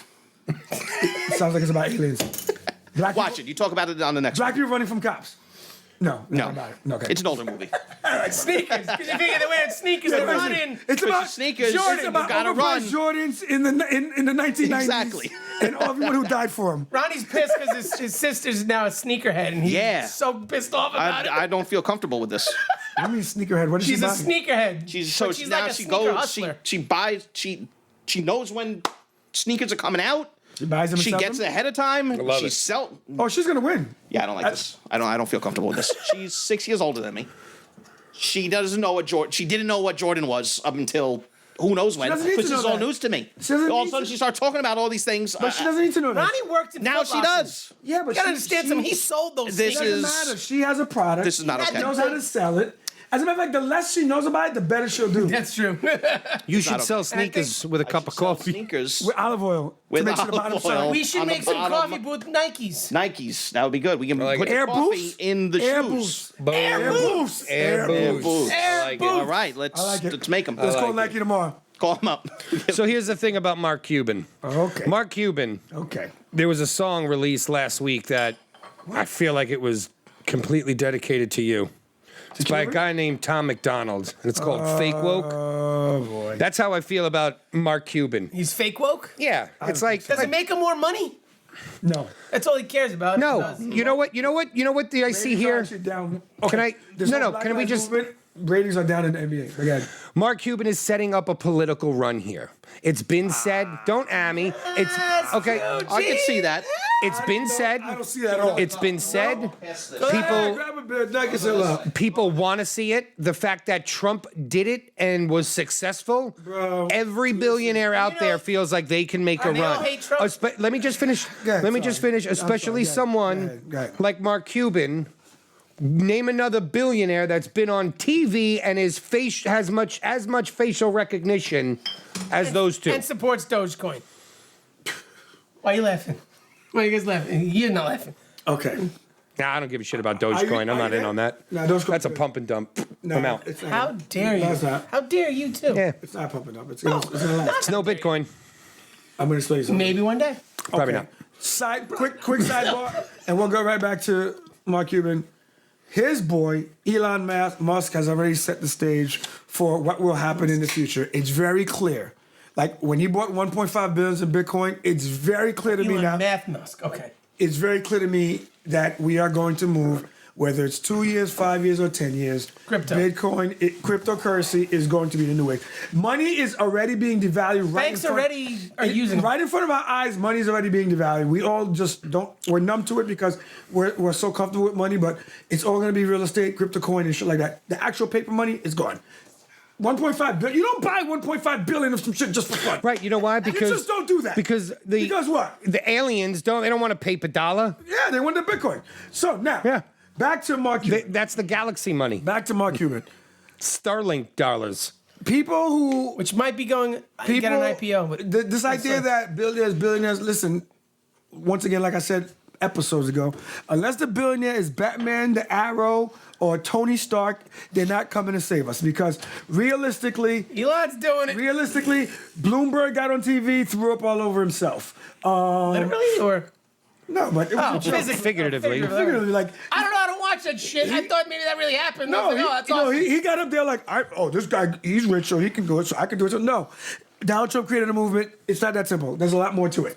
it sounds like it's about aliens. Black Watch people, it. You talk about it on the next Black one. people running from cops. No, No. not about it. No, okay. It's an older movie. Sneakers. Because you figure they're wearing sneakers, they're listen, running. It's about sneakers, Jordan. you It's about gotta overpriced Jordans in the 1990s. Exactly. And everyone who died for them. Ronnie's pissed because his sister's now a sneakerhead, and he's Yeah. so pissed off about it. I don't feel comfortable with this. I mean, sneakerhead. What is She's she a buying? sneakerhead. She's But so now like a she sneaker goes. hustler. She buys. She knows when sneakers are coming out. She buys them. and She sells gets them? ahead of time. love She it. sell. Oh, she's gonna win. Yeah, I don't like this. I don't feel comfortable with this. She's 6 years older than me. She doesn't know what Jordan. She didn't know what Jordan was up until who knows when. doesn't need to This is know all that. news to me. She doesn't All of need a sudden, to- she starts talking about all these things. But she doesn't need to know that. Ronnie worked in Now Foot she Locker. does. Yeah, but You gotta she- understand she- something. He sold those This sneakers. is- Doesn't matter. She has a product. This is not She okay. had knows how to sell it. As a matter of fact, the less she knows about it, the better she'll do. That's true. You should not sell okay. sneakers with a cup of Sell coffee. Sneakers. With olive oil With to make sure the olive bottom oil. side. we should On the make some bottom. coffee with Nikes. Nikes. That would be good. We can like put it. the Air coffee boost? in the Air shoes. boost. Boom. Air boost. Air boost. boost. Air I like boost. it. All right, let's I like it. let's make them. Let's call like Nike tomorrow. Call them up. So here's the thing about Mark Cuban. Okay. Mark Cuban. Okay. There was a song released last week that I feel like it was completely dedicated to you. It's by a guy named Tom McDonald, and it's called Fake Woke. Oh boy. That's how I feel about Mark Cuban. He's fake woke. Yeah, it's like, Does it make him more money? No. That's all he cares about. no. Does. You know what? Do I see Ratings are here? actually down. Can I? This No, whole no. Black Can we Lives just? Movement, ratings are down in the NBA. Again. Mark Cuban is setting up a political run here. It's been said. Don't me. It's okay. I can see that. It's been said. I don't see that at all. It's been said. Hey, grab a beer, nuggets and love. People want to see it. The fact that Trump did it and was successful, Bro. every billionaire out there feels like they can make a they all run. hate Trump. Let me just finish. Especially someone Go ahead. like Mark Cuban. Name another billionaire that's been on TV and his face has as much facial recognition as those two. And supports Dogecoin. Why are you laughing? Why are you guys laughing? You're not laughing. Okay. Nah, I don't give a shit about Dogecoin. I'm not in on that. Nah, Dogecoin- That's a pump and dump. No, I'm out. it's not. How dare you? No, it's not. How dare you too? Yeah, It's not pumping up. It's gonna last. it's no Bitcoin. I'm gonna explain something. Maybe one day. Probably not. Quick sidebar, and we'll go right back to Mark Cuban. His boy, Elon Musk, has already set the stage for what will happen in the future. It's very clear. Like when he bought 1.5 billion in Bitcoin, it's very clear to me now. Math Musk. Okay. It's very clear to me that we are going to move, whether it's 2 years, 5 years, or 10 years. Crypto. Cryptocurrency is going to be the new way. Money is already being devalued. Banks already are using it. Right in front of our eyes, money is already being devalued. We all just we're numb to it because we're so comfortable with money, but it's all going to be real estate, crypto coin, and shit like that. The actual paper money is gone. 1.5 billion. You don't buy 1.5 billion of some shit just for fun. Right, you know why? Because you just don't do that. Because what? The aliens don't want a paper dollar. Yeah, they want the Bitcoin. So now, back to Mark Cuban. That's the galaxy money. Back to Mark Cuban. Starlink dollars. People who Which might be going get an IPO. But this idea that billionaires, listen, once again, like I said episodes ago, unless the billionaire is Batman, the Arrow, or Tony Stark, they're not coming to save us because realistically, Elon's doing it. Bloomberg got on TV, threw up all over himself. Literally, or No, but it was a joke. Figuratively. Figuratively, like I don't know how to watch that shit. I thought maybe that really happened. no, That's awesome. he got up there like, this guy, he's rich, so he can do it, so I can do it. So no, Donald Trump created a movement. It's not that simple. There's a lot more to it.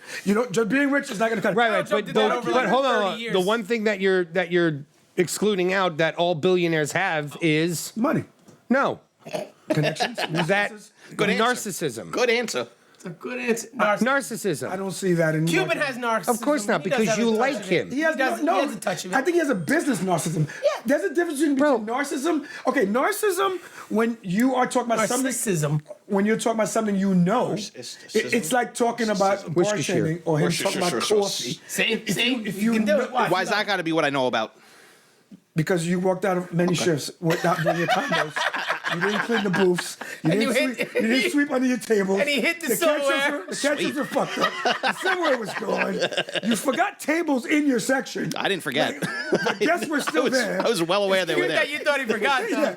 Just being rich is not going to cut it. Right, Trump but did that over, like, hold 30 on. years. The one thing that you're excluding out that all billionaires have is Money, no connections, that Good answer. narcissism. Good answer. It's a good answer. Narcissism. I don't see that in Cuban has narcissism. Of course not, He does because have you a touch like of it. him. He has He has a touch of it. I think he has a business narcissism. Yeah. There's a difference between narcissism. Okay, narcissism when you are talking about something. Narcissism. When you're talking about something you know, it's like talking about bartending or him talking about coffee. Same. If You can do know- it. Watch. Why's that got to be what I know about? Because you walked out of many shifts without doing your condos. You didn't clean the booths. You And didn't sweep under your tables. and he hit the ketchups silverware. The ketchups were fucked up. The silverware was gone. You forgot tables in your section. I didn't forget. The guests were still there. I was well aware they were there. You thought he forgot. Though.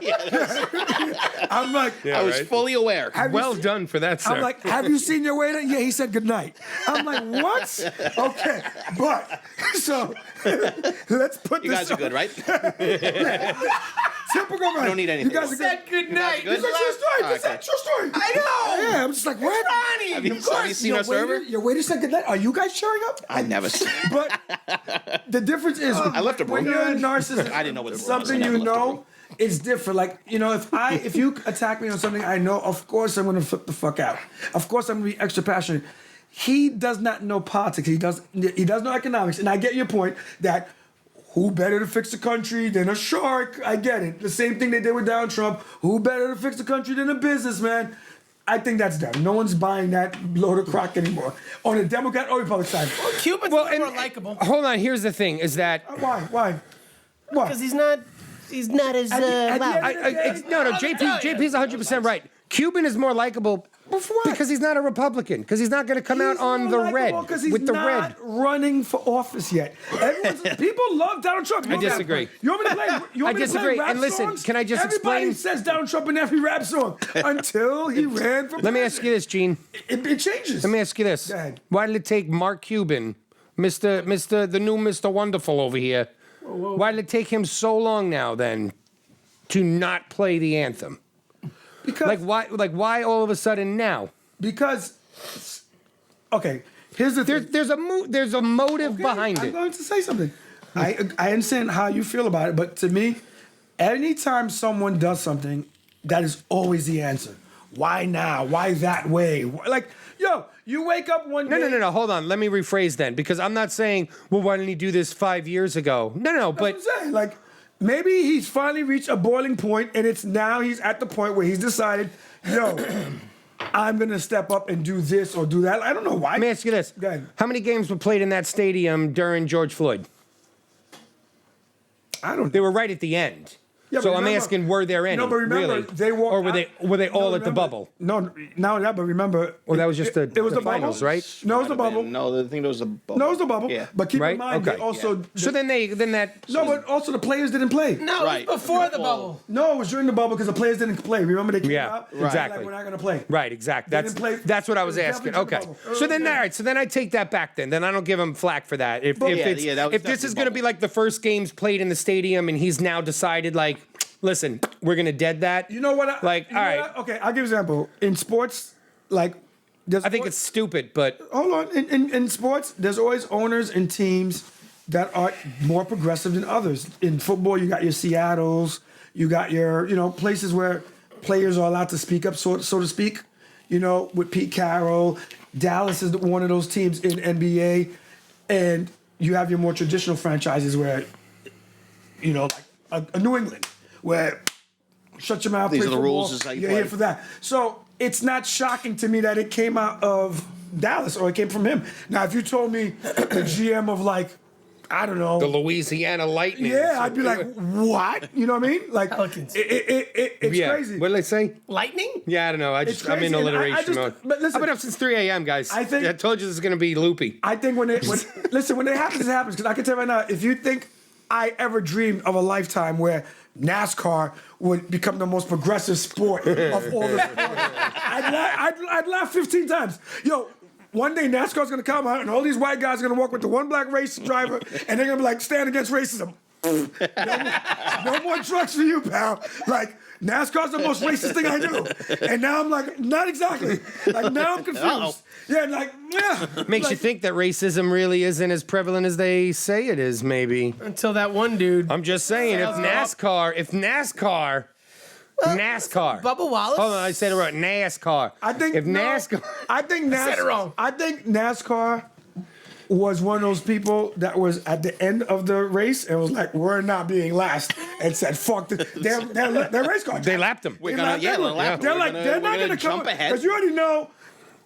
I'm like, I was fully aware. Well done for that, sir. I'm like, have you seen your waiter? Yeah, he said goodnight. I'm like, what? Okay, but so let's put You this. guys are good, right? Typical. I don't need anything. You guys are Said good. good night. good? That's a true story. That's Okay. a true story. I know. Yeah, I'm just like, what? Ronnie. Have you, Of course. have you seen Your our server? waiter, your waiter said goodnight. Are you guys showing up? I never. But the difference is I left a when broom. you're a narcissist. I didn't know what it was. Something I never you left a know broom. is different. Like, if you attack me on something I know, of course I'm gonna flip the fuck out. Of course I'm gonna be extra passionate. He does not know politics. He does know economics. And I get your point that who better to fix the country than a shark? I get it. The same thing they did with Donald Trump. Who better to fix the country than a businessman? I think that's done. No one's buying that load of crock anymore. On the Democrat or Republican side. Cuban's a little more likable Hold on. Here's the thing: is that Why? because he's not as At the loud. end- no. JP's 100% right. Cuban is more likable because he's not a Republican. Because he's not going to come out on the red with the red. Running for office yet. People love Donald Trump. I disagree. You want me to play? You want I me to play disagree. rap And listen, songs? can I just Everybody explain- says Donald Trump in every rap song until he ran for. Let me ask you this, Gene. It changes. Let me ask you this. Go ahead. Why did it take Mark Cuban, the new Mr. Wonderful over here? Why did it take him so long now then to not play the anthem? Because Why all of a sudden now? because okay, here's the thing. There's a motive Okay, behind I'm it. going to say something. I understand how you feel about it, but to me, anytime someone does something, that is always the answer. why now? Why that way? Like, yo, you wake up one day. No. Hold on. Let me rephrase then, because I'm not saying, well, why didn't he do this 5 years ago? No. But That's what I'm saying. Like, maybe he's finally reached a boiling point, and it's now he's at the point where he's decided, yo, I'm gonna step up and do this or do that. I don't know why. let me ask you this: Go ahead. how many games were played in that stadium during George Floyd? I don't. They were right at the end. Yeah, So but I'm remember- asking, were there any? No, but remember, really? they walked or were they out- all no, at the remember- bubble? No, not that, but remember. Or that was just it was the bubble. finals, right? No, it was the bubble. No, I think it was the bubble. No, it was the bubble. Yeah. But keep Right? in mind, Okay. they also. So then that. No, but also the players didn't play. No, Right. it was before the bubble. No, it was during the bubble because the players didn't play. Remember they came Yeah, out? right. Exactly. Like, we're not gonna play. Right, exactly. They didn't play- That's what I was it was asking. definitely Okay. the bubble. So then, all right. So then I take that back. Then I don't give him flack for that. If Yeah, it's, yeah, that was if this definitely is going to be bubble. like the first games played in the stadium, and he's now decided like, listen, we're going to dead that. You know what? All right. Okay, I'll give you an example. In sports, like, I think it's stupid, but hold on. In sports, there's always owners and teams that are more progressive than others. In football, you got your Seattles, you got your, places where players are allowed to speak up, so to speak. With Pete Carroll, Dallas is one of those teams in NBA, and you have your more traditional franchises where, like a New England, where shut your mouth. These play are the football, rules, this is how you you're play. here for that. So it's not shocking to me that it came out of Dallas or it came from him. Now, if you told me the GM of I don't know. the Louisiana Lightning. Yeah, I'd be like, what? You know what I mean? Like, Pelicans. it's yeah. crazy. What did I say? Lightning? Yeah, I don't know. I'm crazy, in and I alliteration just- mode. but listen- I've been up since 3 a.m., guys. I think- I told you this is going to be loopy. I think when it happens, it happens. Because I can tell you right now, if you think I ever dreamed of a lifetime where NASCAR would become the most progressive sport of all the sports, I'd laugh 15 times. Yo, one day NASCAR's gonna come out and all these white guys are gonna walk with the one black race driver and they're gonna be like, stand against racism. No more trucks for you, pal. Like, NASCAR's the most racist thing I do. And now I'm like, not exactly. Like, now I'm confused. Uh-oh. Yeah, like, yeah. Makes you Like, think that racism really isn't as prevalent as they say it is, maybe. Until that one dude. I'm just saying, if NASCAR, Bubba Wallace? Hold on, I said it right. NASCAR. I think if NASCAR, I think said it wrong. I think NASCAR was one of those people that was at the end of the race and was like, "We're not being last," and said, "Fuck this." Their race car. they lapped him. We're gonna, yeah, we'll lap. They're We're like, gonna- they're we're not gonna jump come ahead. because you already know.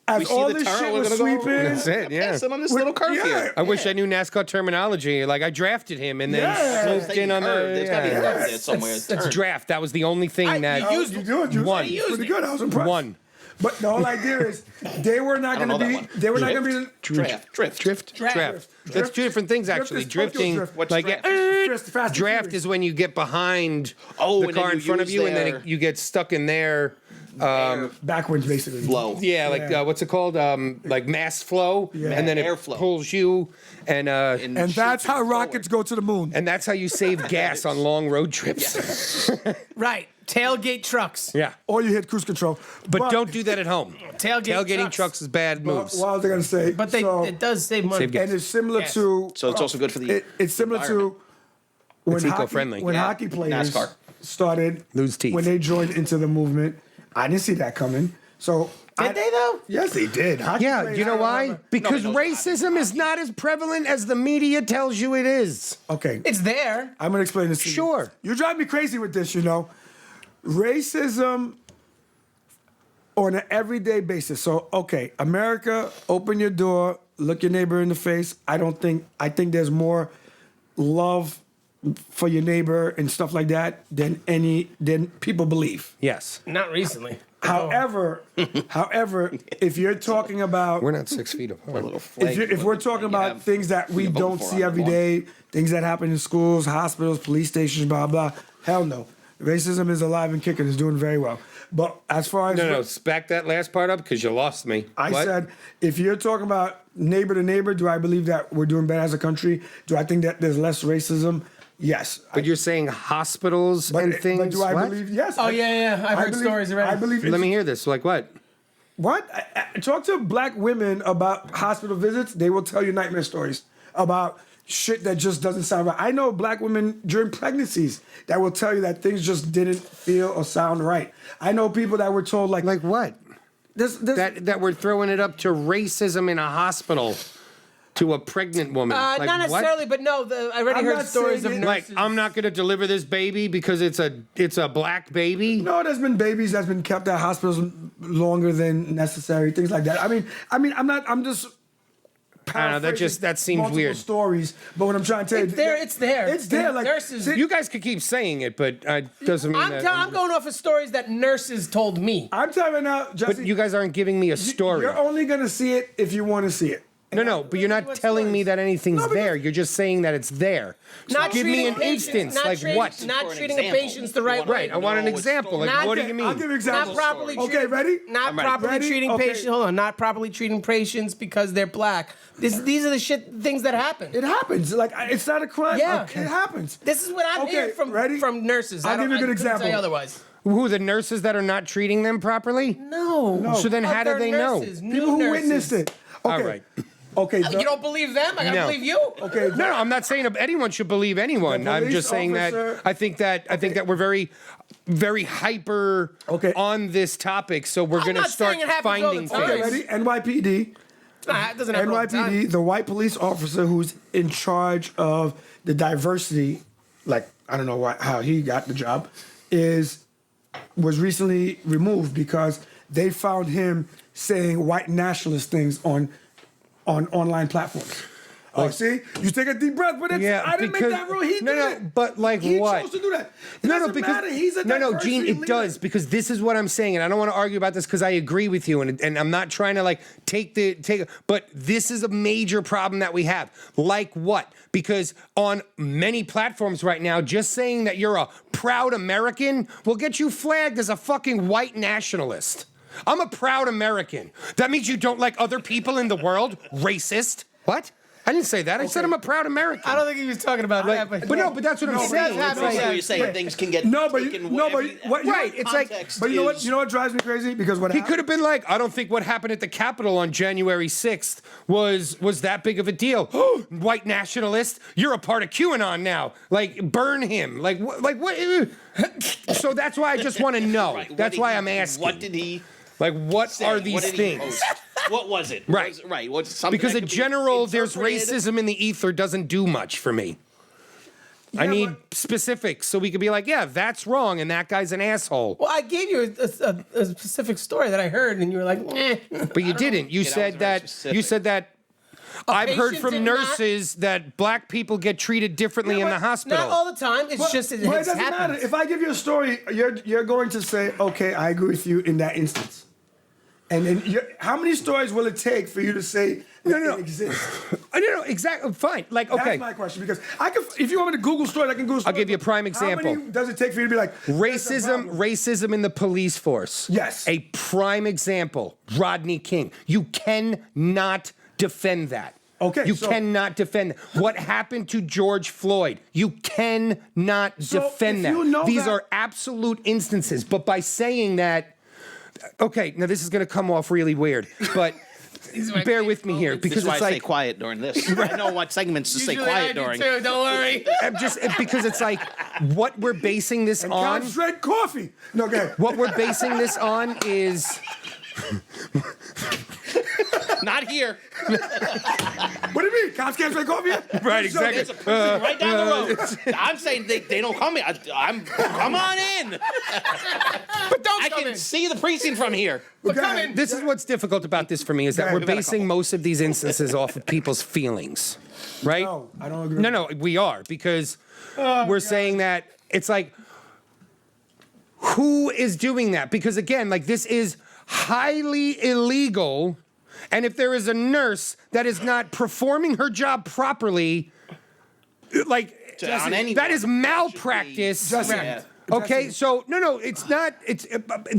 We As see all the this turn, shit we're was gonna go. sweeping, That's it. Yeah. Sit on this little curve yeah. here. I wish I knew NASCAR terminology. Like I drafted him and then Yeah. swooped in on the. There's gotta be a Yeah. curve there somewhere. It's Turn. draft. That was the only thing that you used You do it. You One. used pretty good. I was impressed. won. But the whole idea is they were not don't going to know be. that one. They were not going to be. Drift. Draft. That's two different things actually. is Tokyo Drifting, drift. What's like draft? Fast and draft Furious. is when you get behind Oh, the and then car in you front of use you, and their- then you get stuck in there. Backwards, basically. Flow. Yeah, like Yeah. what's it called? Like mass flow, Yeah. and then it Airflow. pulls you, and And that's how rockets go to the moon. and that's how you save gas on long road trips. Right. Tailgate trucks. Yeah, Or you hit cruise control. but don't do that at home. Tailgating trucks is bad moves. What was I going to say? But it does save money. Save gas. And it's similar Yes. to. So it's also good for the It's similar to environment. when It's eco-friendly. When Yeah. hockey players NASCAR. started Lose teeth. when they joined into the movement. I didn't see that coming. So Did they though? Yes, they did. Hockey Yeah, players- you know why? Because Nobody knows racism is not as prevalent as the media tells you it is. Okay, It's there. I'm gonna explain this to you. Sure. You drive me crazy with this. Racism on an everyday basis. So, okay, America, open your door, look your neighbor in the face. I think there's more love for your neighbor and stuff like that than people believe. Yes. Not recently. However, if you're talking about We're not 6 feet apart. little flag. if we're talking You about have- things that we you vote don't for see on every the day, things that happen in schools, hospitals, police stations, blah blah. Hell no, racism is alive and kicking. It's doing very well. But as far as No, back that last part up because you lost me. I What? said, if you're talking about neighbor to neighbor, do I believe that we're doing better as a country? Do I think that there's less racism? Yes. But you're saying hospitals and things. But do I what? believe? Yes. Oh, yeah. I've heard believe- stories already. I believe. Let me hear this. Like what? What? Talk to black women about hospital visits. They will tell you nightmare stories about shit that just doesn't sound right. I know black women during pregnancies that will tell you that things just didn't feel or sound right. I know people that were told like what? That we're throwing it up to racism in a hospital to a pregnant woman. not necessarily, but no. I already heard stories of nurses. Like, I'm not going to deliver this baby because it's a black baby. No, there's been babies that's been kept at hospitals longer than necessary. Things like that. I mean, I'm just. I don't know, that seems multiple weird. Stories, but what I'm trying to tell you, it's there. It's there. Like nurses, you guys could keep saying it, but doesn't mean I'm going off of stories that nurses told me. I'm telling you now, Jesse, but you guys aren't giving me a story. You're only gonna see it if you want to see it. No, but you're not telling me that anything's there. You're just saying that it's there. Not give me an patients, instance, not like treating, what? Not treating the patients the right way. Right, I want an example. Like, what do you mean? I'll give you examples. Not properly Okay, treating, ready? Not properly Ready? treating Okay. patients. Hold on, not properly treating patients because they're black. These are the things that happen. It happens. Like it's not a crime. Yeah. Okay. It happens. This is what I'm hearing from nurses. I'll give you a good example. Say otherwise. Who, the nurses that are not treating them properly? No. So then how do they know? People who witnessed it. Okay. All right. Okay. You don't believe them? I gotta believe you. Okay. No, I'm not saying anyone should believe anyone. The I'm police just saying officer- that I think that we're very, very hyper on this topic. So we're going to not start saying it happens all the finding time. things. Okay, ready? NYPD. It doesn't happen all the time. NYPD, the white police officer who's in charge of the diversity, like I don't know how he got the job, was recently removed because they found him saying white nationalist things on online platforms. Oh, see, you take a deep breath, but I didn't make that rule. He did it. But like he what? chose to do that. It doesn't matter. He's a Gene, diversity it leader. does because this is what I'm saying, and I don't want to argue about this because I agree with you, and I'm not trying to like but this is a major problem that we have. Like what? Because on many platforms right now, just saying that you're a proud American will get you flagged as a fucking white nationalist. I'm a proud American. That means you don't like other people in the world? Racist? What? I didn't say that. I said I'm a proud American. I don't think he was talking about that. But that's what I'm saying. That's So you're saying things can get taken right. It's like, but you know what? You know what drives me crazy? Because what he could have been like, I don't think what happened at the Capitol on January 6th was that big of a deal. White nationalist, you're a part of QAnon now. Like, burn him. Like what? So that's why I just want to know. Right. That's why I'm asking. What did he? Like, what say? are these What did he things? post? What was it? Right. Right. What's something Because that in could be general, there's interpreted? racism in the ether doesn't do much for me. I need specifics so we could be like, yeah, that's wrong, and that guy's an asshole. Well, I gave you a specific story that I heard, and you were like, eh. But you didn't. You said that. I've heard patient from did nurses that black people get treated differently in the hospital. Not all the time. It's just it But it doesn't happens. matter. If I give you a story, you're going to say, okay, I agree with you in that instance. And then how many stories will it take for you to say that it exists? No, exactly. Fine. Like, okay. That's my question because I can. If you want me to Google stories, I can Google stories. I'll give you a prime example. How many does it take for you to be like racism in the police force? Yes. A prime example. Rodney King. You cannot defend that. Okay, You so- cannot defend that. What happened to George Floyd? You cannot defend if that. you know These that- are absolute instances. But by saying that, okay, now this is going to come off really weird, but bear with me here This because is why it's I like stay quiet during this. I know what segments to stay Usually I quiet do during. too, don't worry. I'm just because it's like what we're basing this on. concentrate coffee? No, okay. What we're basing this on is Not here. What do you mean? Cops can't drink coffee? right, exactly. There's a prison right down the road. I'm saying they don't come in. Come on in. But don't I come can in. see the precinct from here. But come in. This is what's difficult about this for me is that we're basing most of these instances off of people's feelings, right? No, I don't agree. No, we are because we're saying that it's like who is doing that? Because again, like this is highly illegal, and if there is a nurse that is not performing her job properly, like On anyone, that is malpractice. Yeah. Okay, so no, it's not. It's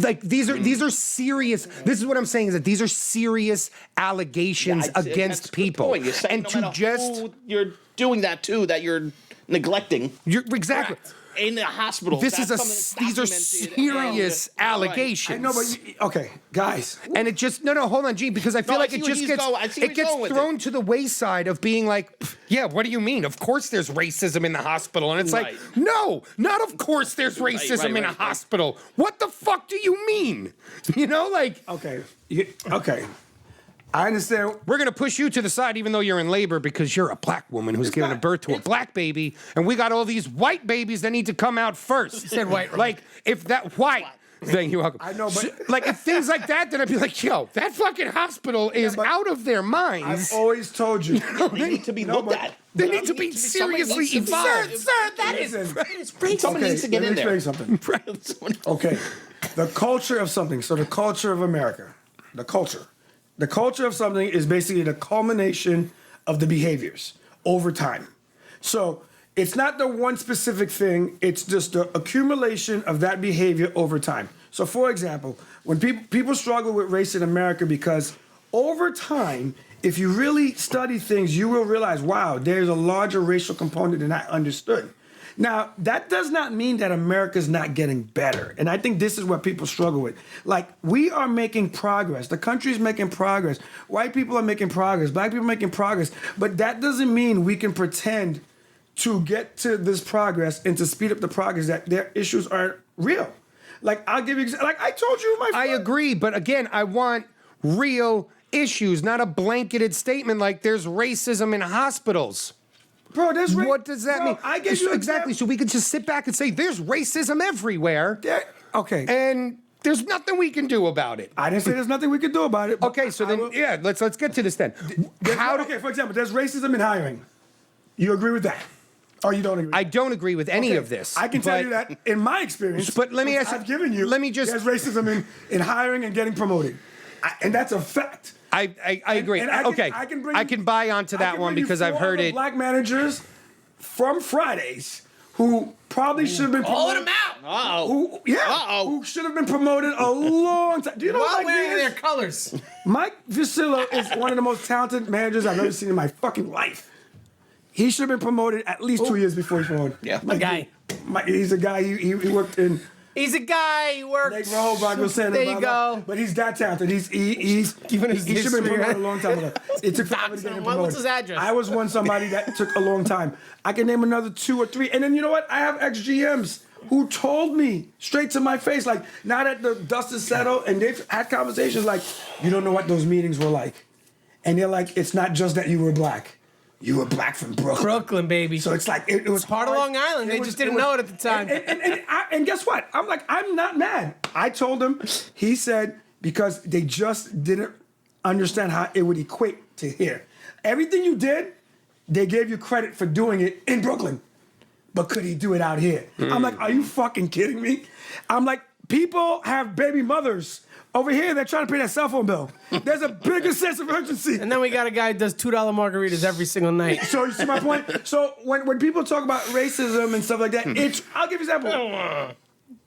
like these are serious. This is what I'm saying is that these are serious allegations That's against a good people, point. You're saying and no to matter just who you're doing that to, that you're neglecting. you're exactly. Correct. in the hospital. These are documented. serious allegations. I know, but okay, guys. And it just hold on, Gene, because I feel like it just gets thrown to the wayside of being like, yeah, what do you mean? Of course there's racism in the hospital. And it's like, no, not of course there's racism in a hospital. What the fuck do you mean? You know, like Okay. Okay. I understand. we're gonna push you to the side even though you're in labor because you're a black woman who's giving not- birth to a black baby, and we got all these white babies that need to come out first. You said white, right? Like if that white. Thank you, welcome. I know, but like if things like that, then I'd be like, yo, that fucking hospital is but out of their I've minds. always told you. They need to be looked at. They need to be seriously involved. Sir, that is Listen, Someone needs to get let in me there. explain something. Okay, the culture of something. So the culture of America, the culture of something is basically the culmination of the behaviors over time. So it's not the one specific thing. It's just the accumulation of that behavior over time. So, for example, when people struggle with race in America because over time, if you really study things, you will realize, wow, there's a larger racial component than I understood. Now, that does not mean that America's not getting better. And I think this is what people struggle with. Like, we are making progress. The country's making progress. White people are making progress. Black people are making progress. But that doesn't mean we can pretend to get to this progress and to speed up the progress that their issues are real. Like, I'll give you, like I told you, my friend. I agree, but again, I want real issues, not a blanketed statement like there's racism in hospitals. Bro, there's What does that mean? I gave you exactly. So we could just sit back and say there's racism everywhere. Okay. And there's nothing we can do about it. I didn't say there's nothing we can do about it. but Okay, so I then will- let's get to this then. Okay, for example, there's racism in hiring. You agree with that? Or you don't agree? I don't agree with any Okay, of this. I can tell but- you that in my experience. But let me which ask- I've given you. let me just- There's racism in hiring and getting promoted, and that's a fact. I agree. And Okay, bring I can buy onto I that can one bring you because I've 4 heard other it. Black managers from Fridays who probably should have been Calling promoted. them out. Who should have been promoted a long time. Do you know While what Mike wearing V their is? colors. Mike Visillo is one of the most talented managers I've ever seen in my fucking life. He should have been promoted at least 2 years before he's promoted. Yeah. My guy. He's a guy. He worked in He's a guy. He works. Lake Rehoboth, Center. There you go. But he's that talented. He's Giving his he should have been history, promoted right? a long time ago. It took forever to get him promoted. What's his address? I was somebody that took a long time. I can name another 2 or 3. And then you know what? I have ex-GMs who told me straight to my face, like, now that the dust is settled and they've had conversations like, you don't know what those meetings were like. And they're like, it's not just that you were black. You were black from Brooklyn. Brooklyn, baby. So it's like, it was part of hard. Long Island. They It just didn't know it at the time. And guess what? I'm like, I'm not mad. I told him, he said, because they just didn't understand how it would equate to here. Everything you did, they gave you credit for doing it in Brooklyn. But could he do it out here? I'm like, are you fucking kidding me? I'm like, people have baby mothers. Over here, they're trying to pay that cell phone bill. There's a bigger sense of urgency. And then we got a guy who does $2 margaritas every single night. So you see my point? So when people talk about racism and stuff like that, I'll give you an example.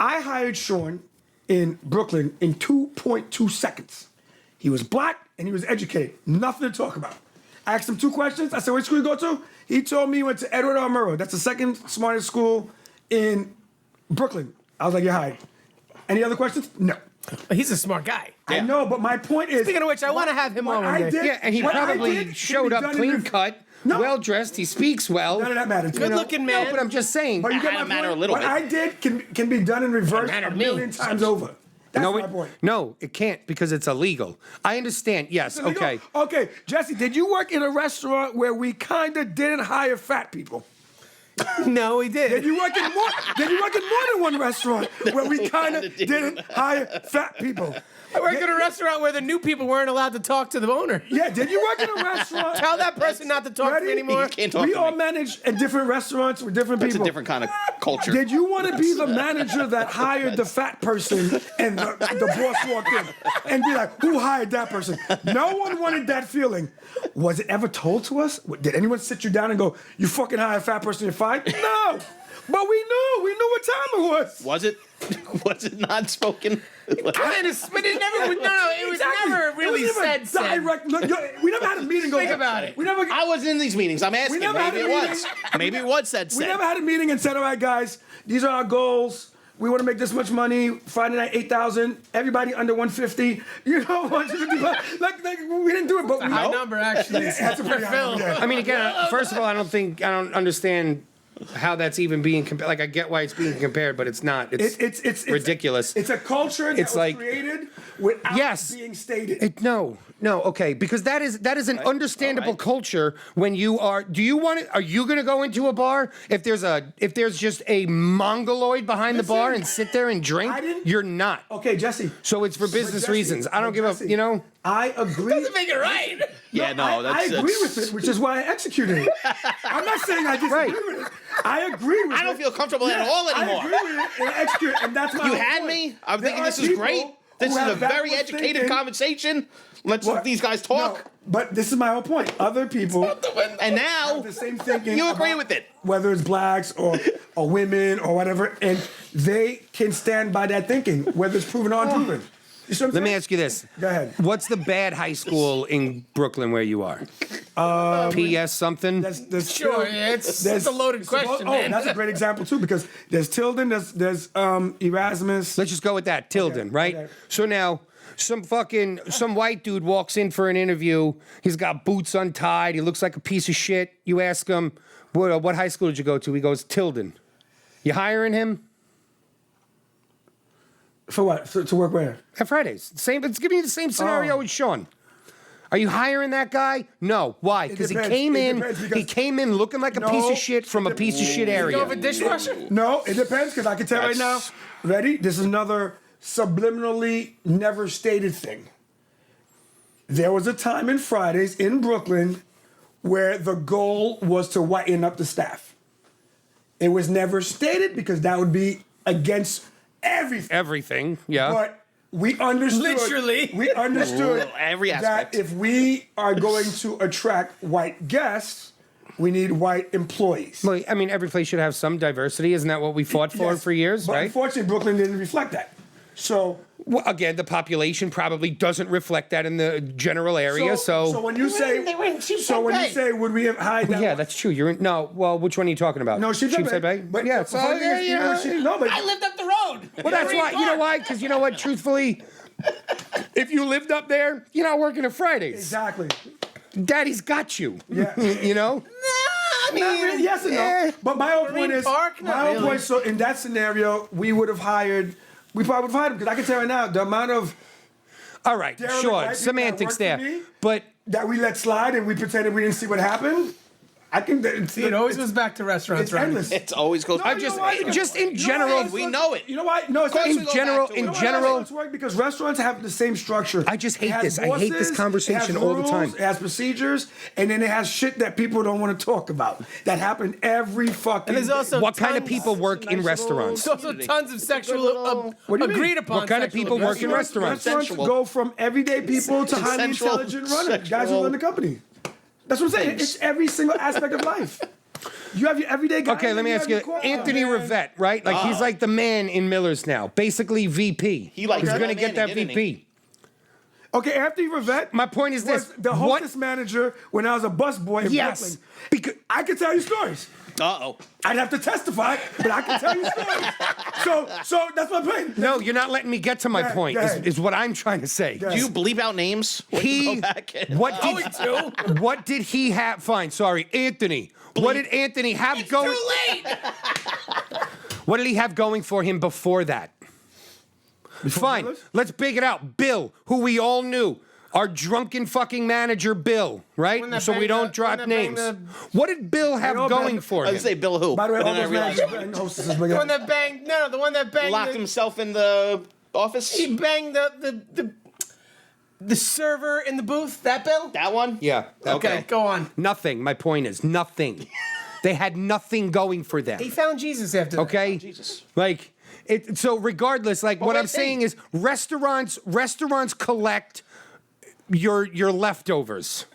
I hired Sean in Brooklyn in 2.2 seconds. He was black and he was educated. Nothing to talk about. I asked him 2 questions. I said, which school you go to? He told me he went to Edward R. Murrow. That's the second smartest school in Brooklyn. I was like, you're hired. Any other questions? No. He's a smart guy. I know, but my point is. Speaking of which, I want to have him on what one I day. did- Yeah, and he what I probably did can showed be up done in clean ref- cut, No. well dressed. He speaks well. None of that matters. Good looking man. No, but I'm just saying. But you get It my matter point? a little what bit. I did can be done in reverse matter a to me. million times over. That's no, my point. no, it can't because it's illegal. I understand. Yes, There we go. okay. Okay, Jesse, did you work in a restaurant where we kind of didn't hire fat people? No, he Did did. you work in more than one restaurant where we kind of didn't hire fat people? I worked in a restaurant where the new people weren't allowed to talk to the owner. Yeah, did you work in a restaurant? Tell that person not to talk to me Ready? anymore. You can't talk We to all me. manage at different restaurants with different It's a people. different kind of culture. Did you want to be the manager that hired the fat person and the boss walked in and be like, who hired that person? No one wanted that feeling. Was it ever told to us? Did anyone sit you down and go, you fucking hired a fat person, you're fired? No. But we knew what time it was. Was it? Was it not spoken? Kind of, but it never. No, it was never really said. Direct. Look, we never had a meeting. Think about it. We never. I wasn't in these meetings. I'm asking. never had Maybe a it meeting. was. Maybe it was said. We never had a meeting and said, "All right, guys, these are our goals. We want to make this much money. Friday night, 8,000. Everybody under 150. You know, 150. Like we didn't do it, but we High number, actually. That's a pretty high number, yeah. I mean, again, first of all, I don't understand how that's even being compared. Like, I get why it's being compared, but it's not. It's ridiculous. It's a culture that It's was like- created without Yes. being stated. No, okay, because that is an understandable culture when you are. Do you want it? Are you going to go into a bar if there's just a mongoloid behind the bar and sit there and drink? I didn't- You're not. Okay, Jesse. So it's for business Jesse, reasons. I don't give a. Jesse, You know. I agree. Doesn't make it right. Yeah, no, I agree with it, which is why I executed it. I'm not saying I disagree Right. with it. I agree with it. I don't feel comfortable at all anymore. I agree with it and execute, and that's my You whole had point. me. I'm There thinking are this is people great. This who is a have very backwards educated thinking. conversation. Let's What? let these guys talk. No, but this is my whole point. Other people And now have the same thinking. you agree about with it. Whether it's blacks or women or whatever, and they can stand by that thinking, whether it's proven or unproven. You see what I'm Let me saying? ask you this. Go ahead. What's the bad high school in Brooklyn where you are? PS something? There's Sure, Til- yeah, it's there's- a loaded question, Oh, man. that's a great example too, because there's Tilden, there's Erasmus. Let's just go with that. Tilden, right? okay. So now some white dude walks in for an interview. He's got boots untied. He looks like a piece of shit. You ask him, what high school did you go to? He goes, Tilden. You hiring him? For what? To work where? At Fridays. It's giving you the same scenario with Sean. Are you hiring that guy? No. Why? Because he depends. came It in. depends because- He came in looking like a piece No, of shit from a piece of shit You go with area. dishwasher? No, it depends, because I can tell right now. That's- Ready? This is another subliminally never stated thing. There was a time in Fridays in Brooklyn where the goal was to whiten up the staff. It was never stated because that would be against everything. Everything. Yeah. But we understood. Literally. We understood Every aspect. that if we are going to attract white guests, we need white employees. Well, I mean, every place should have some diversity. Isn't that what we fought for Yes, for years, but right? unfortunately, Brooklyn didn't reflect that. So, Well, again, the population probably doesn't reflect that in the general area. So, when you say, they were in Sheepshead so when you Bay. say, would we have hired that? yeah, that's true. You're in, no. Well, which one are you talking about? No, Sheepshead Bay. But yeah, the funny thing is, even when she- no, but I lived up the road. well, that's why. You know why? Because you know what? Truthfully, if you lived up there, you're not working at Fridays. exactly. Daddy's got you. Yeah. You know. I mean, Not really, yes and eh. no. But my whole point Marine is, Park? Not my whole really. point. So in that scenario, we would have hired. We probably would have hired him, because I can tell right now the amount of All right, derelict sure. white people that Semantics work for there, me but that we let slide and we pretended we didn't see what happened. I can. See, it always goes back to restaurants, It's Ronnie. endless. It's always goes. No, I you just know why? just in You know general, why? we know it. You know why? No, it's course not. we go general- back to in it. You know why general- restaurants work? Because restaurants have the same structure. I just hate It has this. I hate this bosses, conversation it has all the time. rules, It has procedures, and then it has shit that people don't want to talk about. That happen every fucking. And there's day. also what kind of tons- people work in restaurants? There's also tons of sexual What do you mean? agreed upon. What kind of sexual people work in abuse. restaurants? Restaurants go from everyday people to highly Sensual- intelligent runners, guys who sexual run the company. That's what I'm saying. things. It's every single aspect of life. You have your everyday guy. Okay, let me ask you. Anthony Rivette, right? Like he's like the man in Miller's now, basically VP. He likes he's that going to man, get that didn't VP. he? Okay, Anthony Rivette. My point is was this: the what? hostess manager when I was a busboy in Yes, Brooklyn. because I can tell you stories. Uh-oh. I'd have to testify, but I can tell you stories. So that's my point. no, you're not letting me get to my Go ahead, point. go ahead. Is what I'm trying to say. Go Do you bleep out names? when you He go back and- what Going did to. what did he have? Fine, sorry, Anthony. What did Anthony have It's going? too late. What did he have going for him before that? Fine, Miller's? let's big it out. Bill, who we all knew, our drunken fucking manager, Bill, right? When that So we bang don't the- drop when that bang names. What did Bill have all going bang- for I him? was gonna say Bill who? By the way, But all then I those realized managers and hostesses. The one that banged. No, the one that banged. locked himself in the office. He banged the server in the booth. That Bill. That one? Yeah. Okay, go on. Nothing. My point is nothing. They had nothing going for them. He found Jesus after that. Okay. Jesus. Like it. So regardless, like what wait, I'm saying is restaurants collect your leftovers.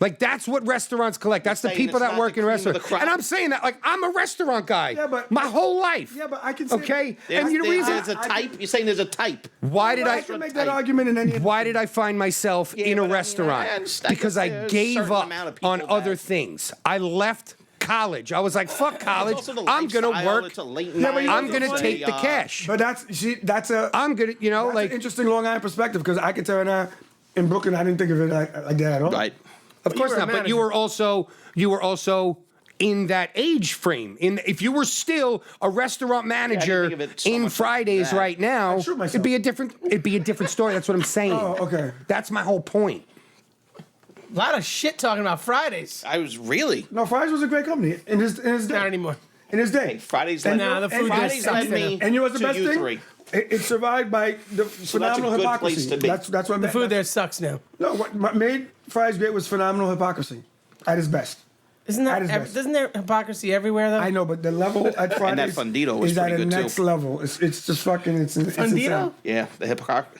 Like that's what restaurants collect. That's the saying people it's that not work the in cream of the restaurants. crop. And I'm saying that like I'm a restaurant guy. Yeah, but- my whole life. Yeah, but I can say Okay, There's, and the reason there's a type. You're saying there's a type. why did I I can make that type. argument in any. why did I find myself in a but I mean, restaurant? I understand Because I there's a gave certain up amount of people on other that- things. I left college. I was like, fuck college. It's also the I'm gonna lifestyle, work. it's a late Yeah, but night, I'm it's gonna a, take the cash. But that's a. I'm gonna, you know, That's like an interesting Long Island perspective because I can tell you now, in Brooklyn, I didn't think of it like that at all. Right. of course were a not. But manager. you were also in that age frame. If you were still a restaurant manager think of it so in much like Fridays that. right now, shoot myself. it'd be a different story. That's what I'm saying. Oh, okay. That's my whole point. A lot of shit talking about Fridays. I was really. No, Fry's was a great company in his day. Not anymore. In his day. Fridays And led, Nah, the food Fridays just led sucks me And you know what's the to best thing? U3. It survived by the phenomenal good hypocrisy. place to be. That's what The food there sucks now. No, what made Fry's great was phenomenal hypocrisy at his best. Isn't That is that? best. Isn't there hypocrisy everywhere though? I know, but the level at Fridays Fundito was is at a pretty good, too. next level. It's just fucking. It's Fundito? insane. Yeah, the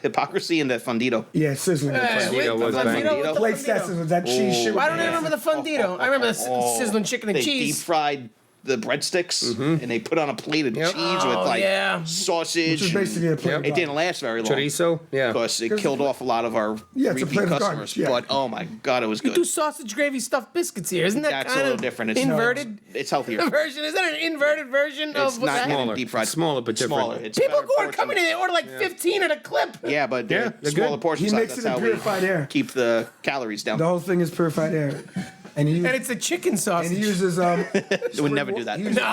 hypocrisy and the fundito. Yeah, sizzling. Fundito was banging. what's the Plate stats Fundito? with that cheese shit. Why don't I remember the Fundito? I remember the sizzling chicken and They deep cheese. fried the breadsticks and they put on a plate of cheese with Oh, like yeah. sausage. Which is basically a plate and of it didn't last very long. Chorizo, yeah. Because it killed off a lot of our Yeah, it's a repeat plate of customers. garbage, yeah. But oh my god, it was You good. do sausage gravy stuffed biscuits here. Isn't that That's a kind little of different. It's inverted It's healthier. version? Is that an inverted version It's of what not that? getting deep fried. Smaller, but different. Smaller. It's People better who are portion. coming in, they order like 15 at a clip. Yeah, but Yeah, they're they're smaller good. portion He size. makes That's it in how purified we air. keep the calories down. The whole thing is purified air, and he And it's the chicken sausage. and he uses They would never do that. He uses, no.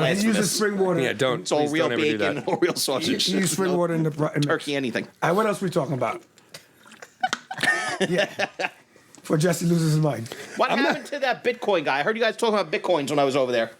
and he uses spring water. Yeah, don't. It's all please real don't ever do bacon that. or real He sausage. uses spring No water in the turkey, anything. All right, what else we talking about? Yeah. Before Jesse loses his mind. What happened to that Bitcoin guy? I heard you guys talking about Bitcoins when I was over there.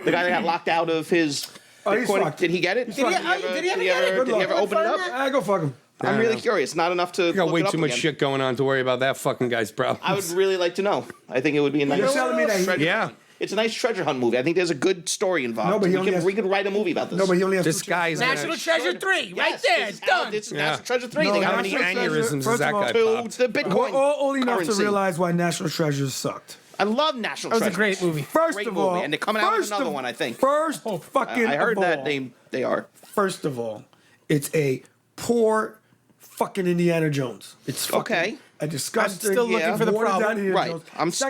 The guy that got locked out of his Oh, he's Bitcoin. fucked. Did he get it? He's Did he, fucked. did he ever get it? Did he ever open it up? Go fuck him. I'm really curious. Not enough to. You got look way it up too much again. shit going on to worry about that fucking guy's problems. I would really like to know. I think it would be a nice. You're telling me that he- treasure Yeah. hunt. It's a nice treasure hunt movie. I think there's a good story involved. No, but he only has- we could write a movie about this. No, but he only has This two guy's National Treasure 3, right Yes, there. this It's is how- done. This is Yeah. National Treasure 3. No, They got How many many National Treasure- aneurysms has first that of all, guy to popped? the Bitcoin. We're all old enough to currency. realize why National Treasures sucked. I love National That was a Treasure. great movie. First Great of movie, all, and they're coming out with first another of- one, I think. First fucking I heard of that all, they are. First of all, it's a poor fucking Indiana Jones. It's fucking Okay. a disgusting. I'm still looking for the watered down problem. Indiana Right. Jones.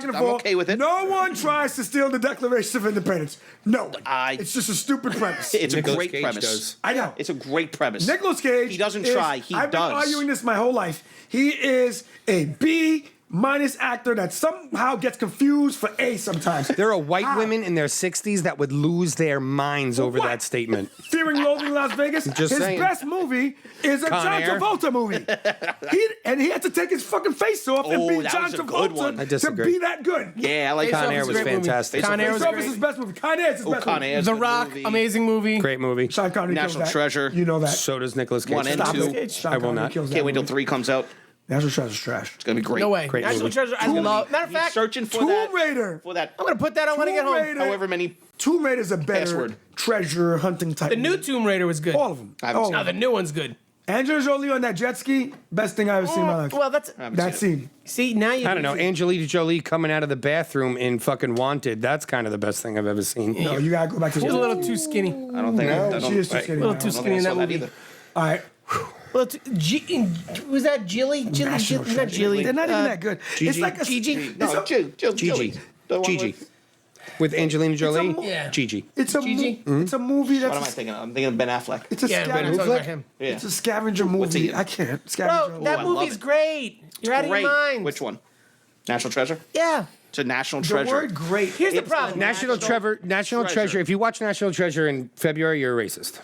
I'm of all, okay with it. No one tries to steal the Declaration of Independence. No one. I- It's just a stupid premise. It's a Nicolas great Cage premise. does. I know. It's a great premise. Nicolas Cage. He doesn't is- try. He I've does. been arguing this my whole life. He is a B- actor that somehow gets confused for A sometimes. There are white How? women in their 60s that would lose their minds over What? that statement. Fearing Loathing in Las Vegas. Just his saying. best movie is a Con John Air. Travolta movie. he had to take his fucking face off and Oh, be that John was a good one. Travolta I to disagree. be that good. Yeah, I like Face Con Off Air is a was great movie. fantastic. Con Air was Face Off is his great. best movie. Con Air is his best Con movie. Air's The good Rock, movie. amazing movie. Great movie. Sean Connery National kills that. Treasure. You know that. So does Nicolas Cage. 1 and Stop 2. it. Sean I will Connery not. kills that Can't wait till movie. 3 comes out. National Treasure's trash. It's gonna be great. No way. Great National movie. Treasure, I love. Matter of fact, Searching for Tomb that. Raider. For that. I'm going to put that on when I get Tomb home. Raider. However many. Tomb Raider's a better Password. treasure hunting type. The new movie. Tomb Raider was good. All of them. I haven't All seen No, of the them. new one's good. Angelina Jolie on that jet ski, best thing I've ever seen in my life. Well, that's. That scene. See, now you. I don't know. Angelina Jolie coming out of the bathroom in fucking Wanted. That's kind of the best thing I've ever seen. No, you gotta go back to She's a little too skinny. I don't think. I No, don't, she is too I- skinny. A little now. too I don't skinny in think I that saw that movie. either. All right. Well, was that Jilly? Jilly, National Jilly, not Treasure. Jilly. They're not even that good. It's Gigi? like a Gigi? It's No, a, Gigi. Gigi. The one Gigi. with- With Angelina Jolie? Yeah. Gigi. it's a, Gigi? it's a movie that's What am I thinking of? I'm thinking of Ben Affleck. it's a Yeah, we're scavenger. talking about him. Yeah. It's a scavenger What's he movie. in? I can't. Scavenger. Bro, that I love movie's it. great. You're out of Great. your mind. Which one? National Treasure? Yeah. It's a National the Treasure. word great. Here's the It's problem. a National Treasure. Treasure. If you watch National Treasure in February, you're a racist.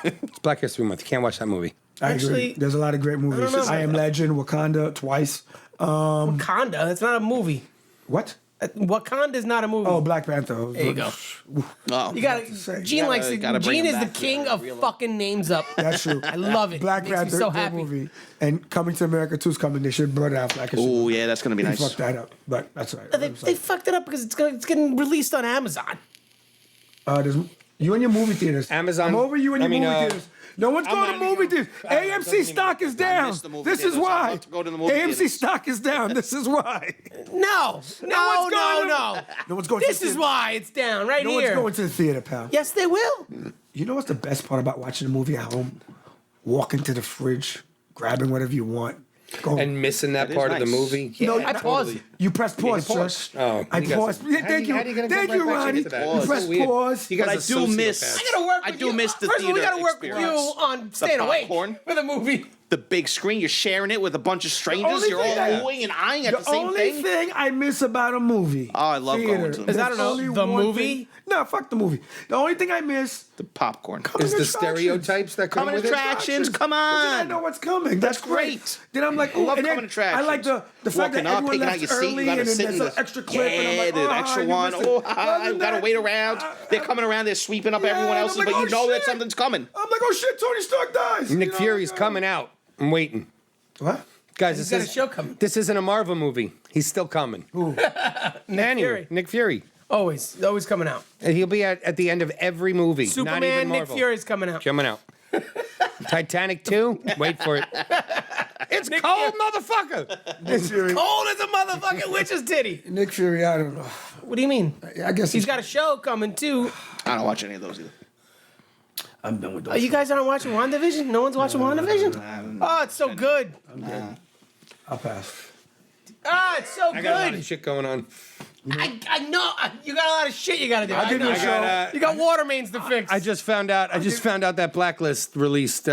It's Black History Month. You can't watch that movie. I Actually, agree. There's a lot of great movies. know. I Am Legend, Wakanda, twice. Wakanda. That's not a movie. What? Wakanda is not a movie. Oh, Black Panther. There you go. Oh. You gotta. say. Gene Gotta- likes it. gotta bring Gene him is the back to king the of real- fucking names up. That's true. I love it. Black It makes Panther, me so great happy. movie. And Coming to America 2 is coming. They should burn it out Black History Oh, Month. yeah, that's going to be They nice. fucked that up, but that's all right. They fucked it up because it's getting released on Amazon. There's you and your movie theaters. Amazon- I'm over you and I your mean, movie theaters. No one's going to movie theaters. AMC stock is down. missed the movie This is theaters. I'm why. about to go to the movie AMC theaters. stock is down. This is why. No. No one's going to This the is theater. why it's down right No here. one's going to the theater, pal. Yes, they will. You know what's the best part about watching a movie at home? Walking to the fridge, grabbing whatever you want. Go. And missing that is part of the nice. movie. No, I pause it. You press pause, pause. sir. Oh, I you guys- pause. Yeah, how thank you- you. how you gonna Thank go you, right back Ronnie. into that? You That's press so weird. pause. You guys But I are do miss- sociopaths. I gotta work I with do you. miss the First of all, we theater gotta work with you experience. on staying awake popcorn. for the movie. The big screen, you're sharing it with a bunch of strangers. only You're all thing that- oohing and eyeing at The the same only thing. thing I miss about a movie. Oh, I love going to them. Is that There's a- only the one movie? thing- No, fuck the movie. The only thing I miss. The popcorn. Is the attractions. stereotypes that come Coming with it? attractions, come Because I on. know what's coming. That's great. Then I'm like, I love and then coming attractions. I like the fact Walking that up, everyone picking out left your seat, you early gotta and then sit there's in an the extra clip. and I'm like, the extra you one. missed it. Oh, Other I than gotta that, wait around. They're coming around. They're sweeping up Yeah, everyone and I'm else's, like, but oh, you know that shit. something's coming. I'm like, oh shit, Tony Stark dies. Nick You know, Fury's like, coming out. I'm waiting. What? Guys, He's this got a show coming. This isn't a Marvel movie. He's still coming. Anyway, Fury. Nick Fury. Always coming out. And he'll be at the end of every movie. not even Superman, Nick Marvel. Fury's coming out. Coming out. Titanic 2? Wait for it. It's cold, motherfucker. Nick Fury. Cold as a motherfucking witch's titty. Nick Fury, I don't know. What do you mean? I guess He's got a show coming too. I don't watch any of those either. I'm done with those. Oh, you guys aren't watching WandaVision? No one's watching WandaVision? Oh, it's so good. I'll pass. Ah, it's so I got a lot of good. shit going on. I know. You got a lot of shit you gotta do. I'll give you a know. show. You got water mains to fix. I just found out that Blacklist released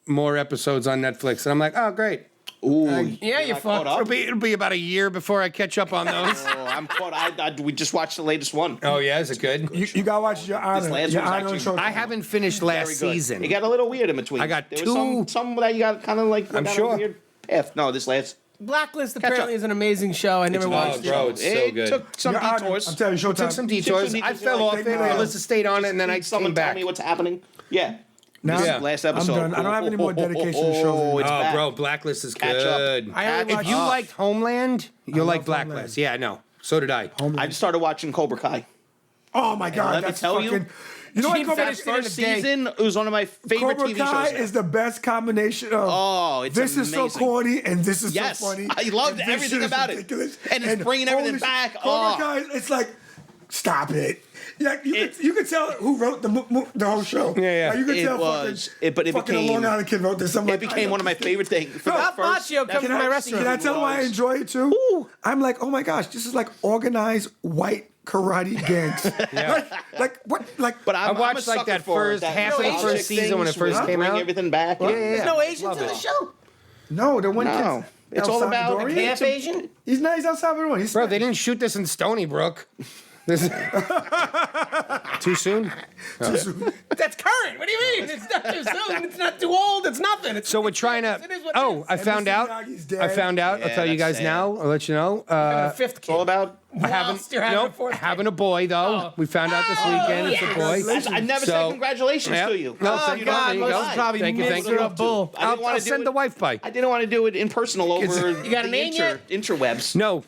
more episodes on Netflix, and I'm like, oh great. Ooh, yeah, you caught fucked. up? It'll be about a year before I catch up on those. Oh, I'm caught. We just watched the latest one. Oh yeah, is it good? You gotta watch Your Honor. last Your one's Honor on actually- Showtime. I haven't finished last Very good. season. It got a little weird in between. I got there was some that you got kind of like. I'm went down a sure. Weird path. No, this last. Blacklist up. apparently is an amazing show. I never It's watched a it. bro, it's so it good. took some Your Honor, detours. I'm telling you, Showtime. Took some detours. Took some I detours, fell like, off it. they- Alyssa stayed on it, and then I Someone came tell back. me what's happening. Yeah. Now, This Yeah. last I'm episode. done. I don't have any more dedication to shows Oh, anymore. it's Oh, back. bro, Blacklist is Catch up. good. I only If watched. If you liked Homeland, you'll like love Blacklist. Homeland. Yeah, no. So did I. I just started watching Cobra Kai. Oh my God, let me that's tell you, fucking. You know what? She Cobra, finished That it in first a day. season it was one of my favorite Cobra TV Kai shows. is the best combination of. Oh, it's this is so amazing. corny and this is Yes, so funny. I loved and this everything shit is about it. ridiculous. And it's bringing everything holy shit, back. Cobra Oh. Kai, it's like, stop it. Yeah, you could tell who wrote the whole show. Yeah, yeah. Like, you could It tell was- fucking, it- but it fucking a became- Long Island kid wrote this. I'm It like, became one of my favorite things. For Bob Macchio comes Can to my I, restaurant. can I tell you why I enjoy it too? I'm like, oh my gosh, this is like organized white karate gangs. like what? Like, But I I'm a watched, like, sucker that for first that half of the Asian first season when it things first where came bring out. everything back. Yeah, There's yeah. no Asians Love in it. the show. no, the one No. kid. It's all about Salvadorian? Half Asian. He's not. He's El Salvadorian. He's Bro, they didn't shoot this in Stony Brook. This too soon? That's current. What do you mean? It's not too soon. It's not too old. It's nothing. It's So we're trying to. It is what it Oh, is. I found Mr. out. Miyagi's dead. I found out. I'll Yeah, tell you that's guys sad. now. I'll let you know. a fifth It's all kid. about. Whilst you're having a Nope, fourth kid. having a boy though. Oh. We found out this weekend. It's a yes. boy. Congratulations. I never So- said congratulations Yep. to you. No, Oh thank God, There you Moses go. probably Thank you, thank you. miserable. I didn't want I'll to do send it. the wife by. I didn't want to do it in personal over You got an name yet? interwebs. No.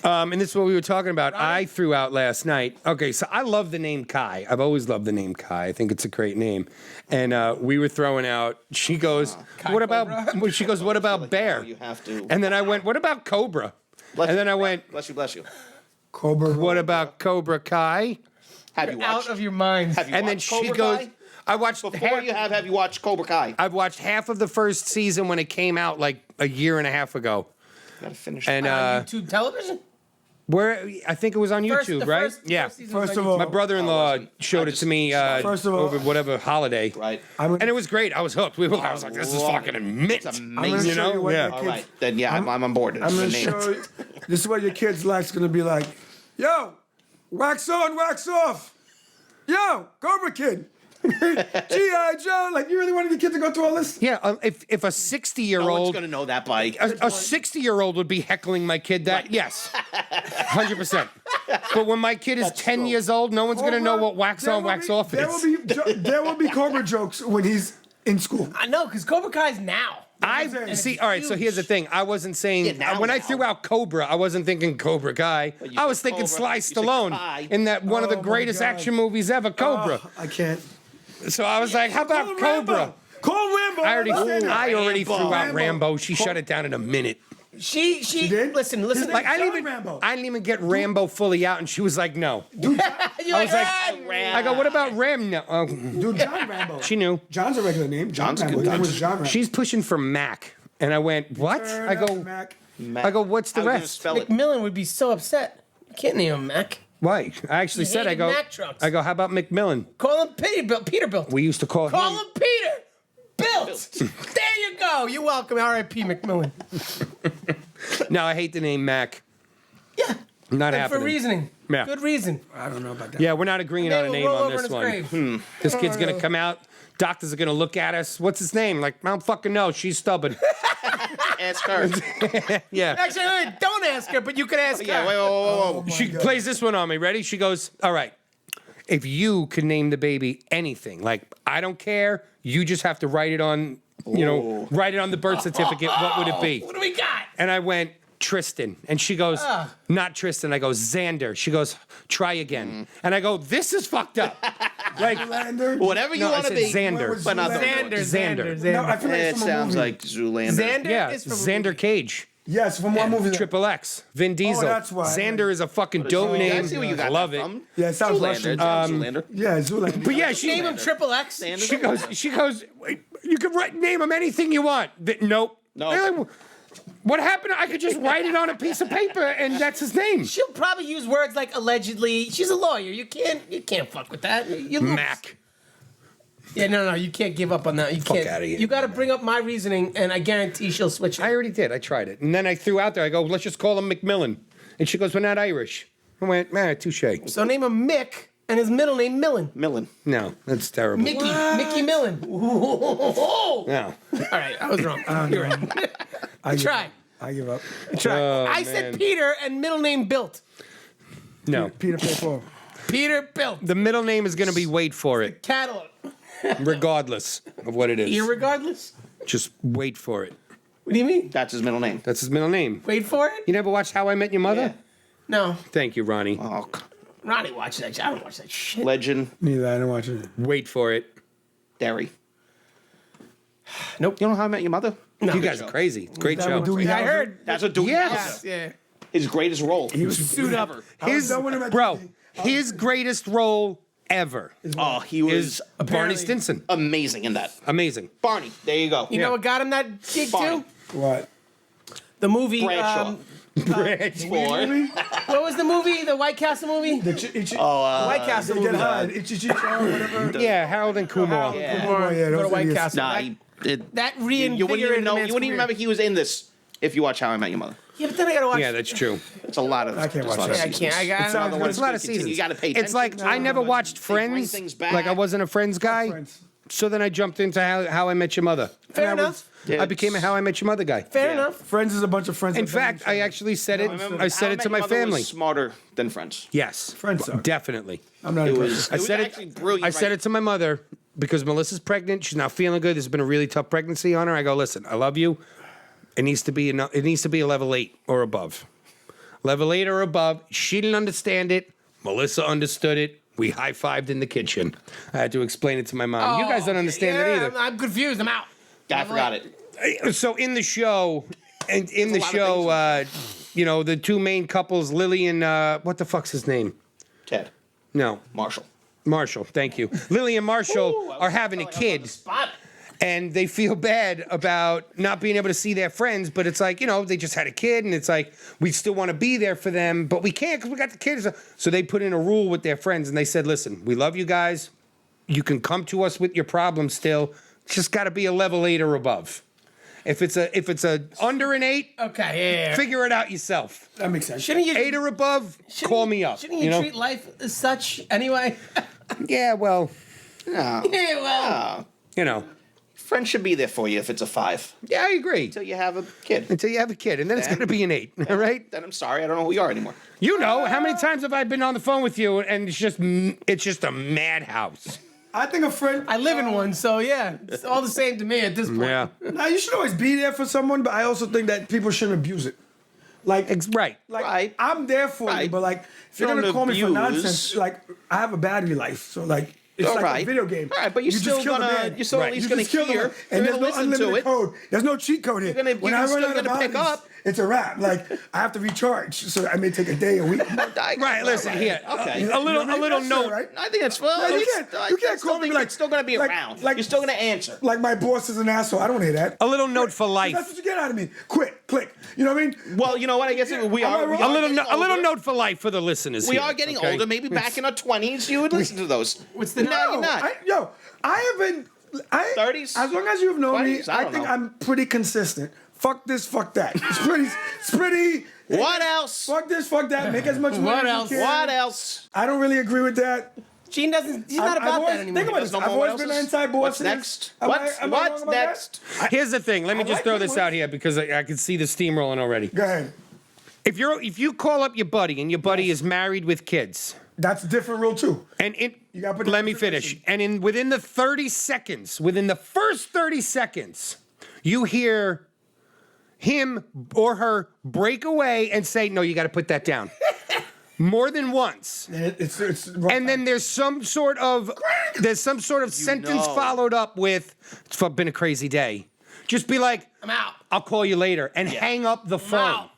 And this is what we were talking about. I threw out last night. Okay, so I love the name Kai. I've always loved the name Kai. I think it's a great name. And we were throwing out. She goes, "What about?" Cobra? She goes, "What about Bear?" You have to. And then I went, "What about Cobra?" Bless And you. then I went, Bless you, bless you. Cobra. "What about Cobra Kai?" Have you Out watched? of your mind. Have you And then watched she Cobra goes, Kai? "I watched Before half, you have you watched Cobra Kai? I've watched half of the first season when it came out like a year and a half ago." Gotta finish. And On YouTube television. where I think it was on YouTube, the right? first Yeah. season First was of on all, My brother-in-law wasn't. showed I it to me First of all- over whatever holiday. right. And it was great. I was hooked. I was like, this is love fucking it. mint. It's I'm gonna amazing. show you what Yeah. your All kids. right, then yeah, I'm on board. I'm gonna The name. show you. This is what your kids' life's gonna be like. Yo, wax on, wax off. Yo, Cobra Kid. G.I. Joe. Like, you really wanted your kid to go through all this? Yeah, if a No one's 60-year-old gonna know that by. a 60-year-old would be heckling my kid that, yes. 100%. But when my kid is 10 true. years old, no one's going to know Cobra, what wax there on, will wax be- off there is. will be there will be Cobra jokes when he's in school. I know, because Cobra Kai's now. I see. All right. So here's the thing. I wasn't saying Yeah, now, when I now. threw out Cobra, I wasn't thinking Cobra Kai. you I was said thinking Cobra, Sly you said Stallone Kai. in that one of the Oh, my greatest God. action movies ever, Cobra. Oh, I can't. So I was like, how about Cobra? Call Rambo. I already threw out Rambo. Rambo. She shut it down in a minute. She did? listen. Like I John didn't Rambo. even get Rambo fully out, and she was like, no. You're I was like, I go, what about Ram? No. Oh. Dude, John Rambo. She knew. John's a regular name. John's Rambo. good. His name was John Rambo. She's pushing for Mac, and I went, what? I go, Mac. I go, what's the How are you gonna rest? spell it? McMillan would be so upset. You can't name him Mac. Why? I actually He said, I hated go, Mack trucks. I go, how about McMillan? Call him Peterbilt. We used to call Call him. him Peterbilt. There you go. You're welcome. R.I.P. McMillan. No, I hate the name Mac. Yeah. Not And happening. for reasoning. Yeah. Good reason. I don't know about that. Yeah, we're not agreeing on a Maybe name we'll roll on over this in one. his grave. This kid's gonna come out. Doctors are gonna look at us. What's his name? Like, I don't fucking know. She's stubborn. Ask her. Yeah. Actually, don't ask her, but you can ask Yeah, her. wait, whoa. She plays this one on me. Ready? She goes, all right. If you could name the baby anything, like, I don't care. You just have to write it on, write it on the birth certificate. What would it be? What do we got? And I went, Tristan. And she goes, not Tristan. I go, Xander. She goes, try again. And I go, this is fucked up. Like, Zoolander? Whatever you no, I want to said be. Xander. But not the Xander. No, I feel like It it's from a sounds movie. like Zoolander. Xander Yeah, is from Xander Cage. Yes, from one movie. Triple X. Vin Diesel. that's why. Xander is a fucking dope I name. see where you I got love that it. from. Yeah, it sounds Zoolander. Russian. It sounds Zoolander. Yeah, Zoolander. But yeah, she Name him Triple X. she goes, "Wait, you can name him anything you want. Nope. No. What happened? I could just write it on a piece of paper and that's his name. She'll probably use words like allegedly. She's a lawyer. You can't fuck with that. You lose. Mac. Yeah, no, you can't give up on that. You can't. outta here. You got to bring up my reasoning, and I guarantee she'll switch it. I already did. I tried it. And then I threw out there, I go, let's just call him McMillan. And she goes, we're not Irish. I went, touche. So name him Mick, and his middle name Millen. Millen. No, that's terrible. Mickey Millen. All No. right, I was wrong. You're right. Try. I give up. Try. Oh, I man. said Peter, and middle name Built. No. Peter Paul. Peter Built. The middle name is going to be wait for it, Catalog. regardless of what it is. Irregardless. Just wait for it. What do you mean? That's his middle name. That's his middle name. Wait for it? You never watched How I Met Your Mother? Yeah. No. Thank you, Ronnie. Oh, Ronnie watched that shit. I don't watch that shit. legend. Neither. I didn't watch it. Wait for it. Derry. Nope. You know How I Met Your Mother? No. You guys are crazy. It's a great That show. would do- I heard. That's what Dewey Yes. was. Yeah. His greatest role. He was Suit up. His, done with him at bro, the- his greatest role ever Oh, he was is Barney Apparently- Stinson. amazing in that. Amazing. Barney, there you go. You know what got him that gig Barney. too? What? The movie. Bradshaw. What was the movie? The White Castle movie? The White Castle they movie. get high. Whatever. Yeah, Harold and Kumar. Yeah. Kumar, yeah, Go to those White idiots. Castle. Nah, That- he did. That You wouldn't even reinvigorated know. the man's You wouldn't even career. remember he was in this if you watch How I Met Your Mother. Yeah, but then I gotta watch. Yeah, that's true. It's a lot of. I can't it's watch lot of that. I can't. I seasons. got. sounds Another good. one's It's a lot gonna of continue. seasons. You got to pay It's like attention I never watched bring Friends. things back. Like I wasn't a Friends guy. Friends. So then I jumped into How I Met Your Mother. Fair And I enough. Yeah, I became a How I Met Your Mother guy. Fair Yeah. enough. Friends is a bunch of friends. In with fact, family. I actually said it. Remember, I said How it to Met my Your Mother family. was smarter than Friends. Yes, Friends suck. definitely. I'm not It impressed. was. I It was said actually it. brilliant. I said it to my mother because Melissa's pregnant. She's not feeling good. There's been a really tough pregnancy on her. I go, listen, I love you. It needs to be it needs to be a level 8 or above. Level 8 or above. She didn't understand it. Melissa understood it. We high-fived in the kitchen. I had to explain it to my mom. You guys don't understand it either. I'm confused. I'm out. I forgot it. So in the show, and in the a lot of show, the two main couples, Lily and what the fuck's his name? Ted No, Marshall. Marshall. Thank you. Lily and Marshall Ooh, I was are having a telling you, I was on kid. the spot. And they feel bad about not being able to see their friends, but it's like, they just had a kid, and it's like, we still want to be there for them, but we can't because we got the kids. So they put in a rule with their friends, and they said, listen, we love you guys. You can come to us with your problems still. It's just got to be a level 8 or above. If it's a under an 8, Okay. Yeah. figure it out yourself. That makes sense. Shouldn't you? 8 or above, call me up. Shouldn't you treat life as such anyway? Yeah, well, No. Yeah. Well. No. Friends should be there for you if it's a 5 yeah, I agree. until you have a kid. Until you have a kid, and then it's going to be an 8, all right? Then I'm sorry, I don't know who you are anymore. You know, how many times have I been on the phone with you, and it's just a madhouse. I think a friend. I live in one, so yeah, it's all the same to me at this point. Yeah. Now you should always be there for someone, but I also think that people shouldn't abuse it. Like, Right. I'm there for you, Right. but like, if you're Don't gonna call me for abuse. nonsense, like, I have a battery life, so like, It's All like right. a video game. All right, but you're You just still kill the gonna- man. you're still at least You gonna just kill the hear. man. And You're there's gonna no listen to unlimited it. code. There's no cheat code here. You're still run out gonna of pick bodies, up. it's a wrap. Like I have to recharge, so I may take a day, a week. Right, listen here. Okay. A little That's note. fair, right? I think it's well. No, you it's- can't- you can't I still call me think like- it's still going to be like- around. like- You're still going to answer. Like my boss is an asshole. I don't want to hear that. A little note for life. That's what you get out of me. Quit, click. You know what I mean? Well, you know what? I guess we Am I are. wrong? A little, getting a little older. note for life for the listeners. We here, are getting okay? older. Maybe back in our 20s, you would listen to those. What's the No, you're not. I have been. 30s? As long as you've known me, 20s? I I don't think know. I'm pretty consistent. Fuck this, fuck that. It's pretty. What else? Fuck this, fuck that. Make as much money What as else? you can. What else? I don't really agree with that. Gene doesn't. He's not I've about always, that anymore. Think about this. No I've more what always been else's? anti-bosses. What's next? Am I What's wrong what's about that? next? Here's the thing. Let me I just like throw that this one. out here because I can see the steam rolling already. Go ahead. If you call up your buddy and your buddy is married with kids, That's a different rule too. and You gotta put it let in me finish. consideration. And within the 30 seconds, within the first 30 seconds, you hear him or her break away and say, "No, you got to put that down." More than once. It's And then there's some sort of sentence know. followed up with, "It's been a crazy day." Just be like, I'm out. "I'll call you later," and hang up the phone. out.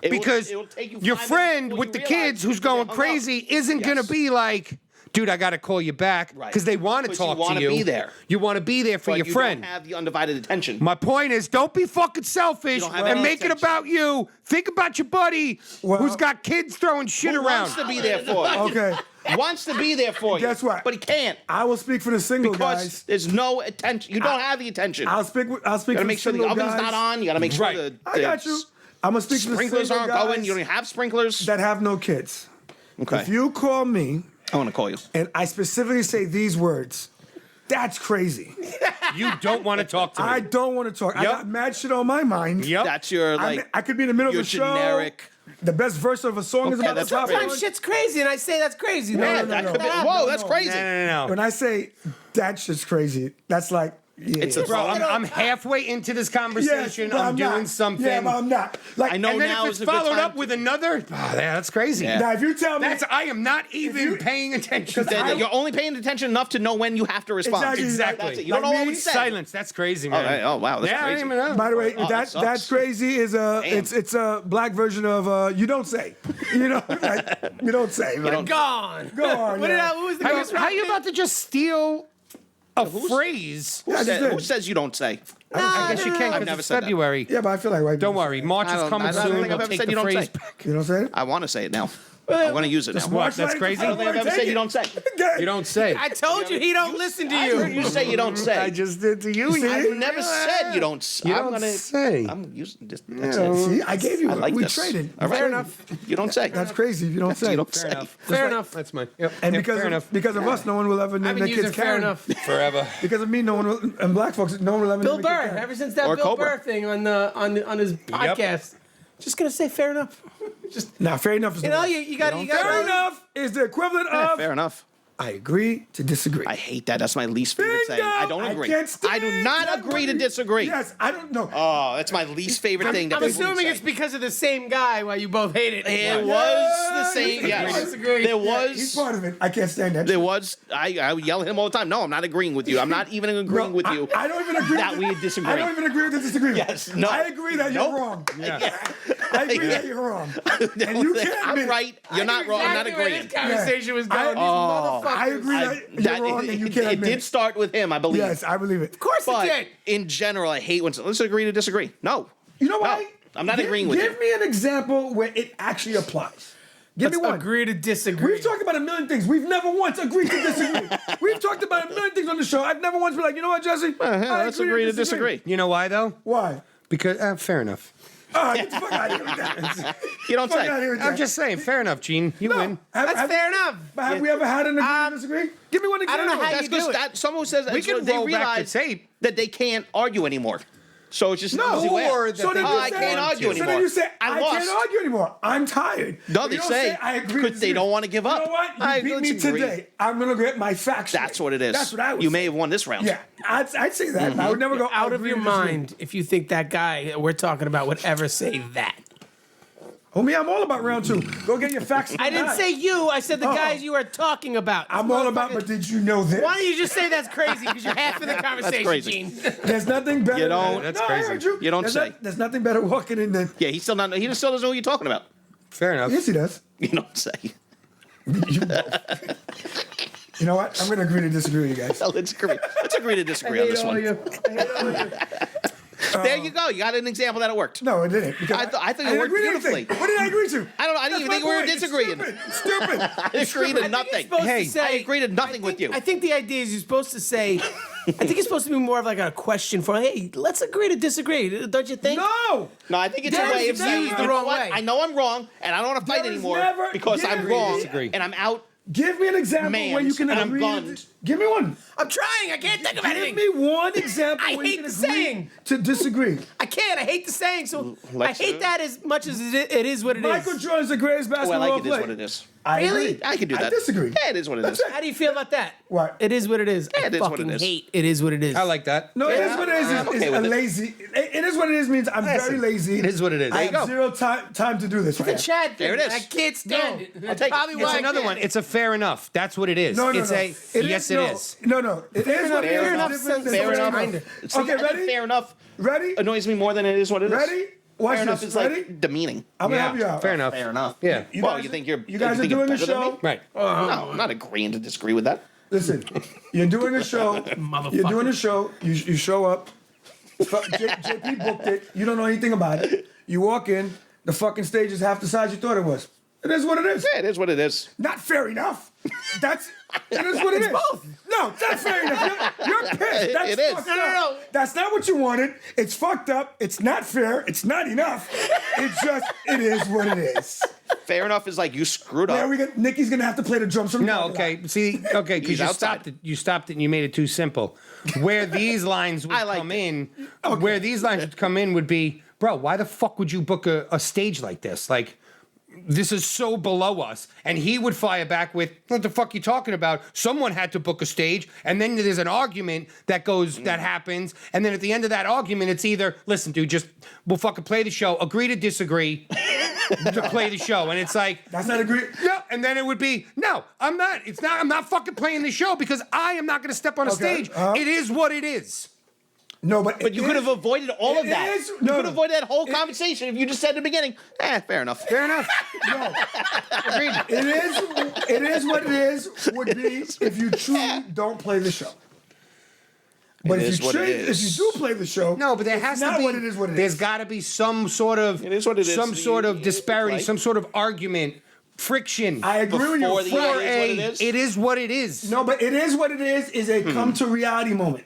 Because It'll take you your 5 minutes friend before with you the realize kids who's they going hung up. crazy isn't going to Yes. be like, "Dude, I got to call you back," Right. because they want to Because you talk to wanna you. be there. You want to be there for But your you friend. don't have the undivided attention. My point is, don't be fucking selfish don't have and any make it attention. about you. Think about your buddy who's got kids throwing shit Who around. wants to be there for you? okay. Wants to be there for you. Guess what? But he can't I will speak for the single because guys. there's no attention. You don't have the attention. I'll speak you for gotta the make sure the single oven's guys. not on. You gotta make sure Right. the I got you. I'm gonna speak for the sprinklers single aren't guys going. You don't have sprinklers. that have no kids. Okay. If you call me I want to call you. and I specifically say these words, that's crazy. You don't want to talk to me. I don't want to talk. I Yep. got mad shit on my mind. Yep. That's your like. I could be in the middle of your a show. generic. The best verse of a song is Okay, about that's to pop. fair. Sometimes shit's crazy, and I say that's crazy. Yeah, No, that no, could be. no. Whoa, that's no. crazy. No. When I say that shit's crazy, that's like, yeah. It's a Bro, thought. I'm halfway into this Yes, conversation. but I'm doing not. something. Yeah, but I'm not. Like, I know And then now if is it's a good followed time up with another, yeah, that's crazy. Yeah. Now, if you tell me, I am not even paying attention. That you're only paying attention enough to know when you have to respond. Exactly. That's it. You don't Like know what me, we said. Silence. That's crazy, Oh, man. right. Oh, wow. That's yeah, I crazy. didn't even know. by the way, Oh, that sucks. that's crazy. Is it's a black version of you don't say. You know, like, you don't say. Like, Gone. Go on, What yeah. what was the How, biggest how you rap about to just steal a phrase? I just did. Who says you don't say? I guess you can I've because never it's said that. February. Yeah, but I feel like white Don't people worry. March I is don't- coming I don't soon. think I've We'll ever take said the you don't phrase say. back. You don't say it? I want to say it now. I'm going to use it now. What? That's crazy? I don't think I've ever said you don't say. You don't say. I told you he don't listen to I you. heard you say you don't say. I just did to you. I've never said you don't say. You I'm don't gonna say. I'm using this. That's it. See, I gave you. I like we this. traded. All right. Fair enough. You don't say. That's crazy if you don't say. You don't Fair say. enough. Fair enough. That's mine. Yep. And Yep, fair enough. because of us, no one will ever name I've their been using kids fair Karen. enough. Forever. Because of me, no one will, and black folks, no one will ever Bill name their kid Burr. Karen. Ever since that Or Bill Cobra. Burr thing on his podcast, just gonna say fair enough. Just Now, fair enough is you the know word. you got Fair enough is the equivalent of Fair enough. I agree to disagree. I hate that. That's my least favorite Bingo! saying. I don't agree. can't stand I do not that agree to one. disagree. Yes, I don't know. Oh, that's my least favorite thing. That I'm people would assuming say. it's because of the same guy why you both hate it. It was the same. Yes. Disagree. There He's was. part of it. I can't stand that. There was. I yell at him all the time. No, I'm not agreeing with you. I'm not even agreeing with you. I don't even agree. that with we disagree. I don't even agree with the disagreement. Yes, no. I agree that Nope. you're wrong. Yeah. I agree that you're wrong. And you can't I'm admit it. right. You're not wrong. I'm not Exactly where agreeing. This conversation was I- going. These motherfuckers. I agree that you're wrong and you can't it admit did start with him, I believe. Yes, I believe it. Of course But it did. in general, I hate when let's agree to disagree. No. You know No, why? I'm not agreeing with Give you. me an example where it actually applies. Give Let's me one. agree to disagree. We've talked about a million things. We've never once agreed to disagree. We've talked about a million things on the show. I've never once been like, you know what, Jesse? I Let's agree to disagree. You know why though? Why? Because fair enough. Get the fuck out of here with that. You don't Fuck say. out of here with that. I'm just saying, fair enough, Gene. You win. That's fair enough. But have we ever had an agree to disagree? Give me one I example. don't know how That's you do because it. that someone says that We can they roll back the realize tape. that they can't argue anymore. So it's just an No, easy way or out. that So then they you I say, can't argue So anymore. then you say, I lost. can't argue anymore. I'm tired. No, But they you don't say, I agree. because they don't wanna give up. You know what? You I- beat let's me agree. today. I'm gonna get my facts. That's straight. what it is. That's what I would You say. may have won this round. Yeah, I'd say that. I would never go Out of agree your to disagree. mind if you think that guy we're talking about would ever say that. Homie, I'm all about round 2. Go get your facts. I didn't say you. I said the Uh-oh. guys you are talking about. I'm all about, but did you know this? Why don't you just say that's crazy? Because you're half in the conversation, crazy. Gene. There's nothing better. You don't- That's no, crazy. I heard you. You don't there's say. there's nothing better walking in than. Yeah, he still doesn't know what you're talking about. Fair enough. Yes, he does. You don't say. You know what? I'm going to agree to disagree with you guys. Let's agree. Let's agree to disagree on this one. There you go. You got an example that it worked. No, it didn't. because I thought it didn't worked agree to anything. beautifully. What did I agree to? I don't know. I didn't even think we were disagreeing. It's stupid. I agree to nothing. Hey, I agree to nothing with you. I think the idea is you're supposed to say. I think it's supposed to be more of like a question for, hey, let's agree to disagree. Don't you think? No. No, I think it's There a way is of never saying, the you know wrong what? way. I know I'm wrong, and I don't want to fight There is anymore never- because I'm Gary, wrong, disagree. and I'm out. Give me an example Mans, where you can and I'm agree. gunned. Give me one. I'm trying. I can't think of Give anything. me one example I where you hate can the agree saying. to disagree. I can't. I hate the saying. So Lex- I hate that as much as it is what it is. Michael Jordan's the greatest Oh, I basketball like it player. is what it is. I Really? agree. I can do that. I disagree. Yeah, it is what it is. That's How do you feel about that? What? It is what it is. Yeah, I it is what it fucking is. hate. It is what it is. I like that. No, it Yeah, is what it is. I'm It's okay a with it. lazy. It is what it is means I'm very lazy. It is what it is. I There you have go. zero time to do this. The Right now. Chad thing. There it is. I can't stand No. it. I'll That's take it. probably It's why I another can't. one. It's a fair enough. That's what it is. No, it's no. a It yes. no, It is. No, no. It is what it is. Fair enough It's sounds- different than Fair Fair enough. enough. See, Okay, I think ready? fair enough Ready? annoys me more than it is what it is. Ready? Watch Fair enough this. is Ready? like demeaning. I'm gonna help you out. Fair enough. Fair enough. Yeah. Well, guys- you think you're you guys think are you're doing a better than show? me? Right. No, I'm not agreeing to disagree with that. Listen, you're doing a show. Motherfucker. You're doing a show. You show up. JP booked it. You don't know anything about it. You walk in. The fucking stage is half the size you thought it was. It is what it is. Yeah, it is what it is. Not fair enough. It is what it is. both. No, that's fair enough. You're pissed. That's It is. fucked No, no, up. no. That's not what you wanted. It's fucked up. It's not fair. It's not enough. It is what it is. Fair enough is like you screwed There up. we go. Nikki's gonna have to play the drums from the No, parking lot. okay. See, okay, because He's you outside. stopped it. You stopped it and you made it too simple. Where these lines would I liked come it. in, where these lines would come in would be, bro, why the fuck would you book a stage like this? Like, this is so below us. And he would fire back with, what the fuck you talking about? Someone had to book a stage. And then there's an argument that happens. And then at the end of that argument, it's either, listen, dude, we'll fucking play the show, agree to disagree to play the show. And it's like, That's not agree. no, and then it would be, no, I'm not. It's not. I'm not fucking playing the show because I am not going to step on a Okay, stage. It is what it is. No, but But you could have avoided all of it that. is- You no, could no. have avoided that whole conversation if you just said at the beginning, fair enough. Fair enough. No, Agreed. it is what it is. Would be if you truly don't play the show. But It if is you what it truly, if is. you do play the show, No, but there it's has not to be. what it is. What it There's is. got to be some sort of. It is what it is. Some sort of You- disparity, right. some sort of argument, friction. I agree with Before you. the for it is what it is? It is what it is. No, but it is what it is a come to reality moment.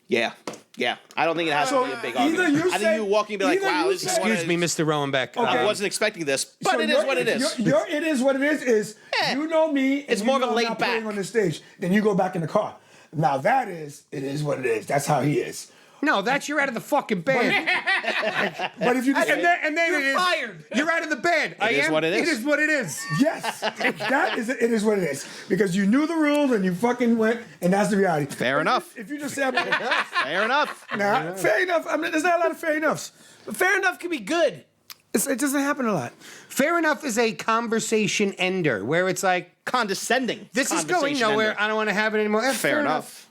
Yeah. Yeah. I don't think it has So to be a big either argument. you I think say- you walk in and be like, either wow, you this is say- what Excuse it me, is. Mr. Rowenbeck. I wasn't expecting this, but So it is what it is. Your it is what it is Yeah. you know me. And It's you more of a know I'm laid not playing back. on the stage. Then you go back in the car. Now that is what it is. That's how he is. No, that's you're out of the fucking band. But if you just and then You're it is, fired. You're out of the band. I is am. what it is. It is what it is. yes, that is it is what it is because you knew the rules and you fucking went and that's the reality. Fair enough. If you just say, Fair enough. nah, fair enough. I mean, there's not a lot of fair enoughs. But fair enough can be good. It doesn't happen a lot. Fair enough is a conversation ender where it's like, Condescending. this is going Conversation nowhere. ender. I don't want to have it anymore. Fair enough.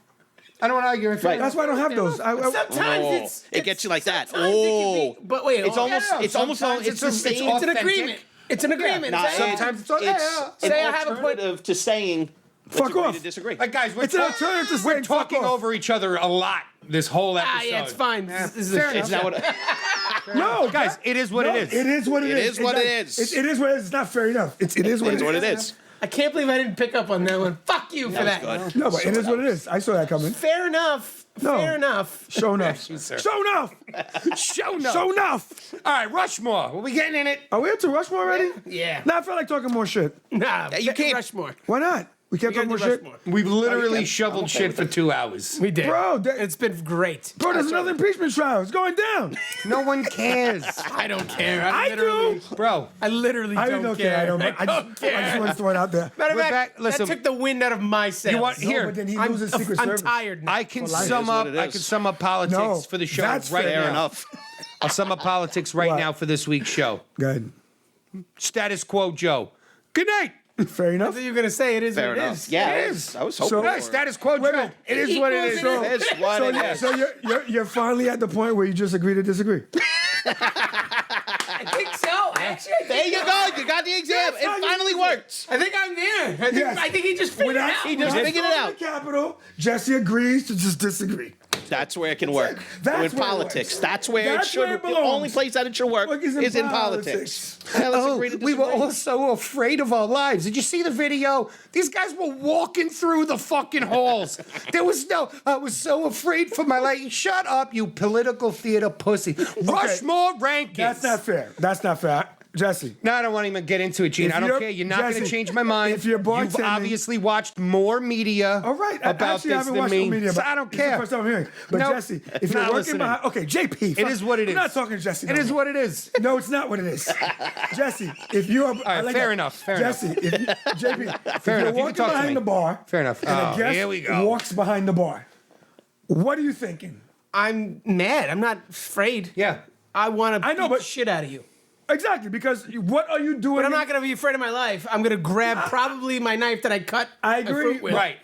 I don't want to argue. Fair Right. enough. That's why I don't have those. Sometimes Oh, it's it gets you like that. sometimes it can Oh. be- but wait, It's almost. yeah, It's almost. sometimes It's the it's same. it's an authentic. agreement. It's an agreement. Nah, Say- sometimes it's all- it's yeah. an Say I have a point- alternative to saying. Fuck let's agree off. To disagree. Like guys, we're, It's an alternative to we're saying fuck talking off. over each other a lot this whole episode. yeah, it's fine. This is Fair a enough. It's not what. No, Guys, it is what it is. It is what it It is. is what it It's is. It is what it is. It's not fair enough. It is what It's what it is. is. I can't believe I didn't pick up on that one. Fuck you for that. Good. No, but it is what it is. I saw that coming. Fair enough. No. Fair enough. Show enough. sir. Show enough. Show no. Show enough. All right, Rushmore. Are we getting in it? Are we up to Rushmore already? Yeah. Nah, I feel like talking more shit. Nah, you can't- Rushmore. Why not? We can't We talk gotta more do shit. Rushmore. We've literally I'm shoveled okay shit with for it. 2 hours. We did. Bro, It's been great. Bro, there's another impeachment trial. It's going down. No one cares. I don't care. I literally, do. Bro, I literally I don't don't care. care. I don't. I don't care. I just want to throw it out there. Matter of We're fact, back- listen. that took the wind out of my sails. You want- here, No, but then he I'm, loses Secret I'm Service. tired now. I can life. sum It is up. what it I is. can sum up politics No, for the show that's right fair now. Fair enough. I'll sum up politics right What? now for this week's show. Go ahead. status quo Joe. Good night. Fair enough. What are you gonna say? It is Fair what it enough. is. Yeah, It it is. is. I was hoping So- for No, it. status quo Wait a Joe. minute. It is what it is. So- It is what it is. So you're finally at the point where you just agree to disagree. I think so. Actually, I There think you go. You got the exam. That's how It you finally do it. worked. I think I'm there. Yes. I think he just figured it out. He just figured it out. The Capitol, Jesse agrees to just disagree. That's where it can work. That's With where it politics. works. That's where That's it should. where it The belongs. only place that it should work Work is in politics. Yeah, let's agree to We were disagree. all so afraid of our lives. Did you see the video? These guys were walking through the fucking halls. There was no, I was so afraid for my life. Shut up, you political theater pussy. Rushmore rankings. That's not fair. That's not fair. Jesse. No, I don't want to even get into it, Gene. If I don't you're- care. You're not going to Jesse, change my mind. if you're You've bartending- obviously watched more media All right. about Actually, I this haven't than watched me. the media, So but I don't this is care. the first time I'm hearing. But Nope. Jesse, if Not you're working listening. behind, okay, JP. It is what it I'm is. not talking to Jesse. It no is more. what it is. No, it's not what it is. Jesse, if you're right, fair enough, fair Jesse, enough. if you, JP, Fair if enough, you're you can walking talk to behind me. the bar, Fair enough. and Oh, a guest here we go. walks behind the bar, what are you thinking? I'm mad. I'm not afraid. Yeah. I want to I know, beat but- the shit out of you. Exactly, because what are you doing? But I'm not going to be afraid of my life. I'm going to grab probably my knife that I cut I a agree. fruit with. Right.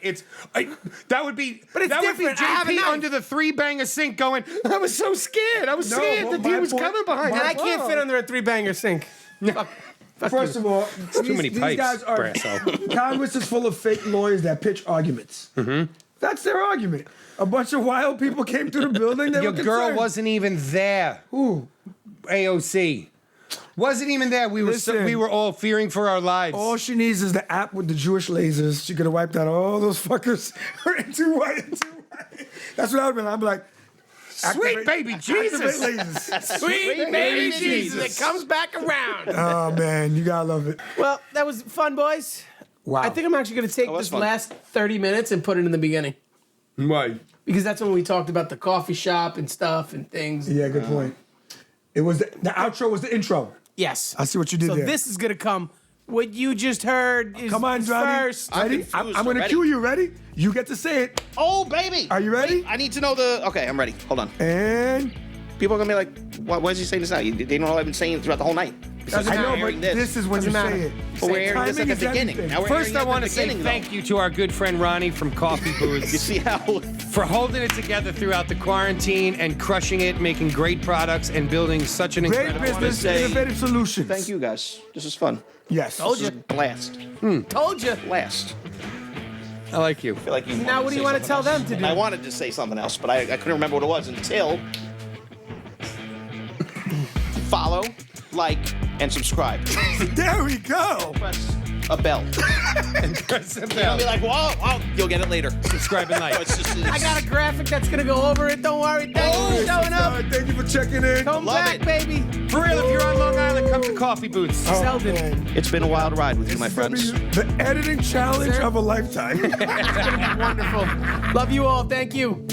That would be. But it's that would be different. I have a JP knife. under the 3-banger sink going. I was so scared. I was No, scared well, that my he was point- coming behind. my And me. I can't fit under a 3-banger sink. Fuck First you. of all, too many these pipes, guys are Brasso. Congress is full of fake lawyers that pitch arguments. Mm-hmm. That's their argument. A bunch of wild people came through the building. They Your were girl concerned. wasn't even there. Who? AOC wasn't even there. We were Listen. we were all fearing for our lives. All she needs is the app with the Jewish lasers. She could have wiped out all those fuckers. Into white. That's what I would have been. I'd be like, Sweet baby Jesus. activate lasers. Sweet baby Jesus. It comes back around. Oh man, you gotta love it. Well, that was fun, boys. Wow. I think I'm actually going to take was this fun. last 30 minutes and put it in the beginning. Why? Because that's when we talked about the coffee shop and stuff and things. Yeah, good point. It was the outro was the intro. Yes. I see what you did So there. this is going to come. What you just heard is Come on, is Johnny. first. I'm Ready? confused I'm gonna already. cue you. Ready? You get to say it. Oh, baby. Are you ready? Wait, I need to know the. Okay, I'm ready. Hold on. And People are going to be like, why is he saying this now? They don't know what I've been saying throughout the whole night. Besides I we're know, hearing but this is when you Doesn't say matter. it. But we're hearing this at Timing the is beginning. everything. Now we're First, hearing I it at want the to say beginning, thank you to our good friend Ronnie from Coffee though. You Booths see how. for holding it together throughout the quarantine and crushing it, making great products and building such an Great incredible business, say innovative solutions. Thank you, guys. This is fun. Yes. Told This is you. blast. Told you. Blast. I like you. I feel like you Now, what do you want to tell them to do? I wanted to say something else, but I couldn't remember what it was until follow, like, and subscribe. There we go. Press a bell. Press the I'll bell. be like, whoa, you'll get it later. Subscribe and like. It's just, I got a graphic that's going to go over it. Don't worry. Thanks for showing up. Thank you for checking in. Come Love back, it. baby. For real, if you're on Long Island, come to Coffee Booths. Selden. man. It's been a wild ride with you, my This is gonna friends. be the editing challenge Sir. of a lifetime. Wonderful. Love you all. Thank you.